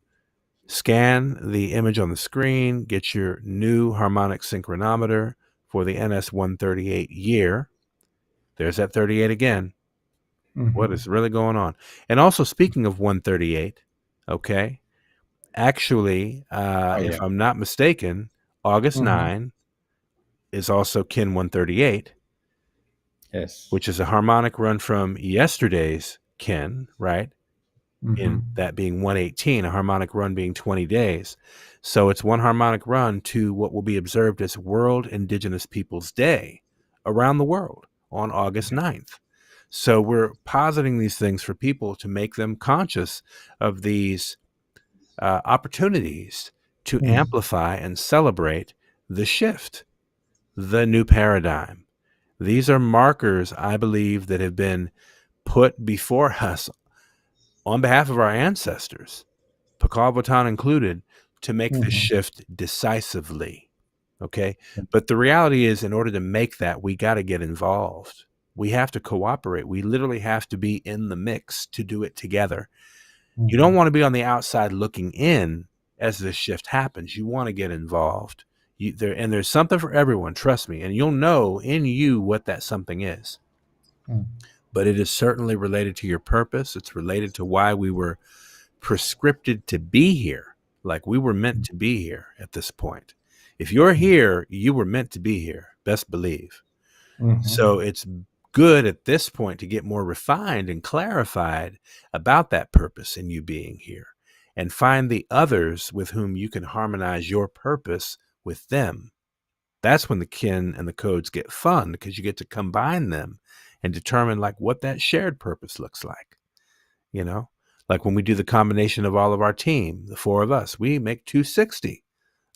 scan the image on the screen, get your new harmonic synchronometer for the NS138 year. There's that 38 again. What is really going on? And also, speaking of 138, okay, actually, if I'm not mistaken, August 9 is also Kin 138. Yes. Which is a harmonic run from yesterday's Kin, right? In that being 118, a harmonic run being 20 days. So it's one harmonic run to what will be observed as World Indigenous Peoples Day around the world on August 9th. So we're positing these things for people to make them conscious of these opportunities to amplify and celebrate the shift, the new paradigm. These are markers, I believe, that have been put before us on behalf of our ancestors, Pakal Votan included, to make this shift decisively. Okay. But the reality is, in order to make that, we got to get involved. We have to cooperate. We literally have to be in the mix to do it together. You don't want to be on the outside looking in as this shift happens. You want to get involved. There's something for everyone, trust me, and you'll know in you what that something is. But it is certainly related to your purpose. It's related to why we were prescripted to be here, like we were meant to be here at this point. If you're here, you were meant to be here, best believe. So it's good at this point to get more refined and clarified about that purpose in you being here. and find the others with whom you can harmonize your purpose with them. That's when the kin and the codes get fun, because you get to combine them and determine like what that shared purpose looks like. You know, like when we do the combination of all of our team, the 4 of us, we make 260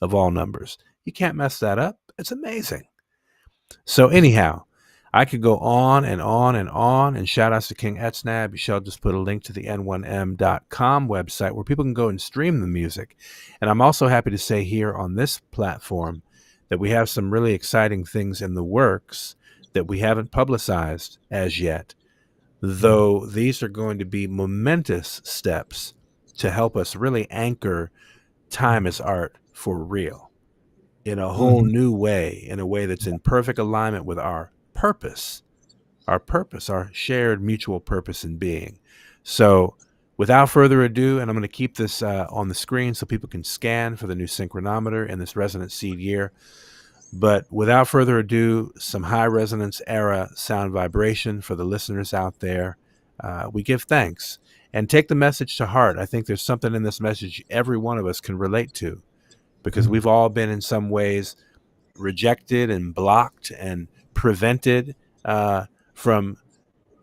of all numbers. You can't mess that up. It's amazing. So anyhow, I could go on and on and on, and shout outs to King Etsnab. Michelle just put a link to the n1m.com website where people can go and stream the music. And I'm also happy to say here on this platform that we have some really exciting things in the works that we haven't publicized as yet, though these are going to be momentous steps to help us really anchor time as art for real in a whole new way, in a way that's in perfect alignment with our purpose, our shared mutual purpose in being. So without further ado, and I'm going to keep this on the screen so people can scan for the new synchronometer in this resonant seed year. But without further ado, some high resonance era sound vibration for the listeners out there. We give thanks and take the message to heart. I think there's something in this message every one of us can relate to, because we've all been in some ways rejected and blocked and prevented from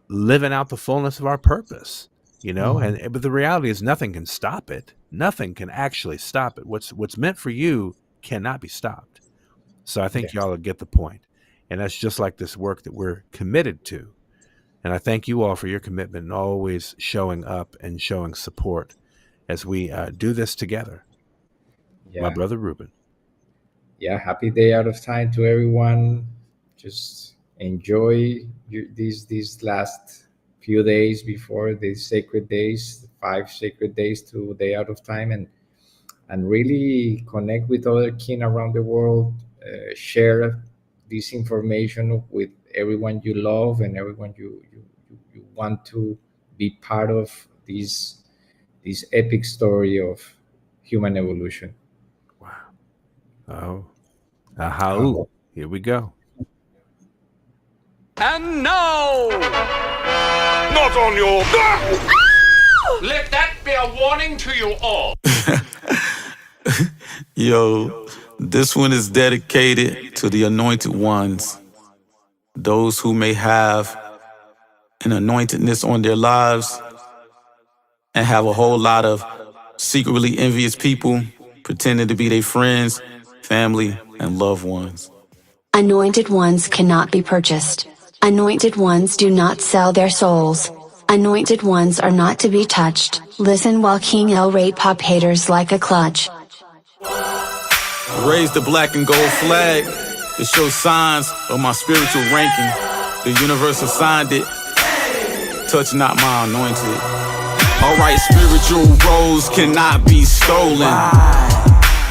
living out the fullness of our purpose, you know. But the reality is nothing can stop it. Nothing can actually stop it. What's meant for you cannot be stopped. So I think y'all will get the point. And that's just like this work that we're committed to. And I thank you all for your commitment and always showing up and showing support as we do this together. My brother Rubén. Yeah, happy day out of time to everyone. Just enjoy these last few days before these sacred days, 5 sacred days to day out of time, and really connect with other kin around the world. Share this information with everyone you love and everyone you want to be part of this epic story of human evolution. Wow. Oh, here we go. And now, not on your back. Let that be a warning to you all. Yo, this one is dedicated to the anointed ones, those who may have an anointedness on their lives and have a whole lot of secretly envious people pretending to be their friends, family, and loved ones. Anointed ones cannot be purchased. Anointed ones do not sell their souls. Anointed ones are not to be touched. Listen while King El Ray pop haters like a clutch. Raise the black and gold flag to show signs of my spiritual ranking. The universe assigned it. Touch not my anointed. Alright, spiritual roles cannot be stolen.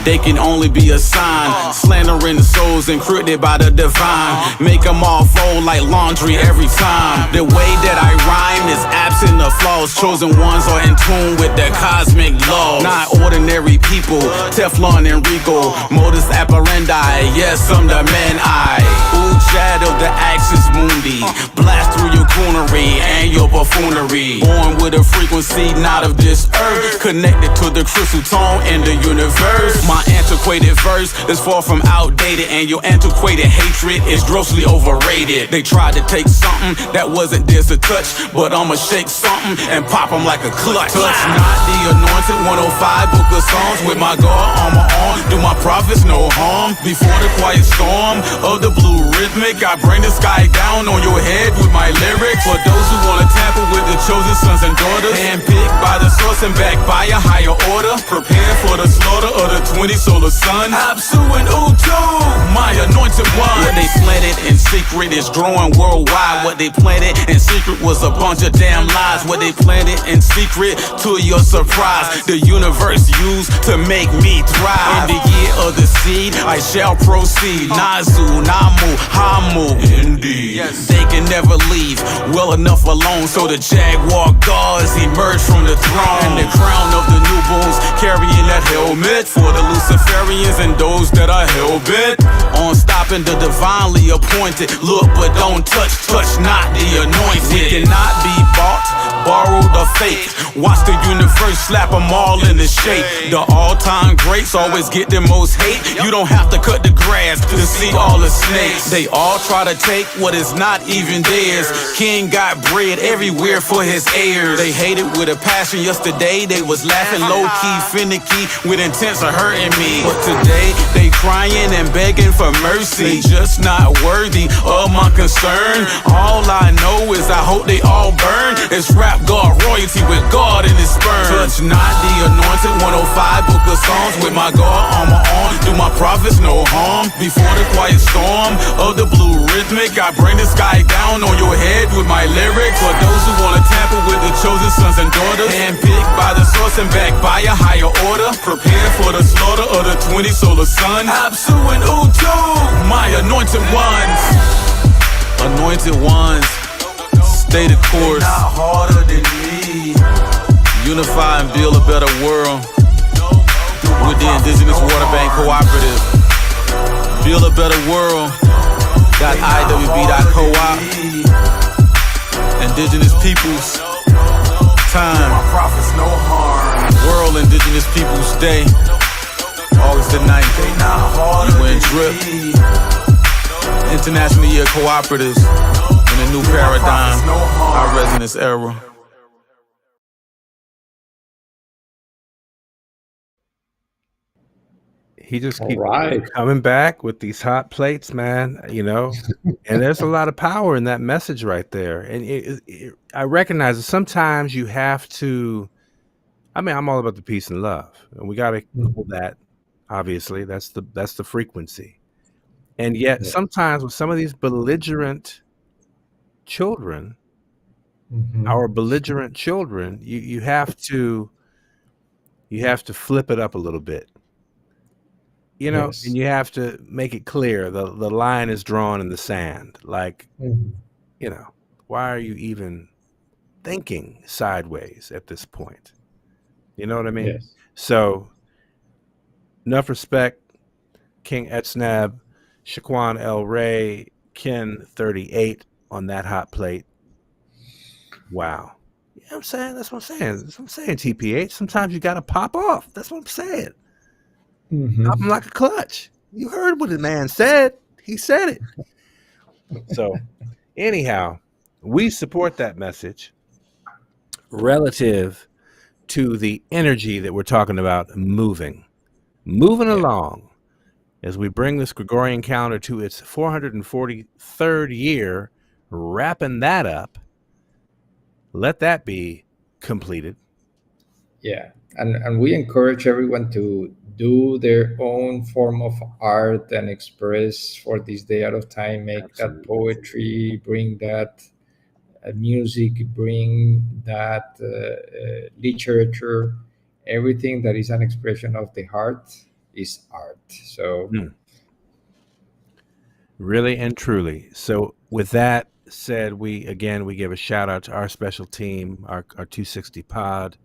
They can only be a sign. Slandering souls encrypted by the divine. Make them all fold like laundry every time. The way that I rhyme is absent of flaws. Chosen ones are in tune with the cosmic law. Not ordinary people, Teflon and Rico. Modus operandi, yes, I'm the man Ujad of the Axis Mundi. Blast through your coonery and your buffoonery. Born with a frequency not of this earth. Connected to the crystal tone in the universe. My antiquated verse is far from outdated, and your antiquated hatred is grossly overrated. They tried to take something that wasn't theirs to touch, but I'ma shake something and pop them like a clutch. Touch not the anointed 105 book of songs with my God armor on. Do my prophets no harm? Before the quiet storm of the blue rhythmic, I bring the sky down on your head with my lyrics. For those who wanna tamper with the chosen sons and daughters, handpicked by the source and backed by a higher order, prepare for the slaughter of the 20 solar sun. Absu and Utu, my anointed one. What they planted in secret is growing worldwide. What they planted in secret was a bunch of damn lies. What they planted in secret, to your surprise, the universe used to make me thrive. In the year of the seed, I shall proceed. Nazu, Namu, Hamu. Indeed. Yes. They can never leave well enough alone, so the Jaguar guards emerge from the throne. And the crown of the newborns carrying that helmet for the Luciferians and those that are hell-bent on stopping the divinely appointed. Look but don't touch, touch not the anointed. We cannot be bought, borrowed or fake. Watch the universe slap them all in the shape. The all-time greats always get the most hate. You don't have to cut the grass to see all the snakes. They all try to take what is not even theirs. King got bread everywhere for his heirs. They hate it with a passion. Yesterday they was laughing low-key, finicky, with intents of hurting me. But today they crying and begging for mercy. They just not worthy of my concern. All I know is I hope they all burn. It's rap God royalty with God in his sperm. Touch not the anointed 105 book of songs with my God armor on. Do my prophets no harm. Before the quiet storm of the blue rhythmic, I bring the sky down on your head with my lyrics. For those who wanna tamper with the chosen sons and daughters, handpicked by the source and backed by a higher order. Prepare for the slaughter of the 20 solar suns. Absu and Utu, my anointed ones. Anointed ones, stay the course. Not harder than me. Unify and build a better world with the Indigenous Water Bank Cooperative. Build a better world. .iwb.coop. Indigenous Peoples Time. World Indigenous Peoples Day, August the 9th. You win drip. International Year Cooperatives in a new paradigm. Our resonance era. He just keeps coming back with these hot plates, man, you know, and there's a lot of power in that message right there. And I recognize that sometimes you have to, I mean, I'm all about the peace and love, and we got to hold that. Obviously, that's the frequency. And yet sometimes with some of these belligerent children, our belligerent children, you have to flip it up a little bit. You know, and you have to make it clear the line is drawn in the sand. Like, you know, why are you even thinking sideways at this point? You know what I mean? Yes. So, enough respect, King Etsnab, Shaquan El Ray, Ken 38 on that hot plate. Wow. You know what I'm saying? That's what I'm saying. That's what I'm saying, TPH. Sometimes you got to pop off. That's what I'm saying. Pop him like a clutch. You heard what the man said. He said it. So, anyhow, we support that message relative to the energy that we're talking about moving along as we bring this Gregorian calendar to its 443rd year, wrapping that up. Let that be completed. Yeah, and we encourage everyone to do their own form of art and express for this day out of time, make Absolutely. That poetry, bring that music, bring that literature. Everything that is an expression of the heart is art. So really and truly. So with that said, we give a shout out to our special team, our 260 pod,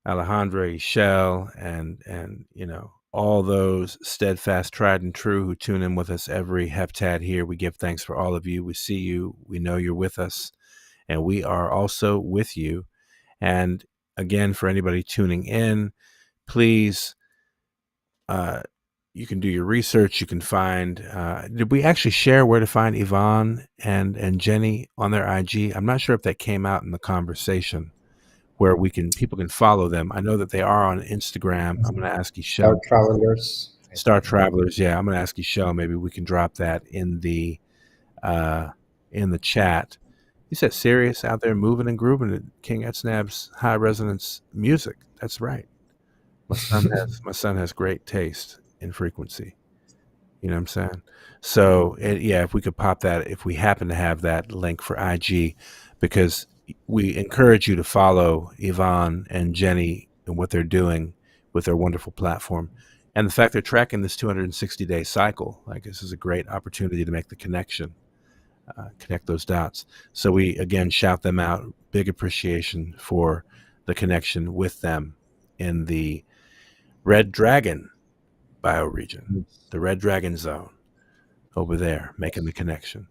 Alejandra, Shell, and you know, all those steadfast, tried and true who tune in with us every heptad here. We give thanks for all of you. We see you. We know you're with us, and we are also with you. And again, for anybody tuning in, please, you can do your research. You can find, did we actually share where to find Yvonne and Jenny on their IG? I'm not sure if that came out in the conversation, where people can follow them. I know that they are on Instagram. I'm going to ask you, Star Travelers. Yeah, I'm going to ask you, Shell. Maybe we can drop that in the chat. You said Sirius out there moving and grooving at King Etsnab's high resonance music. That's right. My son has great taste in frequency. You know what I'm saying? So if we could pop that, if we happen to have that link for IG, because we encourage you to follow Yvonne and Jenny and what they're doing with their wonderful platform. And the fact they're tracking this 260-day cycle, like, this is a great opportunity to make the connection, connect those dots. So we, again, shout them out. Big appreciation for the connection with them in the Red Dragon bioregion, the Red Dragon zone over there, making the connection.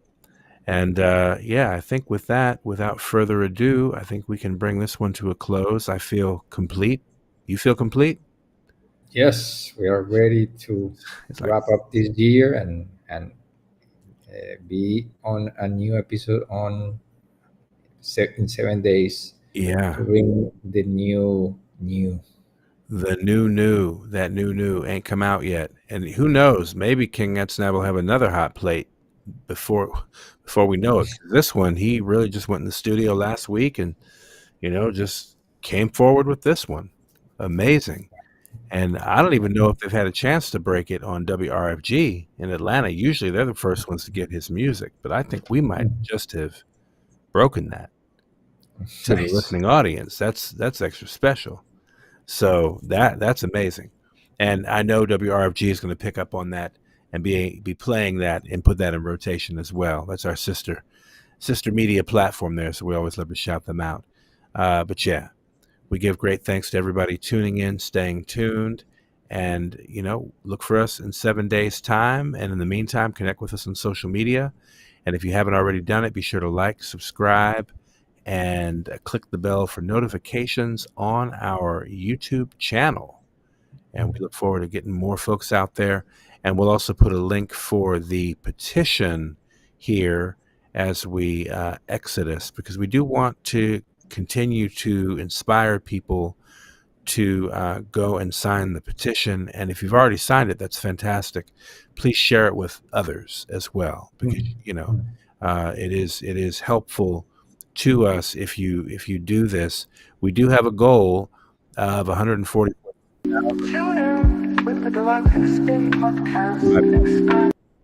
And yeah, I think with that, without further ado, I think we can bring this one to a close. I feel complete. You feel complete? Yes, we are ready to wrap up this year and be on a new episode in 7 days. Yeah. To bring the new. The new ain't come out yet. And who knows, maybe King Etsnab will have another hot plate before we know it. This one, he really just went in the studio last week and, just came forward with this one. Amazing. And I don't even know if they've had a chance to break it on WRFG in Atlanta. Usually they're the first ones to get his music, but I think we might just have broken that to the listening audience. That's extra special. So that's amazing. And I know WRFG is going to pick up on that and be playing that and put that in rotation as well. That's our sister media platform there, so we always love to shout them out. But yeah, we give great thanks to everybody tuning in, staying tuned, and look for us in 7 days' time. And in the meantime, connect with us on social media. And if you haven't already done it, be sure to like, subscribe, and click the bell for notifications on our YouTube channel. And we look forward to getting more folks out there. And we'll also put a link for the petition here as we exodus, because we do want to continue to inspire people to go and sign the petition. And if you've already signed it, that's fantastic. Please share it with others as well, because it is helpful to us if you do this. We do have a goal of 140.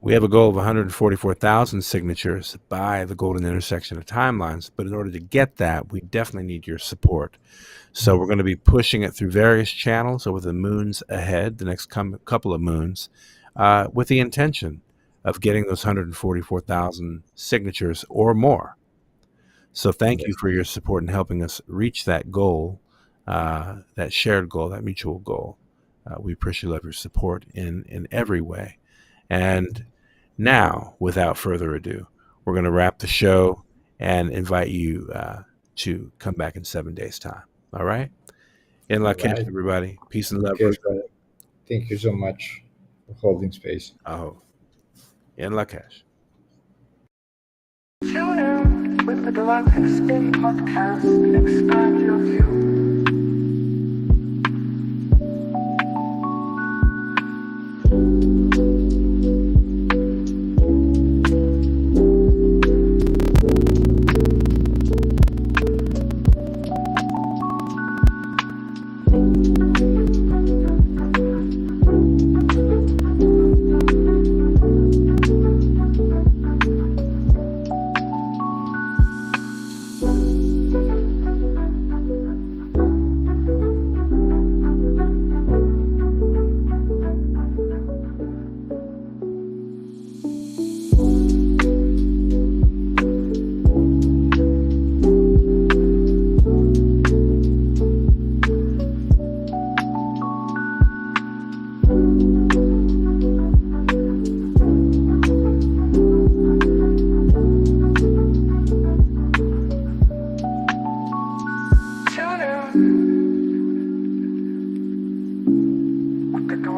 We have a goal of 144,000 signatures by the golden intersection of timelines. But in order to get that, we definitely need your support. So we're going to be pushing it through various channels over the moons ahead, the next couple of moons, with the intention of getting those 144,000 signatures or more. So thank you for your support in helping us reach that goal, that shared goal, that mutual goal. We appreciate your support in every way. And now, without further ado, we're going to wrap the show and invite you to come back in 7 days' time. All right? In Lakesh, everybody. Peace and love. Thank you so much for holding space. Oh, in Lakesh. Tune in with the Galactic Spin Podcast and expand your view.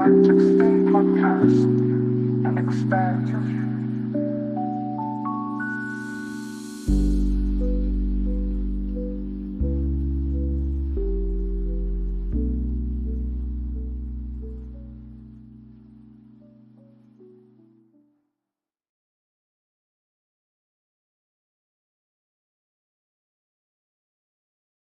Galactic Spin Podcast and expand your view.